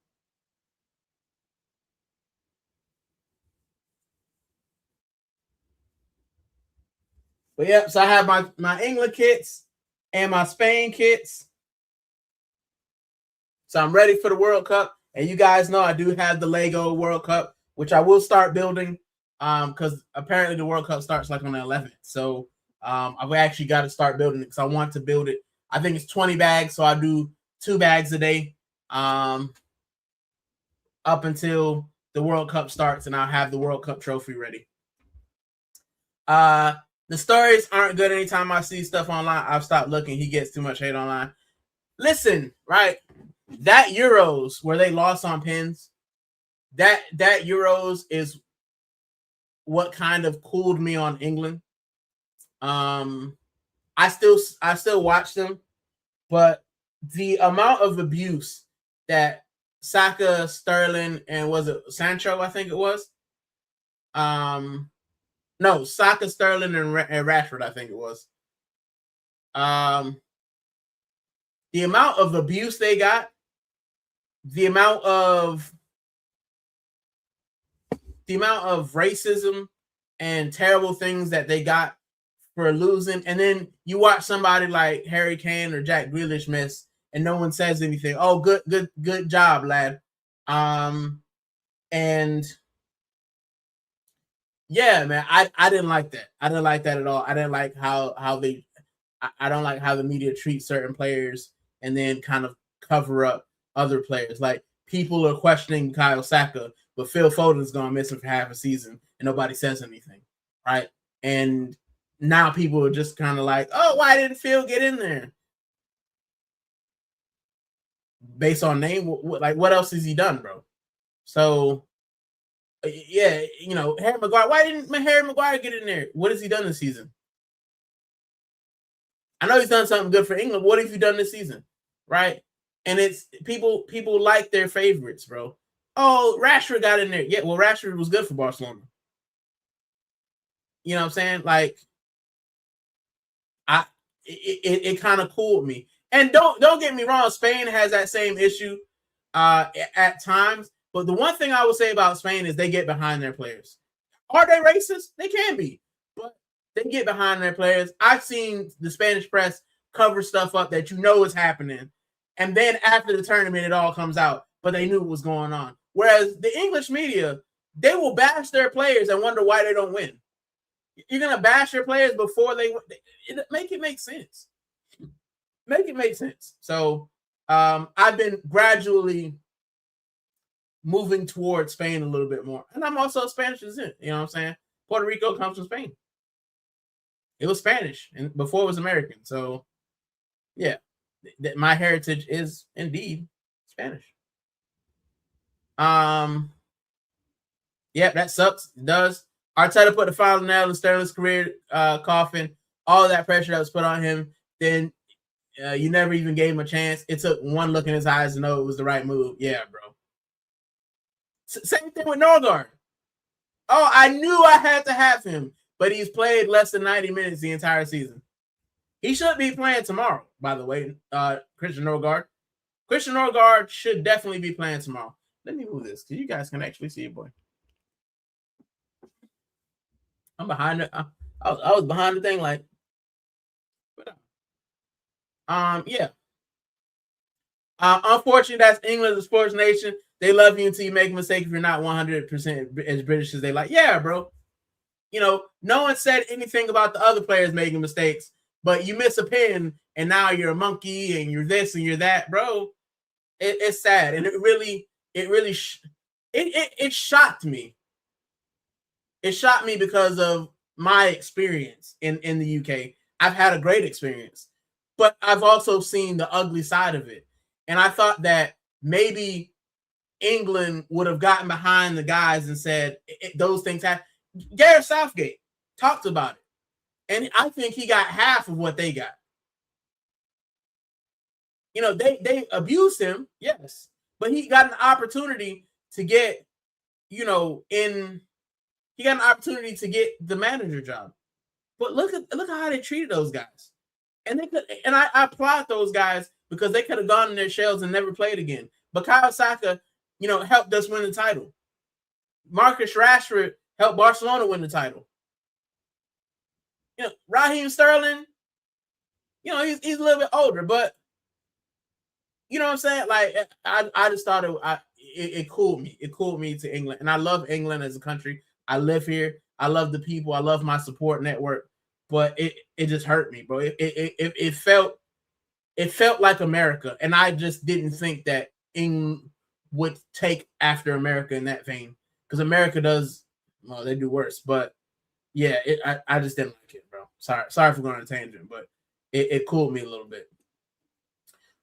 yeah, so I have my England kits and my Spain kits. So I'm ready for the World Cup. And you guys know I do have the Lego World Cup, which I will start building because apparently the World Cup starts like on the 11th. So I've actually got to start building it because I want to build it. I think it's 20 bags, so I do 2 bags a day up until the World Cup starts, and I'll have the World Cup trophy ready. The stories aren't good anytime I see stuff online. I've stopped looking. He gets too much hate online. Listen, right? That Euros where they lost on pins, that Euros is what kind of cooled me on England. I still watch them, but the amount of abuse that Saka, Sterling, and was it Sancho? I think it was. No, Saka, Sterling, and Rashford. I think it was. The amount of abuse they got, the amount of racism and terrible things that they got for losing, and then you watch somebody like Harry Kane or Jack Grealish miss, and no one says anything. Oh, good job, lad. And yeah, man, I didn't like that. I didn't like that at all. I didn't like how I don't like how the media treats certain players and then kind of cover up other players. Like people are questioning Kyle Saka, but Phil Foden's gonna miss him for half a season and nobody says anything, right? And now people are just kind of like, oh, why didn't Phil get in there? Based on name, like what else has he done, bro? So yeah, you know, Harry Maguire. Why didn't Harry Maguire get in there? What has he done this season? I know he's done something good for England. What have you done this season, right? And it's people like their favorites, bro. Oh, Rashford got in there. Yeah, well, Rashford was good for Barcelona. You know what I'm saying? Like, it kind of cooled me. And don't get me wrong, Spain has that same issue at times. But the one thing I would say about Spain is they get behind their players. Are they racist? They can be, but they get behind their players. I've seen the Spanish press cover stuff up that you know is happening, and then after the tournament, it all comes out. But they knew what was going on. Whereas the English media, they will bash their players and wonder why they don't win. You're gonna bash your players before they make it make sense. Make it make sense. So I've been gradually moving towards Spain a little bit more, and I'm also a Spanish descent. You know what I'm saying? Puerto Rico comes from Spain. It was Spanish, and before it was American. So yeah, my heritage is indeed Spanish. Yeah, that sucks. It does. Arteta put the final nail in Sterling's career coffin. All that pressure that was put on him, then you never even gave him a chance. It took one look in his eyes to know it was the right move. Yeah, bro. Same thing with Norgard. Oh, I knew I had to have him, but he's played less than 90 minutes the entire season. He should be playing tomorrow, by the way, Christian Norgard. Christian Norgard should definitely be playing tomorrow. Let me move this because you guys can actually see it, boy. I'm behind it. I was behind the thing, like, yeah. Unfortunately, that's England, the sports nation. They love you until you make a mistake if you're not 100% as British as they like. Yeah, bro. You know, no one said anything about the other players making mistakes, but you miss a pin and now you're a monkey and you're this and you're that, bro. It's sad, and it really shocked me. It shocked me because of my experience in the UK. I've had a great experience, but I've also seen the ugly side of it, and I thought that maybe England would have gotten behind the guys and said those things happen. Gareth Southgate talked about it, and I think he got half of what they got. You know, they abused him, yes, but he got an opportunity to get, you know, he got an opportunity to get the manager job. But look at how they treated those guys, and I applaud those guys because they could have gone in their shells and never played again. But Bukayo Saka, you know, helped us win the title. Marcus Rashford helped Barcelona win the title. You know, Raheem Sterling, you know, he's a little bit older, but you know what I'm saying? Like, I just thought it cooled me. It cooled me to England, and I love England as a country. I live here. I love the people. I love my support network. But it just hurt me, bro. It felt like America, and I just didn't think that England would take after America in that vein, because America does, well, they do worse. But yeah, I just didn't like it, bro. Sorry for going on a tangent, but it cooled me a little bit.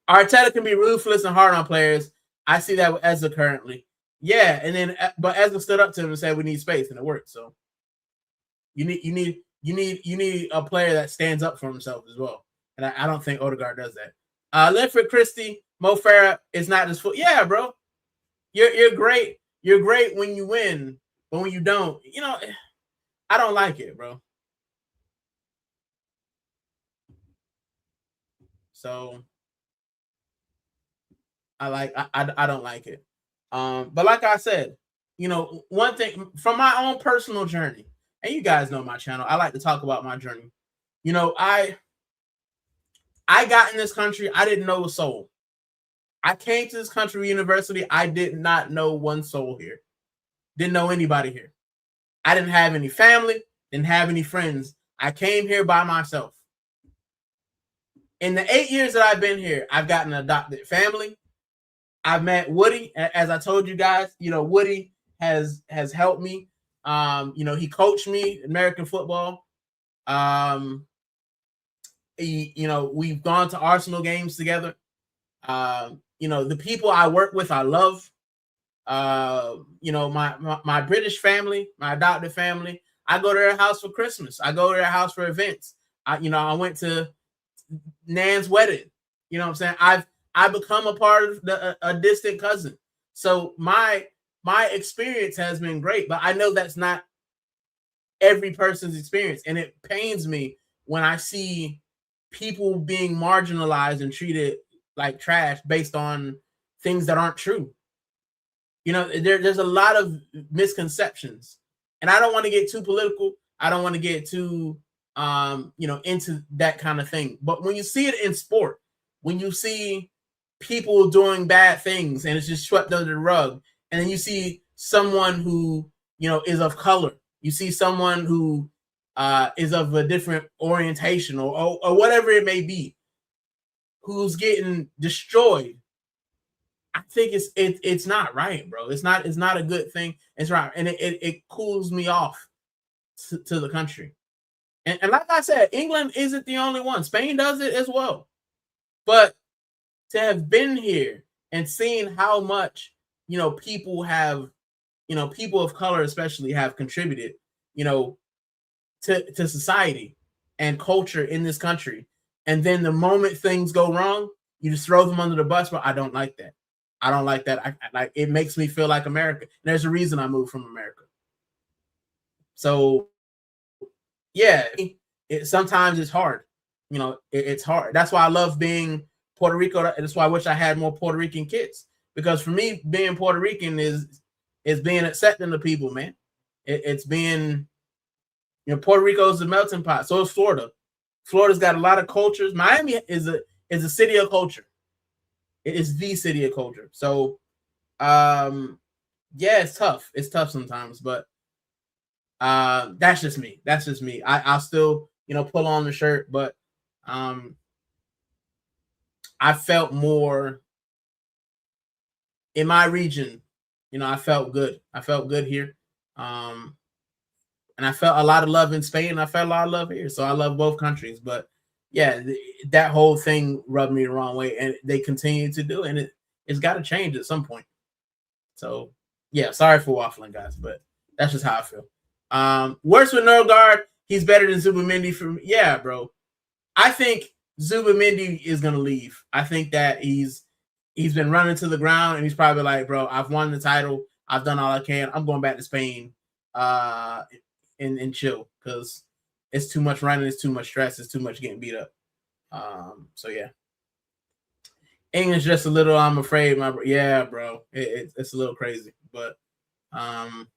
Arteta can be ruthless and hard on players. I see that with Ezra currently. Yeah, and then but Ezra stood up to him and said we need space, and it worked. So you need a player that stands up for himself as well. And I don't think Odegaard does that. Linford Christie, Mo Farah is not just full. Yeah, bro. You're great. You're great when you win, but when you don't, you know, I don't like it, bro. So I don't like it. But like I said, you know, one thing from my own personal journey, and you guys know my channel, I like to talk about my journey. You know, I got in this country, I didn't know a soul. I came to this country university, I did not know one soul here. Didn't know anybody here. I didn't have any family, didn't have any friends. I came here by myself. In the 8 years that I've been here, I've gotten an adopted family. I've met Woody, as I told you guys. You know, Woody has helped me. You know, he coached me American football. You know, we've gone to Arsenal games together. You know, the people I work with, I love. You know, my British family, my adopted family, I go to their house for Christmas. I go to their house for events. You know, I went to Nan's wedding. You know what I'm saying? I become a part of a distant cousin. So my experience has been great, but I know that's not every person's experience. And it pains me when I see people being marginalized and treated like trash based on things that aren't true. You know, there's a lot of misconceptions, and I don't want to get too political. I don't want to get too, into that kind of thing. But when you see it in sport, when you see people doing bad things and it's just swept under the rug, and then you see someone who, is of color, you see someone who is of a different orientation or whatever it may be, who's getting destroyed. I think it's not right, bro. It's not a good thing. It's right, and it cools me off to the country. And like I said, England isn't the only one. Spain does it as well. But to have been here and seen how much, people have, people of color especially have contributed, to society and culture in this country. And then the moment things go wrong, you just throw them under the bus. But I don't like that. I don't like that. I like it. Makes me feel like America. And there's a reason I moved from America. So yeah, sometimes it's hard. It's hard. That's why I love being Puerto Rico. That's why I wish I had more Puerto Rican kids, because for me, being Puerto Rican is being accepting of people, man. It's being, Puerto Rico is a melting pot. So is Florida. Florida's got a lot of cultures. Miami is a city of culture. It is the city of culture. So, yeah, it's tough. It's tough sometimes, but that's just me. That's just me. I'll still, pull on the shirt, but I felt more in my region. I felt good. I felt good here. And I felt a lot of love in Spain, and I felt a lot of love here. So I love both countries. But yeah, that whole thing rubbed me the wrong way, and they continue to do, and it's got to change at some point. So yeah, sorry for waffling, guys, but that's just how I feel. Worse with Norgard, he's better than Zubimendi for me. Yeah, bro. I think Zubimendi is gonna leave. I think that he's been running to the ground, and he's probably like, bro, I've won the title. I've done all I can. I'm going back to Spain and chill, because it's too much running, it's too much stress, it's too much getting beat up. So yeah. England's just a little, I'm afraid, yeah, bro. It's a little crazy. But I'm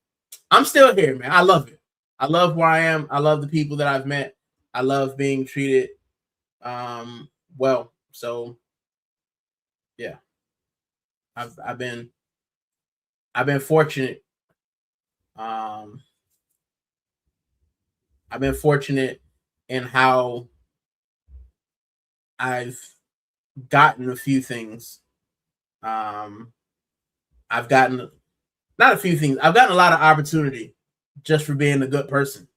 still here, man. I love it. I love where I am. I love the people that I've met. I love being treated well. So yeah. I've been fortunate. I've been fortunate in how I've gotten a few things. I've gotten not a few things. I've gotten a lot of opportunity just for being a good person.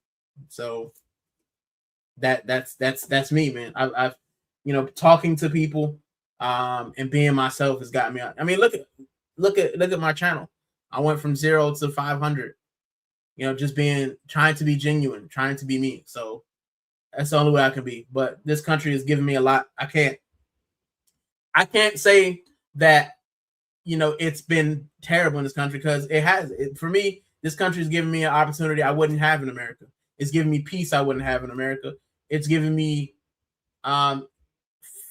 So that's me, man. I've talking to people and being myself has gotten me out. I mean, look at my channel. I went from 0 to 500. Just trying to be genuine, trying to be me. So that's the only way I can be. But this country has given me a lot. I can't say that it's been terrible in this country, because it has. For me, this country has given me an opportunity I wouldn't have in America. It's given me peace I wouldn't have in America. It's given me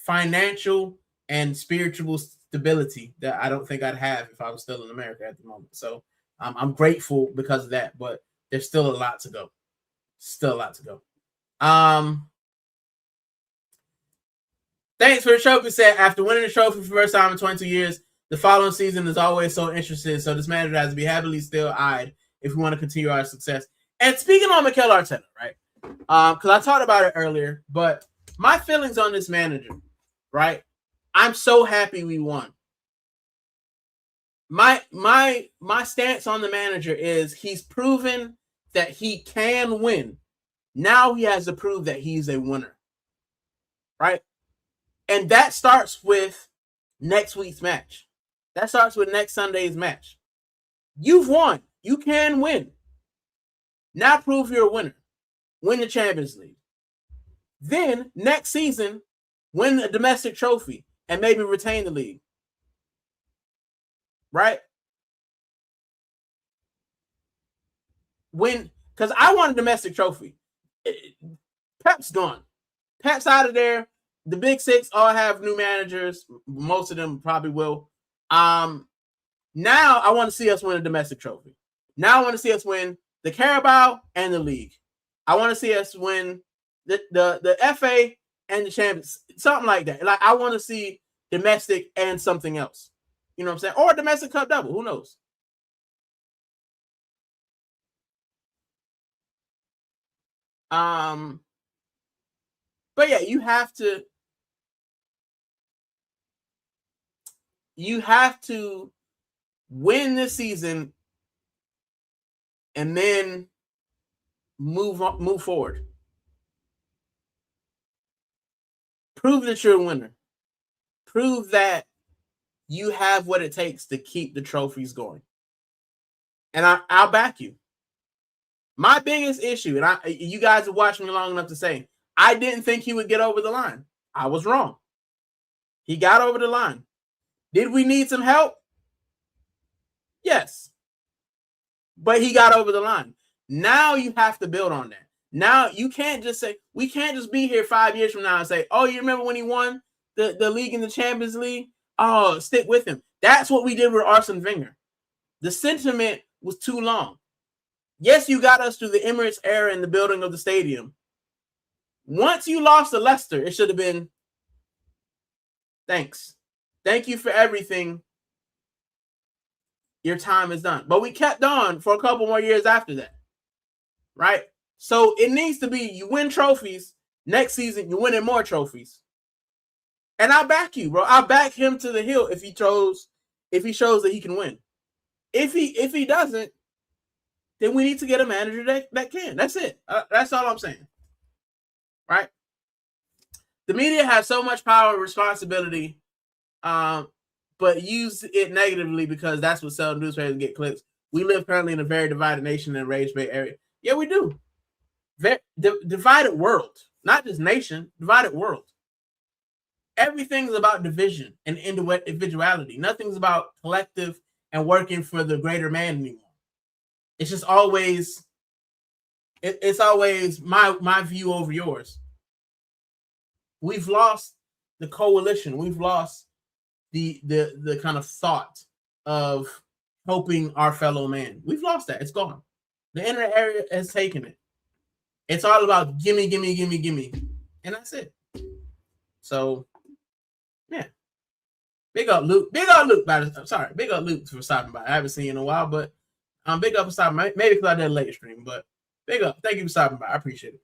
financial and spiritual stability that I don't think I'd have if I was still in America at the moment. So I'm grateful because of that, but there's still a lot to go. Still a lot to go. Thanks for the trophy set. After winning the trophy for the first time in 22 years, the following season is always so interesting. So this manager has to be happily still-eyed if we want to continue our success. And speaking on Mikel Arteta, right? Because I talked about it earlier, but my feelings on this manager, right? I'm so happy we won. My stance on the manager is he's proven that he can win. Now he has to prove that he's a winner, right? And that starts with next week's match. That starts with next Sunday's match. You've won. You can win. Now prove you're a winner. Win the Champions League. Then next season, win a domestic trophy and maybe retain the league. Right? because I want a domestic trophy. Pep's gone. Pep's out of there. The Big Six all have new managers. Most of them probably will. Now I want to see us win a domestic trophy. Now I want to see us win the Carabao and the league. I want to see us win the FA and the Champions, something like that. Like I want to see domestic and something else. You know what I'm saying? Or a domestic cup double. Who knows? But yeah, you have to win this season and then move forward. Prove that you're a winner. Prove that you have what it takes to keep the trophies going. And I'll back you. My biggest issue, and you guys have watched me long enough to say, I didn't think he would get over the line. I was wrong. He got over the line. Did we need some help? Yes. But he got over the line. Now you have to build on that. Now you can't just say, we can't just be here 5 years from now and say, oh, you remember when he won the league in the Champions League? Oh, stick with him. That's what we did with Arsene Wenger. The sentiment was too long. Yes, you got us through the Emirates era and the building of the stadium. Once you lost to Leicester, it should have been, thanks. Thank you for everything. Your time is done. But we kept on for a couple more years after that. Right? So it needs to be you win trophies. Next season, you're winning more trophies. And I'll back you, bro. I'll back him to the hill if he shows that he can win. If he doesn't, then we need to get a manager that can. That's it. That's all I'm saying. Right? The media has so much power and responsibility, but use it negatively because that's what sells newspapers and get clicks. We live currently in a very divided nation in the Rage Bay area. Yeah, we do. Divided world. Not just nation, divided world. Everything's about division and individuality. Nothing's about collective and working for the greater man anymore. It's just always, it's always my view over yours. We've lost the coalition. We've lost the kind of thought of helping our fellow man. We've lost that. It's gone. The internet area has taken it. It's all about gimme, gimme, gimme, gimme. And that's it. So, yeah. Big up Luke. Big up Luke for stopping by. I haven't seen you in a while, but big up for stopping by. Maybe because I did a late stream, but big up. Thank you for stopping by. I appreciate it.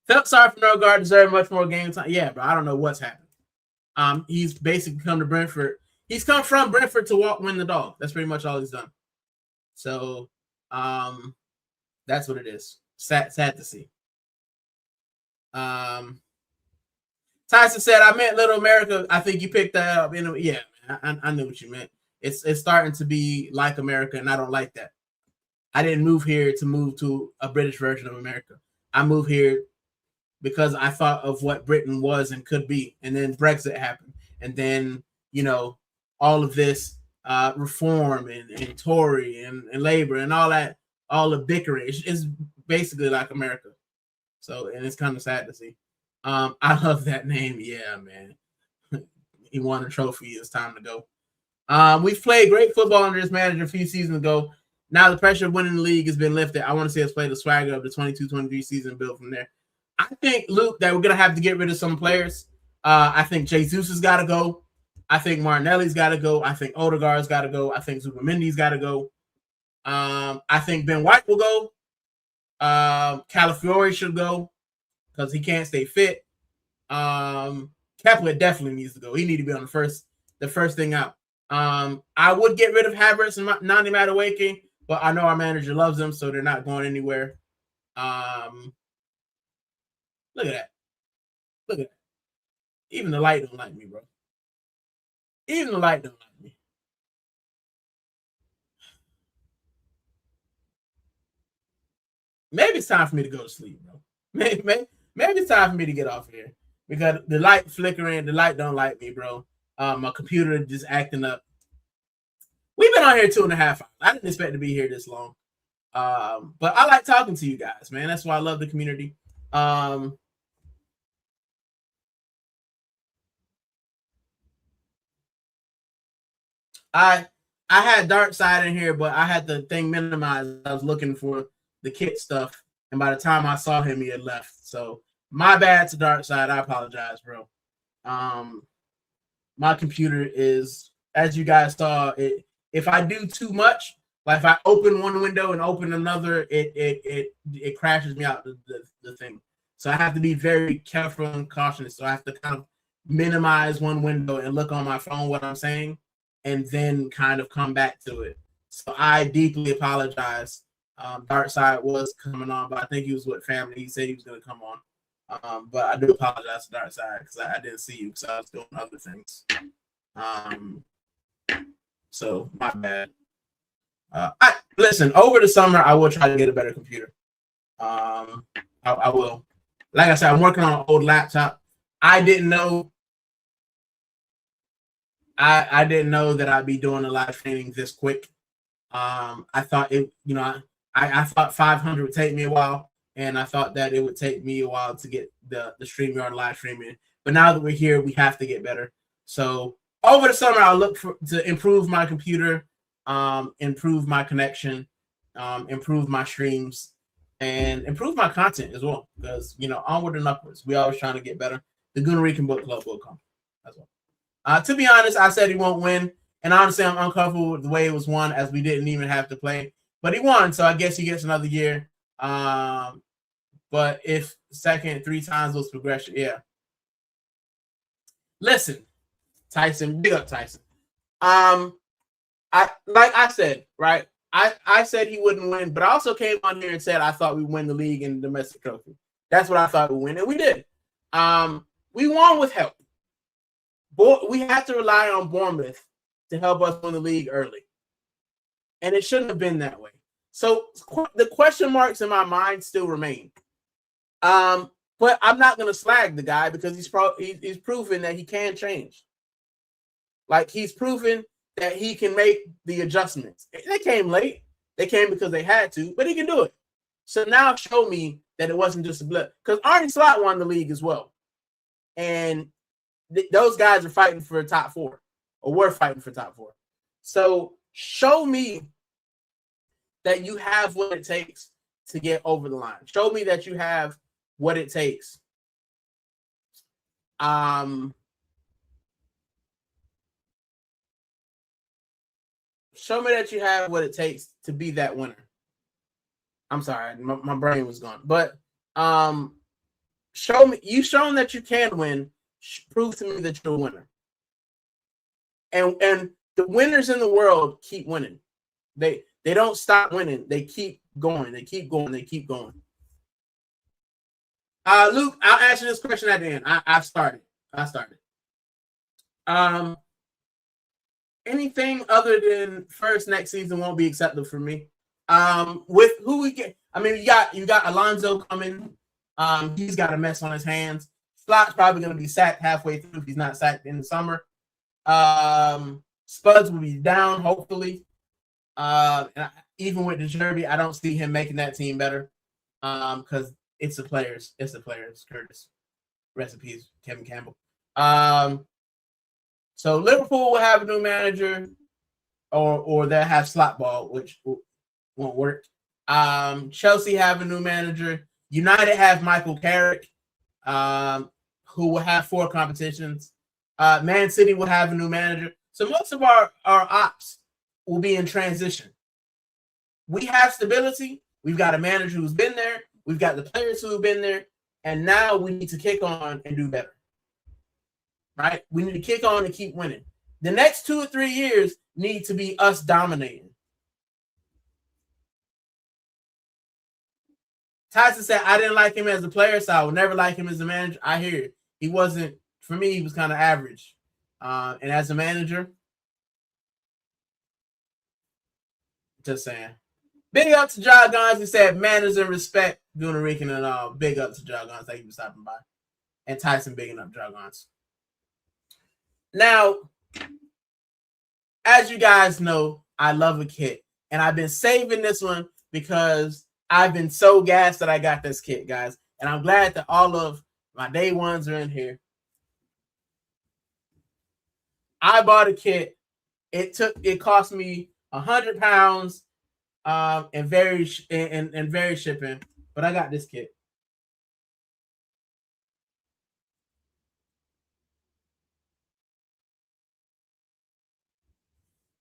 Felt sorry for Norgard, deserved much more game time. Yeah, but I don't know what's happened. He's basically come to Brentford. He's come from Brentford to win the dog. That's pretty much all he's done. So, that's what it is. Sad to see. Tyson said, I meant Little America. I think you picked that up. Yeah, man, I knew what you meant. It's starting to be like America, and I don't like that. I didn't move here to move to a British version of America. I moved here because I thought of what Britain was and could be. And then Brexit happened. And then, all of this reform and Tory and Labor and all that, all the bickering is basically like America. So, and it's kind of sad to see. I love that name. Yeah, man. He won a trophy. It's time to go. We've played great football under this manager a few seasons ago. Now the pressure of winning the league has been lifted. I want to see us play the swagger of the 22-23 season, build from there. I think, Luke, that we're going to have to get rid of some players. I think Jesus has got to go. I think Martinelli's got to go. I think Odegaard's got to go. I think Zubimendi's got to go. I think Ben White will go. Calafiore should go because he can't stay fit. Kepler definitely needs to go. He needs to be on the first thing out. I would get rid of Havertz and Nani Madueke, but I know our manager loves them, so they're not going anywhere. Look at that. Look at that. Even the light don't like me, bro. Even the light don't like me. Maybe it's time for me to go to sleep, bro. Maybe it's time for me to get off here because the light flickering, the light don't like me, bro. My computer just acting up. We've been on here 2.5 hours. I didn't expect to be here this long. But I like talking to you guys, man. That's why I love the community. I had Dark Side in here, but I had the thing minimized. I was looking for the kit stuff, and by the time I saw him, he had left. So my bad to Dark Side. I apologize, bro. My computer is, as you guys saw, if I do too much, like if I open one window and open another, it crashes me out the thing. So I have to be very careful and cautious. So I have to kind of minimize one window and look on my phone what I'm saying, and then kind of come back to it. So I deeply apologize. Dark Side was coming on, but I think he was with family. He said he was going to come on. But I do apologize to Dark Side because I didn't see you because I was doing other things. So my bad. Listen, over the summer, I will try to get a better computer. I will. Like I said, I'm working on an old laptop. I didn't know. I didn't know that I'd be doing a live streaming this quick. I thought it, I thought 500 would take me a while, and I thought that it would take me a while to get the StreamYard live streaming. But now that we're here, we have to get better. So over the summer, I'll look to improve my computer, improve my connection, improve my streams, and improve my content as well. Because onward and upwards, we always trying to get better. The Gooner Rican Book Club will come as well. To be honest, I said he won't win, and honestly, I'm uncomfortable with the way it was won, as we didn't even have to play. But he won, so I guess he gets another year. But if second 3 times was progression, yeah. Listen, Tyson, big up Tyson. I said, right? I said he wouldn't win, but I also came on here and said I thought we'd win the league and the domestic trophy. That's what I thought we'd win, and we did. We won with help. We had to rely on Bournemouth to help us win the league early. And it shouldn't have been that way. So the question marks in my mind still remain. But I'm not going to slag the guy because he's proven that he can change. Like, he's proven that he can make the adjustments. They came late. They came because they had to, but he can do it. So now show me that it wasn't just a blip. Because Arnie Slot won the league as well. And those guys are fighting for top 4, or were fighting for top 4. So show me that you have what it takes to get over the line. Show me that you have what it takes. Show me that you have what it takes to be that winner. I'm sorry, my brain was gone. But show me, you've shown that you can win. Prove to me that you're a winner. And the winners in the world keep winning. They don't stop winning. They keep going. They keep going. They keep going. Luke, I'll answer this question at the end. I started. Anything other than first next season won't be acceptable for me. With who we get, I mean, you got Alonso coming. He's got a mess on his hands. Slot's probably going to be sacked halfway through if he's not sacked in the summer. Spuds will be down, hopefully. And even with the Derby, I don't see him making that team better because it's the players. It's the players. Curtis. Recipes, Kevin Campbell. So Liverpool will have a new manager, or they'll have slot ball, which won't work. Chelsea have a new manager. United have Michael Carrick, who will have 4 competitions. Man City will have a new manager. So most of our ops will be in transition. We have stability. We've got a manager who's been there. We've got the players who have been there. And now we need to kick on and do better. Right? We need to kick on and keep winning. The next 2 or 3 years need to be us dominating. Tyson said, I didn't like him as a player, so I would never like him as a manager. I hear it. He wasn't, for me, he was kind of average. And as a manager, just saying. Big up to Jog Guns. He said, manners and respect, Gooner Rican and all. Big up to Jog Guns. Thank you for stopping by. And Tyson bigging up Jog Guns. Now, as you guys know, I love a kit. And I've been saving this one because I've been so gassed that I got this kit, guys. And I'm glad that all of my day ones are in here. I bought a kit. It cost me £100 and very shipping, but I got this kit.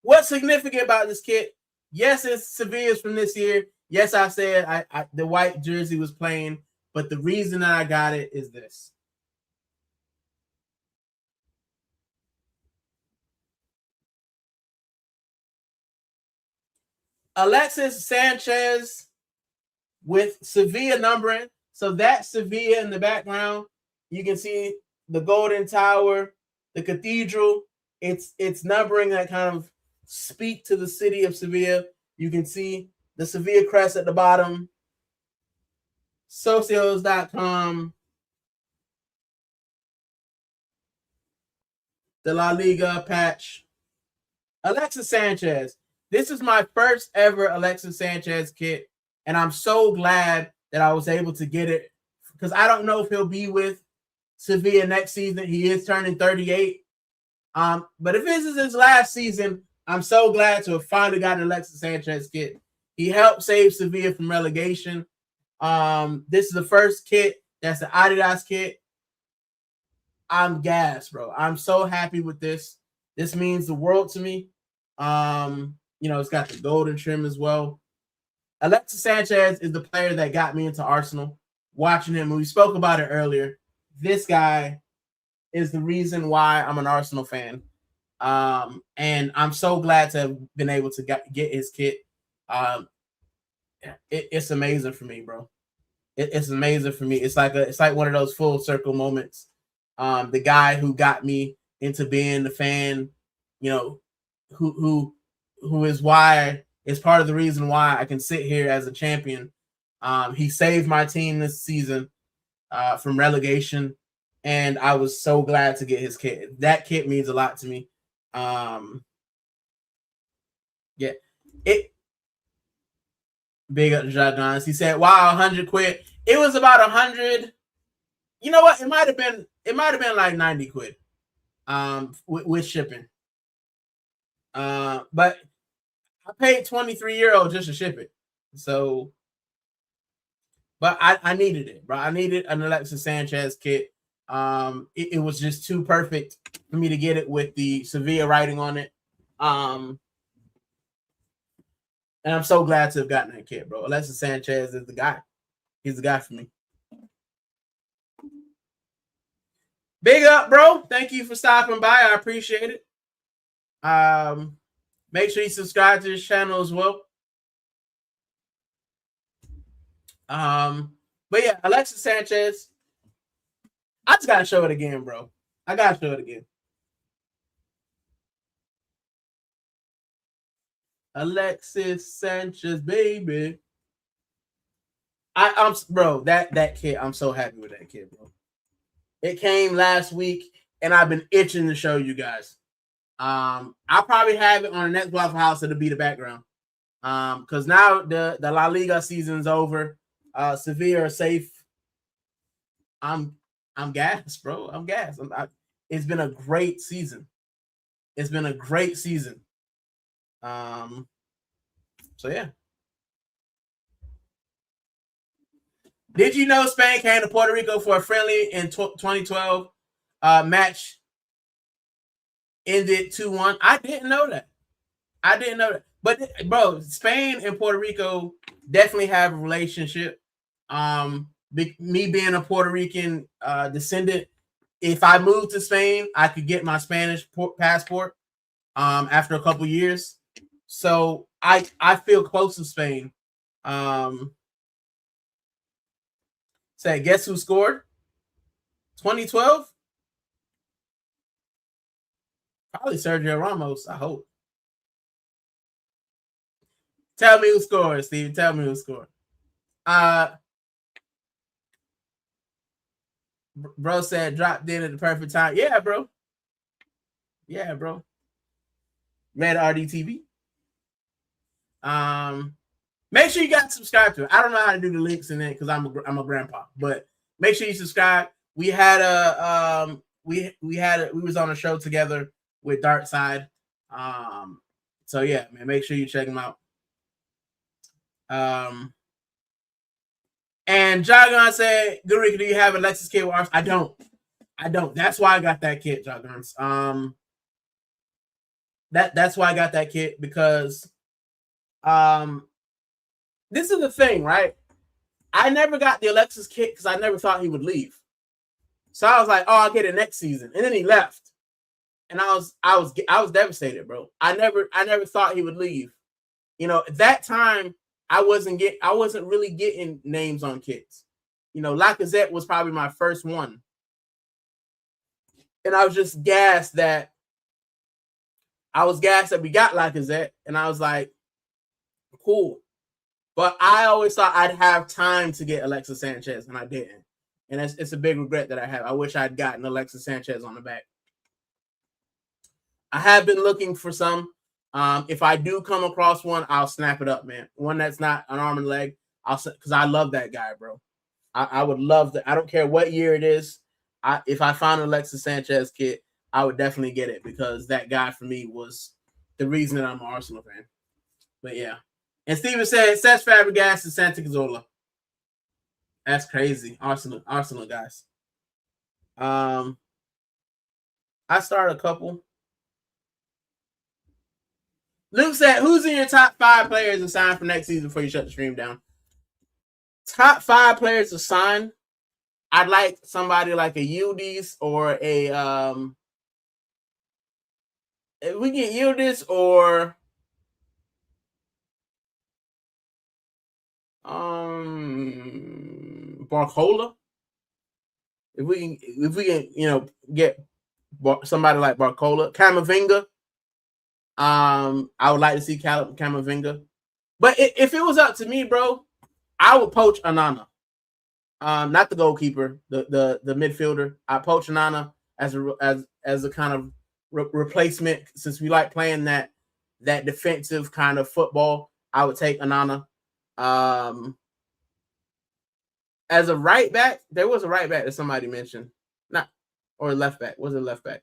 What's significant about this kit? Yes, it's Sevilla's from this year. Yes, I said the white jersey was plain, but the reason that I got it is this. Alexis Sanchez with Sevilla numbering. So that's Sevilla in the background. You can see the Golden Tower, the cathedral. It's numbering that kind of speak to the city of Sevilla. You can see the Sevilla crest at the bottom. Socios.com. The La Liga patch. Alexis Sanchez. This is my first ever Alexis Sanchez kit, and I'm so glad that I was able to get it because I don't know if he'll be with Sevilla next season. He is turning 38. But if this is his last season, I'm so glad to have finally gotten Alexis Sanchez kit. He helped save Sevilla from relegation. This is the first kit that's the Adidas kit. I'm gassed, bro. I'm so happy with this. This means the world to me. It's got the golden trim as well. Alexis Sanchez is the player that got me into Arsenal. Watching him, we spoke about it earlier. This guy is the reason why I'm an Arsenal fan. And I'm so glad to have been able to get his kit. It's amazing for me, bro. It's amazing for me. It's like one of those full circle moments. The guy who got me into being the fan, who is why is part of the reason why I can sit here as a champion. He saved my team this season from relegation, and I was so glad to get his kit. That kit means a lot to me. Big up to Jagons. He said, "Wow, 100 quid." It was about 100. You know what? It might have been like 90 quid. With shipping. But I paid €23 just to ship it. So, but I needed it, bro. I needed an Alexis Sanchez kit. It was just too perfect for me to get it with the Sevilla writing on it. And I'm so glad to have gotten that kit, bro. Alexis Sanchez is the guy. He's the guy for me. Big up, bro. Thank you for stopping by. I appreciate it. Make sure you subscribe to this channel as well. But yeah, Alexis Sanchez. I just gotta show it again, bro. I gotta show it again. Alexis Sanchez, baby. I'm bro, that kid, I'm so happy with that kid, bro. It came last week, and I've been itching to show you guys. I'll probably have it on the next Waffle House. It'll be the background. Because now the La Liga season's over. Sevilla are safe. I'm gassed, bro. I'm gassed. It's been a great season. It's been a great season. So yeah. Did you know Spain came to Puerto Rico for a friendly in 2012? Match ended 2-1. I didn't know that. But bro, Spain and Puerto Rico definitely have a relationship. Me being a Puerto Rican descendant, if I moved to Spain, I could get my Spanish passport after a couple years. So I feel close to Spain. Say, guess who scored? 2012? Probably Sergio Ramos, I hope. Tell me who scored, Steve. Tell me who scored. Bro said dropped in at the perfect time. Yeah, bro. Yeah, bro. Red RDTV. Make sure you guys subscribe to it. I don't know how to do the links in it because I'm a grandpa, but make sure you subscribe. We had a we was on a show together with Dark Side. So yeah, man, make sure you check them out. And Jargon said, "Gooner Rican, do you have a Lexus kit with ours?" I don't. That's why I got that kit, Jargons. That's why I got that kit, because this is the thing, right? I never got the Alexis kit because I never thought he would leave. So I was like, "Oh, I'll get it next season," and then he left, and I was devastated, bro. I never thought he would leave. At that time, I wasn't really getting names on kits. Lacazette was probably my first one, and I was just gassed that we got Lacazette, and I was like, cool. But I always thought I'd have time to get Alexis Sanchez, and I didn't. And it's a big regret that I have. I wish I'd gotten Alexis Sanchez on the back. I have been looking for some. If I do come across one, I'll snap it up, man. One that's not an arm and leg, because I love that guy, bro. I would love that. I don't care what year it is. If I found an Alexis Sanchez kit, I would definitely get it, because that guy for me was the reason that I'm an Arsenal fan. But yeah. And Steven said, Cesc Fabregas and Santi Cazorla. That's crazy. Arsenal guys. I started a couple. Luke said, who's in your top 5 players to sign for next season before you shut the stream down? Top 5 players to sign. I'd like somebody like a Yildiz or a if we get Yildiz or Barcola. If we can get somebody like Barcola, Camavinga. I would like to see Camavinga. But if it was up to me, bro, I would poach Onana. Not the goalkeeper, the midfielder. I poach Onana as a kind of replacement, since we like playing that defensive kind of football. I would take Onana. As a right back, there was a right back that somebody mentioned, or left back. Was it left back?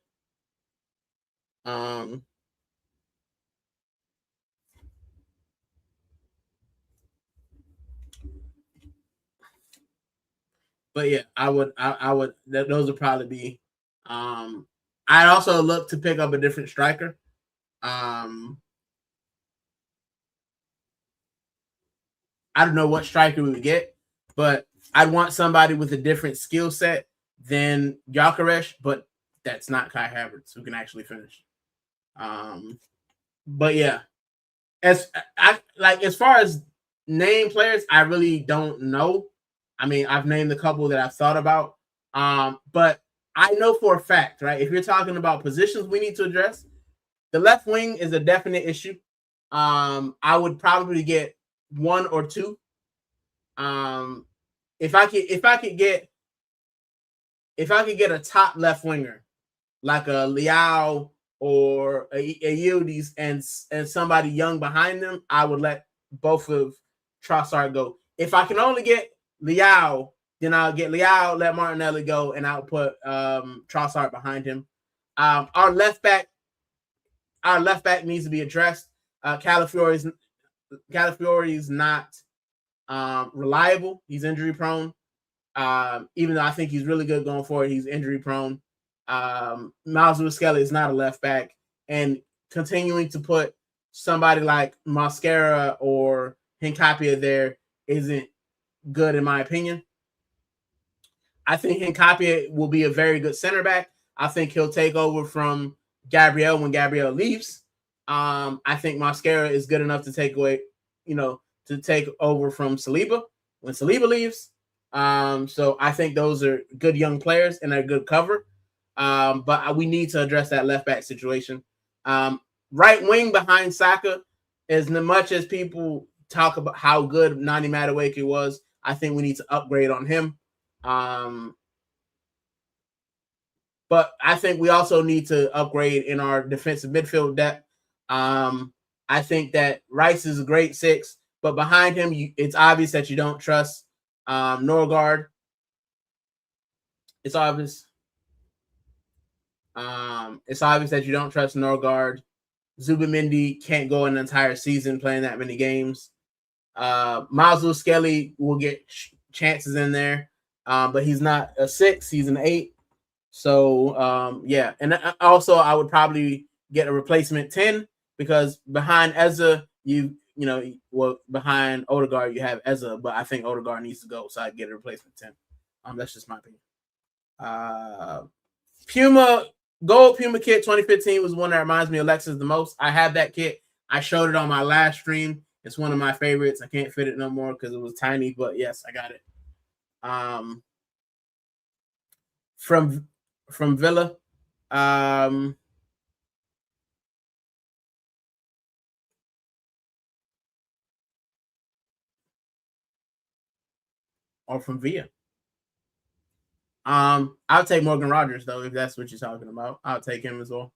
But yeah, I would. Those would probably be. I'd also look to pick up a different striker. I don't know what striker we would get, but I'd want somebody with a different skill set than Gyökeres, but that's not Kai Havertz, who can actually finish. But yeah, as far as name players, I really don't know. I mean, I've named a couple that I've thought about, but I know for a fact, right? If you're talking about positions we need to address, the left wing is a definite issue. I would probably get 1 or 2. If I could get a top left winger like a Leao or a Yildiz and somebody young behind them, I would let both of Trossard go. If I can only get Leao, then I'll get Leao, let Martinelli go, and I'll put Trossard behind him. Our left back needs to be addressed. Calafiori's not reliable. He's injury prone. Even though I think he's really good going forward, he's injury prone. Miles Muskela is not a left back, and continuing to put somebody like Mosquera or Hincapie there isn't good in my opinion. I think Hincapie will be a very good center back. I think he'll take over from Gabriel when Gabriel leaves. I think Mosquera is good enough to take over from Saliba when Saliba leaves. So I think those are good young players and a good cover. But we need to address that left back situation. Right wing behind Saka, as much as people talk about how good Nani Madueke was, I think we need to upgrade on him. But I think we also need to upgrade in our defensive midfield depth. I think that Rice is a great 6, but behind him, it's obvious that you don't trust Norgard. It's obvious. It's obvious that you don't trust Norgard. Zubamendi can't go an entire season playing that many games. Miles Skelly will get chances in there, but he's not a 6, he's an 8. So yeah, and also I would probably get a replacement 10 because behind Ezra, behind Odegaard you have Ezra, but I think Odegaard needs to go, so I'd get a replacement 10. That's just my opinion. Puma Gold Puma kit 2015 was one that reminds me of Alexis the most. I have that kit. I showed it on my last stream. It's one of my favorites. I can't fit it no more because it was tiny, but yes, I got it. From Villa. Or from Villa. I'll take Morgan Rogers though, if that's what you're talking about. I'll take him as well.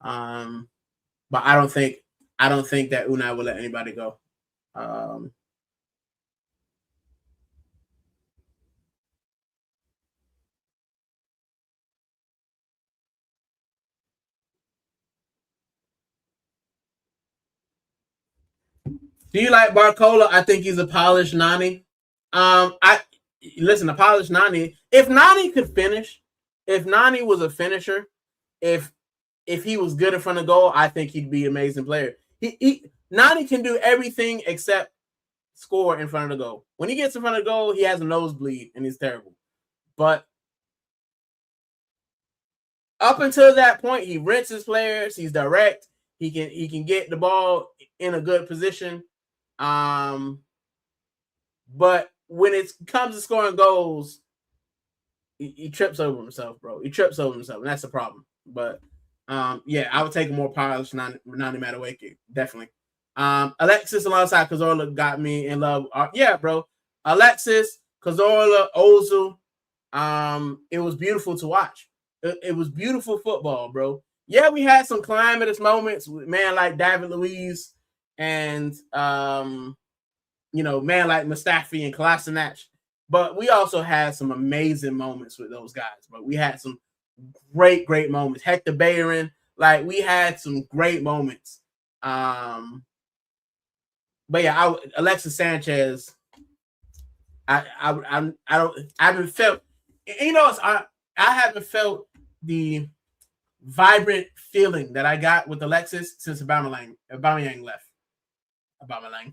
But I don't think that Unai will let anybody go. Do you like Barcola? I think he's a polished Nani. A polished Nani. If Nani could finish, if Nani was a finisher, if he was good in front of goal, I think he'd be an amazing player. Nani can do everything except score in front of the goal. When he gets in front of the goal, he has a nosebleed and he's terrible. But up until that point, he rents his players. He's direct. He can get the ball in a good position. But when it comes to scoring goals, he trips over himself, bro. He trips over himself, and that's a problem. But yeah, I would take a more polished Nani Madueke, definitely. Alexis alongside Cazorla got me in love. Yeah, bro. Alexis, Cazorla, Ozil. It was beautiful to watch. It was beautiful football, bro. Yeah, we had some calamitous moments with man like David Luiz and man like Mustafi and Kolasinac. But we also had some amazing moments with those guys. But we had some great moments. Hector Bellerin, like we had some great moments. But yeah, Alexis Sanchez. I haven't felt. I haven't felt the vibrant feeling that I got with Alexis since Aubameyang left. Aubameyang.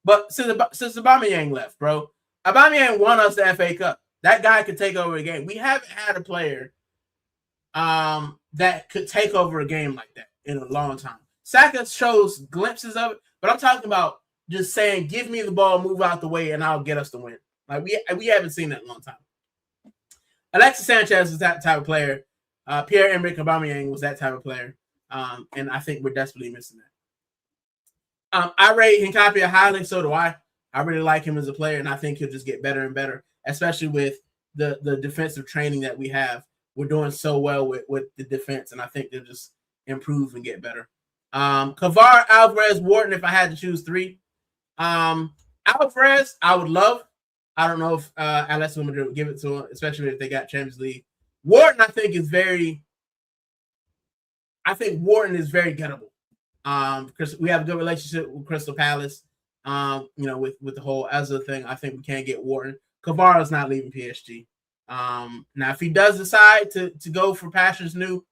But since Aubameyang left, bro, Aubameyang won us the FA Cup. That guy could take over a game. We haven't had a player that could take over a game like that in a long time. Saka shows glimpses of it, but I'm talking about just saying, give me the ball, move out the way, and I'll get us the win. Like we haven't seen that in a long time. Alexis Sanchez is that type of player. Pierre-Emerick Aubameyang was that type of player. And I think we're desperately missing that. I rate Hincapie highly, so do I. I really like him as a player, and I think he'll just get better and better, especially with the defensive training that we have. We're doing so well with the defense, and I think they'll just improve and get better. Kavar, Alvarez, Wharton, if I had to choose 3. Alvarez, I would love. I don't know if Atletico Madrid would give it to him, especially if they got Champions League. Wharton, I think Wharton is very gettable. Because we have a good relationship with Crystal Palace. With the whole Ezra thing, I think we can't get Wharton. Kvara's not leaving PSG. Now, if he does decide to go for Pastures New,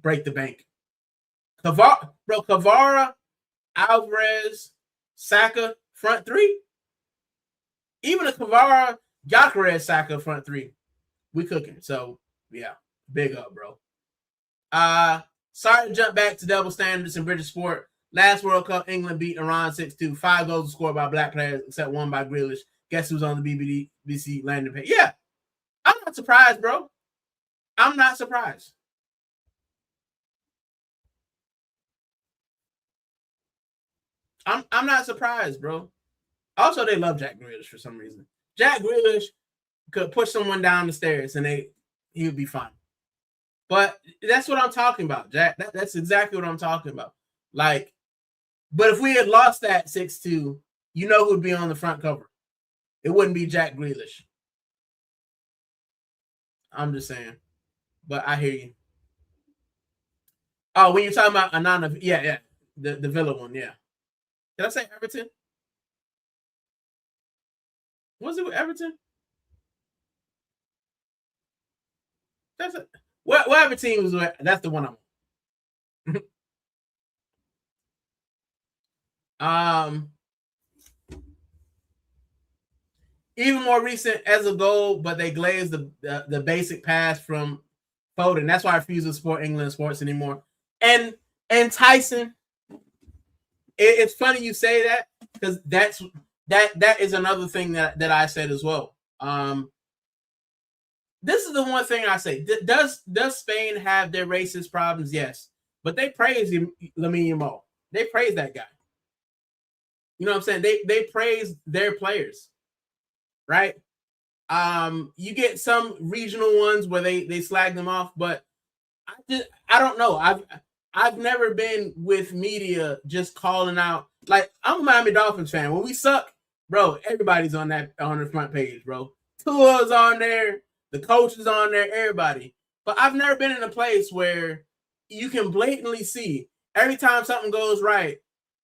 break the bank. Kvara, Alvarez, Saka, front 3. Even a Kvara, Gyökeres, Saka, front 3. We cooking. So, yeah, big up, bro. Sorry to jump back to double standards in British sport. Last World Cup, England beat Iran 6-2. 5 goals scored by black players, except 1 by Grealish. Guess who's on the BBC landing page? Yeah, I'm not surprised, bro. I'm not surprised. I'm not surprised, bro. Also, they love Jack Grealish for some reason. Jack Grealish could push someone down the stairs and he would be fine. But that's what I'm talking about, Jack. That's exactly what I'm talking about. Like, but if we had lost that 6-2, you know who'd be on the front cover? It wouldn't be Jack Grealish. I'm just saying. But I hear you. Oh, when you're talking about Anana, yeah. The Villa one, yeah. Did I say Everton? Was it with Everton? That's it. Whatever team was with, that's the one I'm on. Even more recent as a goal, but they glazed the basic pass from Foden. That's why I refuse to support England sports anymore. And Tyson, it's funny you say that because that is another thing that I said as well. This is the one thing I say. Does Spain have their racist problems? Yes, but they praise Lamine Yamal. They praise that guy. You know what I'm saying? They praise their players, right? You get some regional ones where they slag them off, but I don't know. I've never been with media just calling out. Like, I'm a Miami Dolphins fan. When we suck, bro, everybody's on the front page, bro. Tua's on there, the coach is on there, everybody. But I've never been in a place where you can blatantly see every time something goes right,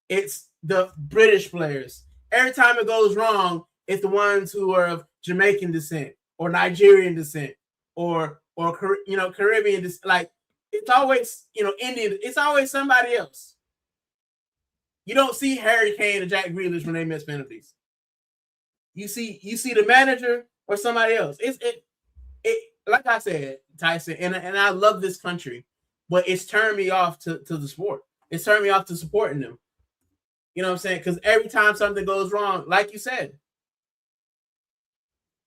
it's the British players. Every time it goes wrong, it's the ones who are of Jamaican descent or Nigerian descent or Caribbean descent. Like, it's always, Indian. It's always somebody else. You don't see Harry Kane and Jack Grealish when they miss penalties. You see the manager or somebody else. It like I said, Tyson, and I love this country, but it's turned me off to the sport. It's turned me off to supporting them. You know what I'm saying? Because every time something goes wrong, like you said,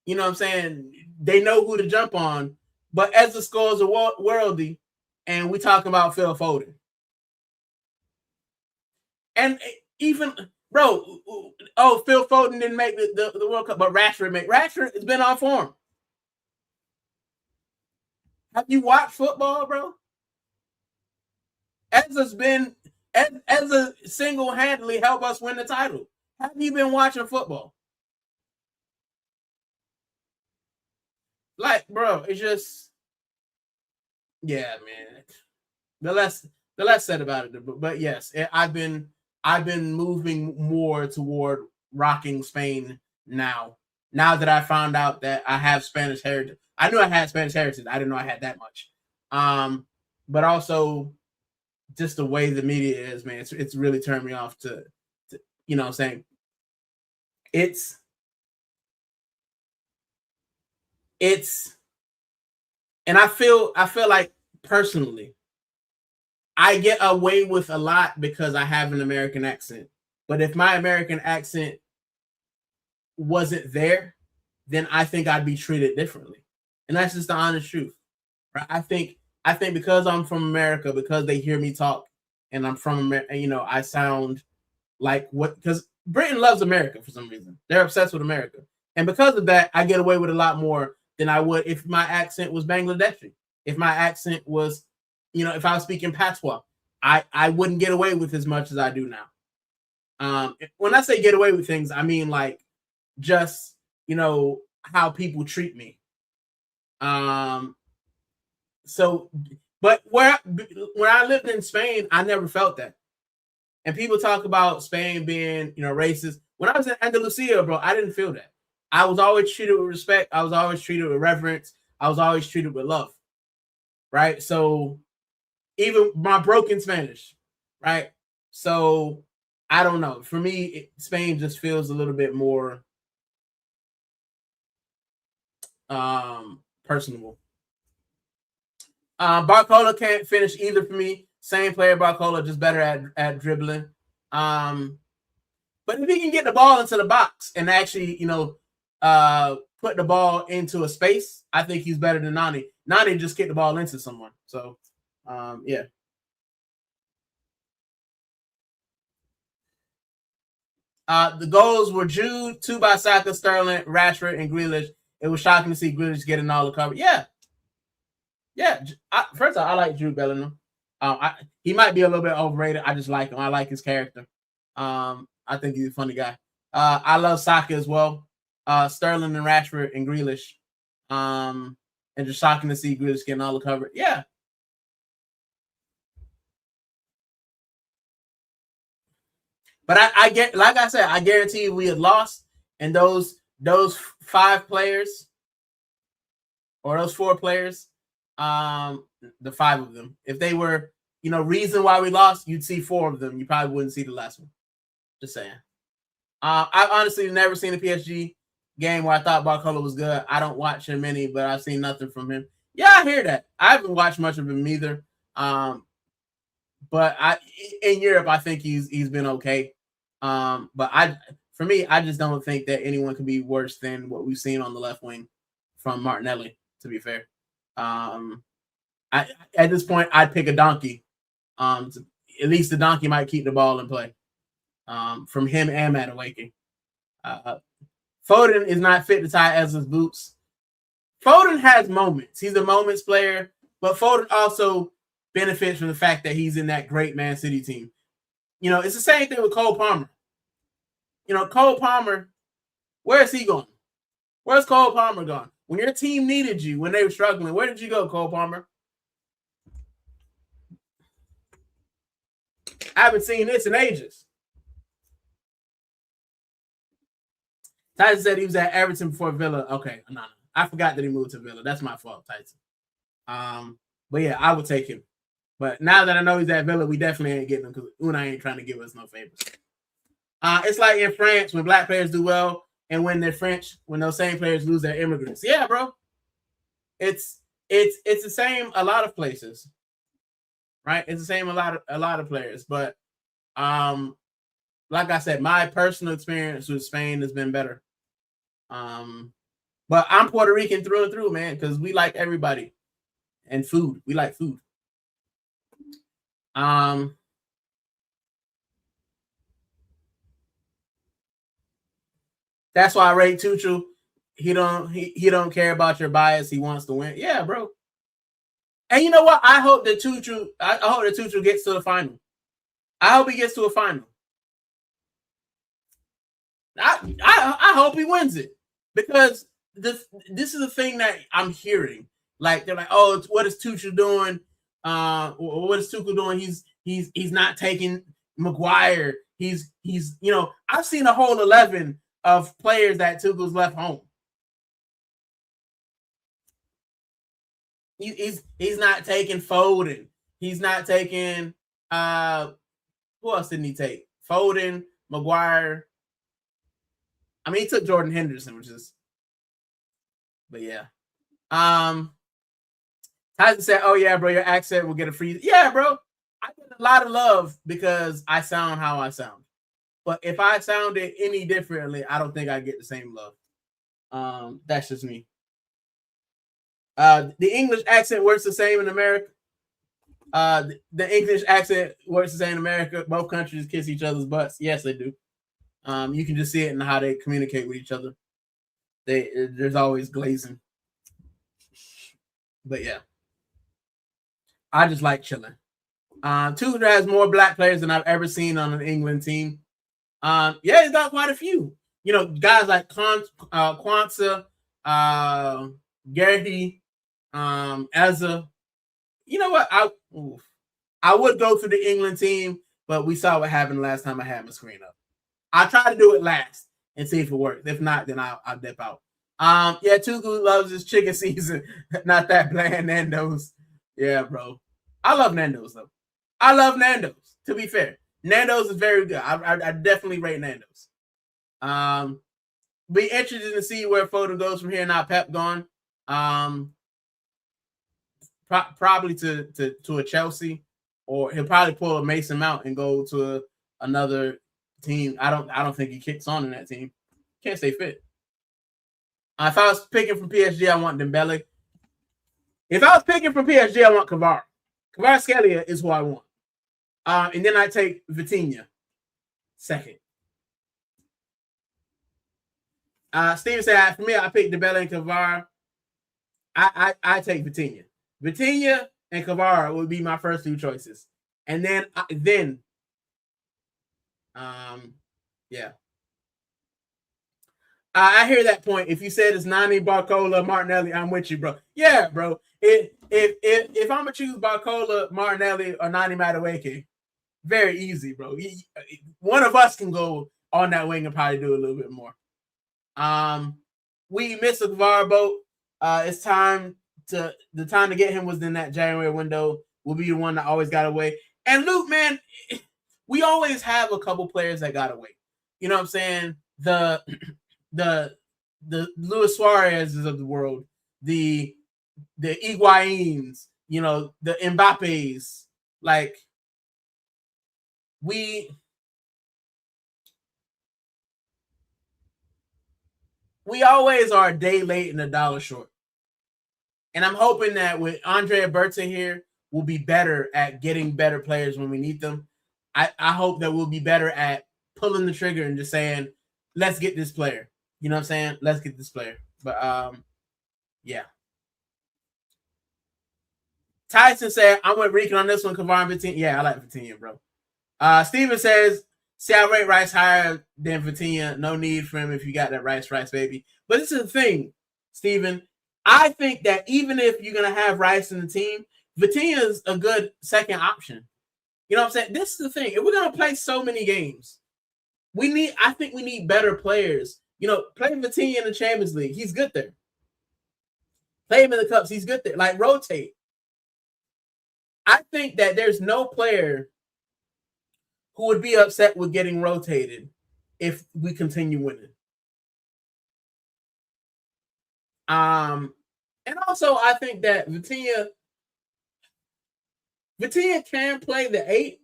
you know what I'm saying, they know who to jump on. But as the scores are worldly, and we talking about Phil Foden. And even, bro, Phil Foden didn't make the World Cup, but Rashford has been on form. Have you watched football, bro? Ezra's been Ezra single-handedly helped us win the title. Have you been watching football? Like, bro, it's just, yeah, man. The less said about it, but yes, I've been moving more toward rocking Spain now. Now that I found out that I have Spanish heritage, I knew I had Spanish heritage. I didn't know I had that much. But also just the way the media is, man. It's really turned me off to you know what I'm saying. It's and I feel like personally, I get away with a lot because I have an American accent. But if my American accent wasn't there, then I think I'd be treated differently. And that's just the honest truth. Right? I think because I'm from America, because they hear me talk and I'm from America, I sound like what, because Britain loves America for some reason. They're obsessed with America. And because of that, I get away with a lot more than I would if my accent was Bangladeshi. If my accent was, if I was speaking patois, I wouldn't get away with as much as I do now. When I say get away with things, I mean like just, how people treat me. So, but when I lived in Spain, I never felt that. And people talk about Spain being, racist. When I was in Andalusia, bro, I didn't feel that. I was always treated with respect. I was always treated with reverence. I was always treated with love. Right? So even my broken Spanish, right? So I don't know. For me, Spain just feels a little bit more personable. Barcola can't finish either for me. Same player, Barcola, just better at dribbling. But if he can get the ball into the box and actually, put the ball into a space, I think he's better than Nani. Nani just kicked the ball into someone. So, yeah. The goals were Jude, 2 by Saka, Sterling, Rashford, and Grealish. It was shocking to see Grealish getting all the cover. Yeah. Yeah, first of all, I like Jude Bellingham. He might be a little bit overrated. I just like him. I like his character. I think he's a funny guy. I love Saka as well. Sterling and Rashford and Grealish. And just shocking to see Grealish getting all the cover. Yeah. But I get, like I said, I guarantee you we had lost, and those 5 players or those 4 players, the 5 of them, if they were, reason why we lost, you'd see 4 of them. You probably wouldn't see the last one. Just saying. I've honestly never seen a PSG game where I thought Barcola was good. I don't watch him many, but I've seen nothing from him. Yeah, I hear that. I haven't watched much of him either. But in Europe, I think he's been okay. But for me, I just don't think that anyone can be worse than what we've seen on the left wing from Martinelli, to be fair. At this point, I'd pick a donkey. At least the donkey might keep the ball in play. From him and Madueke. Foden is not fit to tie Ezra's boots. Foden has moments. He's a moments player, but Foden also benefits from the fact that he's in that great Man City team. It's the same thing with Cole Palmer. Cole Palmer, where is he going? Where's Cole Palmer gone? When your team needed you, when they were struggling, where did you go, Cole Palmer? I haven't seen this in ages. Tyson said he was at Everton before Villa. Okay, no. I forgot that he moved to Villa. That's my fault, Tyson. But yeah, I would take him. But now that I know he's at Villa, we definitely ain't getting him because Unai ain't trying to give us no favors. It's like in France when black players do well, and when they're French, when those same players lose their immigrants. Yeah, bro. It's the same a lot of places, right? It's the same a lot of players, but like I said, my personal experience with Spain has been better. But I'm Puerto Rican through and through, man, because we like everybody and food. We like food. That's why I rate Tuchel. He don't care about your bias. He wants to win. Yeah, bro. And you know what? I hope that Tuchel gets to the final. I hope he gets to a final. I hope he wins it because this is the thing that I'm hearing. Like they're like, oh, what is Tuchel doing? What is Tuchel doing? He's not taking Maguire. He's I've seen a whole 11 of players that Tuchel's left home. He's not taking Foden. He's not taking who else didn't he take? Foden, Maguire. I mean, he took Jordan Henderson, but yeah. Tyson said, "Oh yeah, bro, your accent will get a free." Yeah, bro, I get a lot of love because I sound how I sound. But if I sounded any differently, I don't think I get the same love. That's just me. The English accent works the same in America. The English accent works the same in America. Both countries kiss each other's butts. Yes, they do. You can just see it in how they communicate with each other. There's always glazing. But yeah, I just like chilling. Tuchel has more black players than I've ever seen on an England team. Yeah, he's got quite a few. Guys like Kwanzaa, Gary, Eza. You know what? I would go through the England team, but we saw what happened last time I had my screen up. I'll try to do it last and see if it works. If not, then I'll dip out. Yeah, Tuchel loves his chicken season, not that bland Nando's. Yeah, bro. I love Nando's though. I love Nando's. To be fair, Nando's is very good. I definitely rate Nando's. Be interested to see where Foden goes from here. Now Pep gone. Probably to a Chelsea, or he'll probably pull a Mason Mount and go to another team. I don't think he kicks on in that team. Can't stay fit. If I was picking from PSG, I want Dembele. If I was picking from PSG, I want Kvara. Kvaratskhelia is who I want. And then I take Vitinha second. Steven said, for me, I picked Dembele and Kvara. I take Vitinha. Vitinha and Kvara would be my first two choices. And then yeah. I hear that point. If you said it's Nani, Barcola, Martinelli, I'm with you, bro. Yeah, bro. If I'm gonna choose Barcola, Martinelli, or Nani Madueke, very easy, bro. One of us can go on that wing and probably do a little bit more. We missed a Kvara boat. It's time to get him was in that January window. We'll be the one that always got away. And Luke, man, we always have a couple players that got away. You know what I'm saying? The Luis Suarez's of the world, the Higuains, you know, the Mbappes. Like we always are a day late and a dollar short. And I'm hoping that with Andrea Berta here, we'll be better at getting better players when we need them. I hope that we'll be better at pulling the trigger and just saying, let's get this player. You know what I'm saying? Let's get this player. But yeah. Tyson said, I'm with Rican on this one. Kvara and Vitinha. Yeah, I like Vitinha, bro. Steven says, see, I rate Rice higher than Vitinha. No need for him if you got that Rice, baby. But this is the thing, Steven. I think that even if you're going to have Rice in the team, Vitinha is a good second option. You know what I'm saying? This is the thing. If we're going to play so many games, I think we need better players. You know, play Vitinha in the Champions League. He's good there. Play him in the Cups. He's good there. Like, rotate. I think that there's no player who would be upset with getting rotated if we continue winning. And also, I think that Vitinha can play the 8.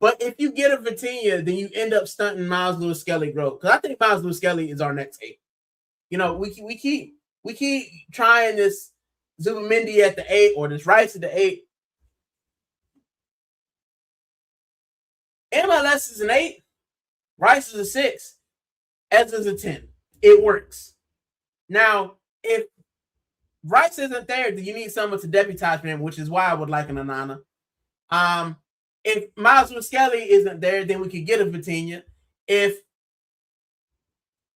But if you get a Vitinha, then you end up stunting Miles Lewis-Skelly growth. Because I think Miles Lewis-Skelly is our next 8. You know, we keep trying this Zubimendi at the 8 or this Rice at the 8. MLS is an 8. Rice is a 6. Ez is a 10. It works. Now, if Rice isn't there, then you need someone to deputize for him, which is why I would like an Anana. If Miles Lewis-Skelly isn't there, then we could get a Vitinha. If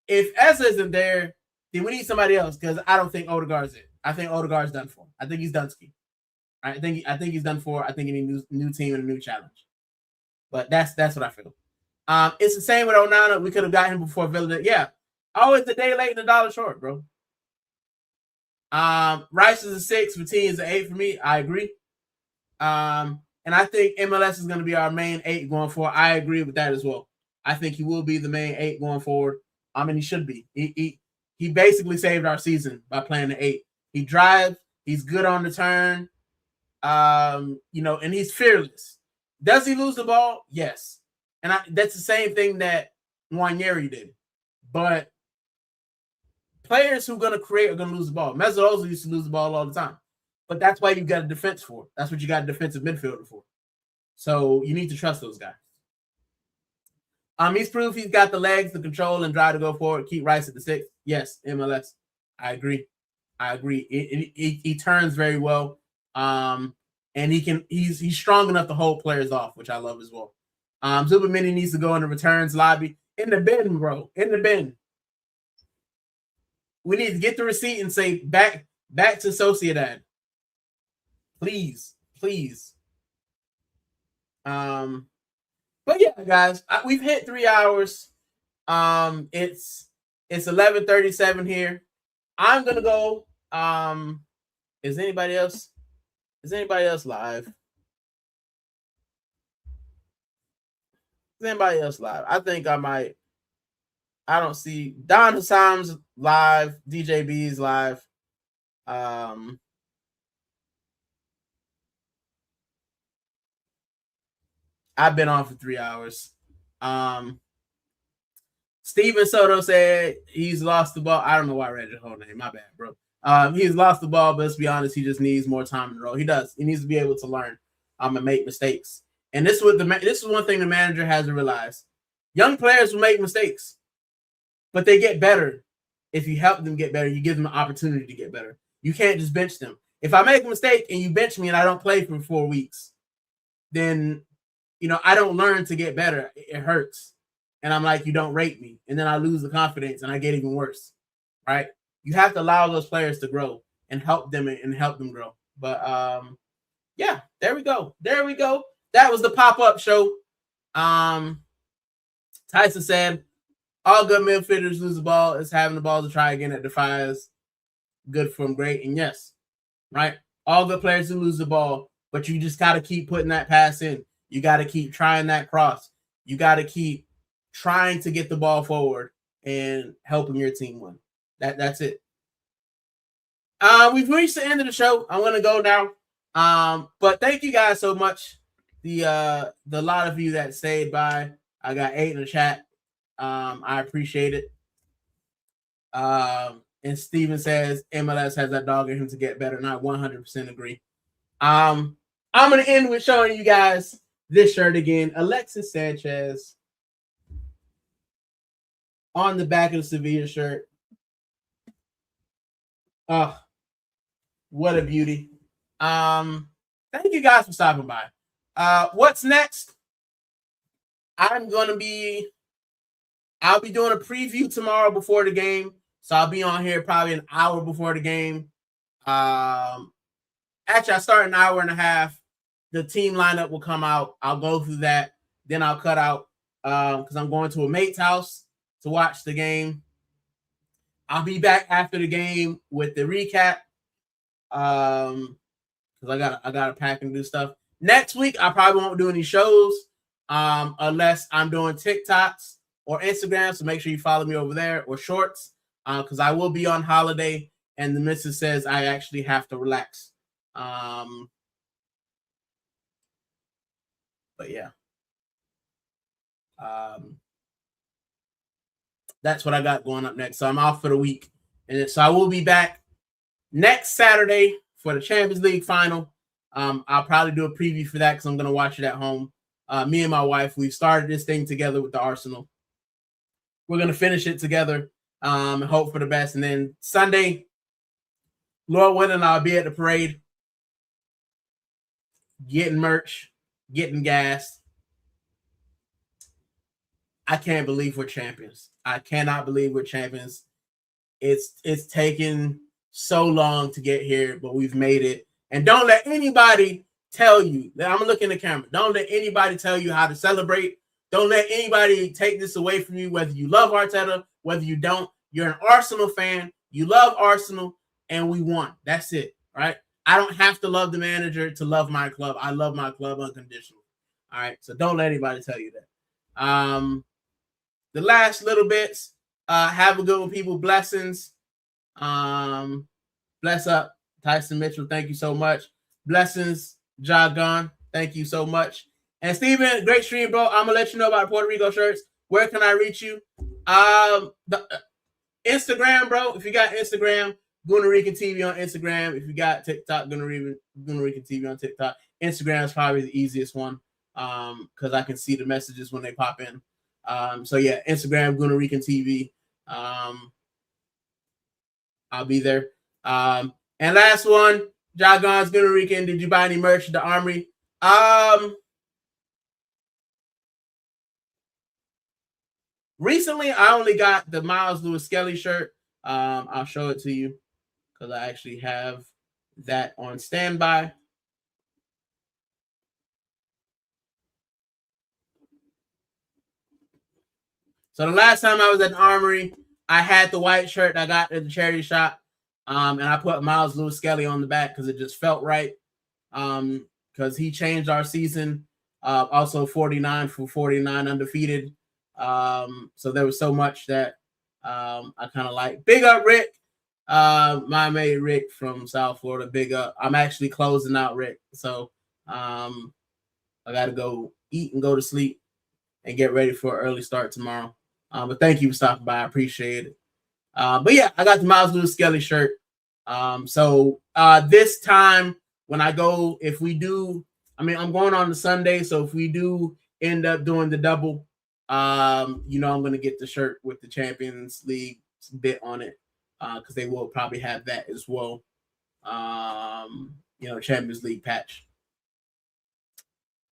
Eza isn't there, then we need somebody else because I don't think Odegaard's it. I think Odegaard's done for. I think he's done ski. I think he's done for. I think he needs a new team and a new challenge. But that's what I feel. It's the same with Onana. We could have got him before Villa. Yeah. Always a day late and a dollar short, bro. Rice is a 6, Vitinha is an 8 for me. I agree. And I think MLS is going to be our main 8 going forward. I agree with that as well. I think he will be the main 8 going forward. I mean, he should be. He basically saved our season by playing the 8. He drives. He's good on the turn. You know, and he's fearless. Does he lose the ball? Yes. And that's the same thing that Nwaneri did. But players who are going to create are going to lose the ball. Mesut Ozil used to lose the ball all the time. But that's why you've got a defense for. That's what you got a defensive midfielder for. So you need to trust those guys. He's proved he's got the legs, the control, and drive to go forward. Keep Rice at the 6. Yes, MLS. I agree. He turns very well. And he's strong enough to hold players off, which I love as well. Zubimendi needs to go in the returns lobby. In the bin, bro. In the bin. We need to get the receipt and say back to Sociedad. Please. But yeah, guys, we've hit 3 hours. It's 11:37 here. I'm gonna go. Is anybody else live? Is anybody else live? I think I might. I don't see Don Hassam's live. DJ B's live. I've been on for 3 hours. Steven Soto said he's lost the ball. I don't know why I read your whole name. My bad, bro. He's lost the ball, but let's be honest, he just needs more time in the role. He does. He needs to be able to learn and make mistakes. And this is one thing the manager has to realize. Young players will make mistakes, but they get better if you help them get better. You give them an opportunity to get better. You can't just bench them. If I make a mistake and you bench me and I don't play for 4 weeks, then, you know, I don't learn to get better. It hurts. And I'm like, you don't rate me. And then I lose the confidence and I get even worse, right? You have to allow those players to grow and help them grow. But yeah, there we go. There we go. That was the pop-up show. Tyson said, all good midfielders lose the ball. It's having the ball to try again that defies good from great. And yes, right? All good players who lose the ball, but you just got to keep putting that pass in. You got to keep trying that cross. You got to keep trying to get the ball forward and helping your team win. That's it. We've reached the end of the show. I'm going to go now. But thank you guys so much. The lot of you that stayed by. I got 8 in the chat. I appreciate it. And Steven says MLS has that dog in him to get better. And I 100% agree. I'm going to end with showing you guys this shirt again. Alexis Sanchez on the back of the Sevilla shirt. Oh, what a beauty. Thank you guys for stopping by. What's next? I'll be doing a preview tomorrow before the game. So I'll be on here probably an hour before the game. Actually, I start an hour and a half. The team lineup will come out. I'll go through that. Then I'll cut out because I'm going to a mate's house to watch the game. I'll be back after the game with the recap. Because I got to pack and do stuff. Next week, I probably won't do any shows unless I'm doing TikToks or Instagram. So make sure you follow me over there, or shorts, because I will be on holiday and the missus says I actually have to relax. But yeah. That's what I got going up next. So I'm off for the week. And so I will be back next Saturday for the Champions League final. I'll probably do a preview for that because I'm going to watch it at home. Me and my wife, we've started this thing together with the Arsenal. We're going to finish it together and hope for the best. And then Sunday, Lord willing, I'll be at the parade, getting merch, getting gas. I can't believe we're champions. I cannot believe we're champions. It's taken so long to get here, but we've made it. And don't let anybody tell you that I'm gonna look in the camera. Don't let anybody tell you how to celebrate. Don't let anybody take this away from you, whether you love Arteta, whether you don't. You're an Arsenal fan. You love Arsenal, and we won. That's it, right? I don't have to love the manager to love my club. I love my club unconditionally. All right, so don't let anybody tell you that. The last little bits. Have a good one, people. Blessings. Bless up, Tyson Mitchell. Thank you so much. Blessings, Jargon. Thank you so much. And Steven, great stream, bro. I'm gonna let you know about Puerto Rico shirts. Where can I reach you? Instagram, bro. If you got Instagram, Gooner Rican TV on Instagram. If you got TikTok, Gooner Rican TV on TikTok. Instagram is probably the easiest one because I can see the messages when they pop in. So yeah, Instagram, Gooner Rican TV. I'll be there. And last one, Jargon's Gooner Rican. Did you buy any merch at the Armory? Recently, I only got the Miles Lewis Skelly shirt. I'll show it to you because I actually have that on standby. So the last time I was at the Armory, I had the white shirt I got at the charity shop. And I put Miles Lewis Skelly on the back because it just felt right. Because he changed our season. Also 49 for 49 undefeated. So there was so much that I kind of like. Big up, Rick. My mate Rick from South Florida. Big up. I'm actually closing out Rick. So I got to go eat and go to sleep and get ready for an early start tomorrow. But thank you for stopping by. I appreciate it. But yeah, I got the Miles Lewis Skelly shirt. So this time when I go, if we do, I'm going on the Sunday. So if we do end up doing the double, I'm going to get the shirt with the Champions League bit on it because they will probably have that as well. Champions League patch.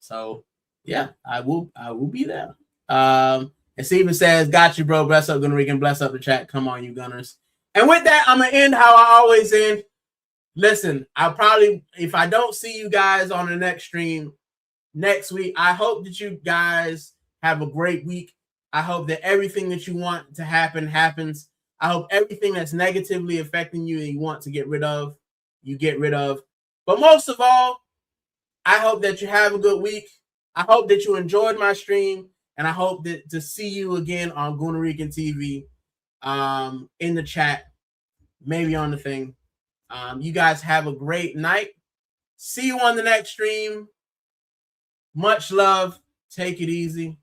So yeah, I will be there. And Steven says, got you, bro. Bless up, Gooner Rican. Bless up the chat. Come on, you Gunners. And with that, I'm gonna end how I always end. Listen, I'll probably, if I don't see you guys on the next stream next week, I hope that you guys have a great week. I hope that everything that you want to happen happens. I hope everything that's negatively affecting you and you want to get rid of, you get rid of. But most of all, I hope that you have a good week. I hope that you enjoyed my stream, and I hope that to see you again on Gooner Rican TV, in the chat, maybe on the thing. You guys have a great night. See you on the next stream. Much love. Take it easy.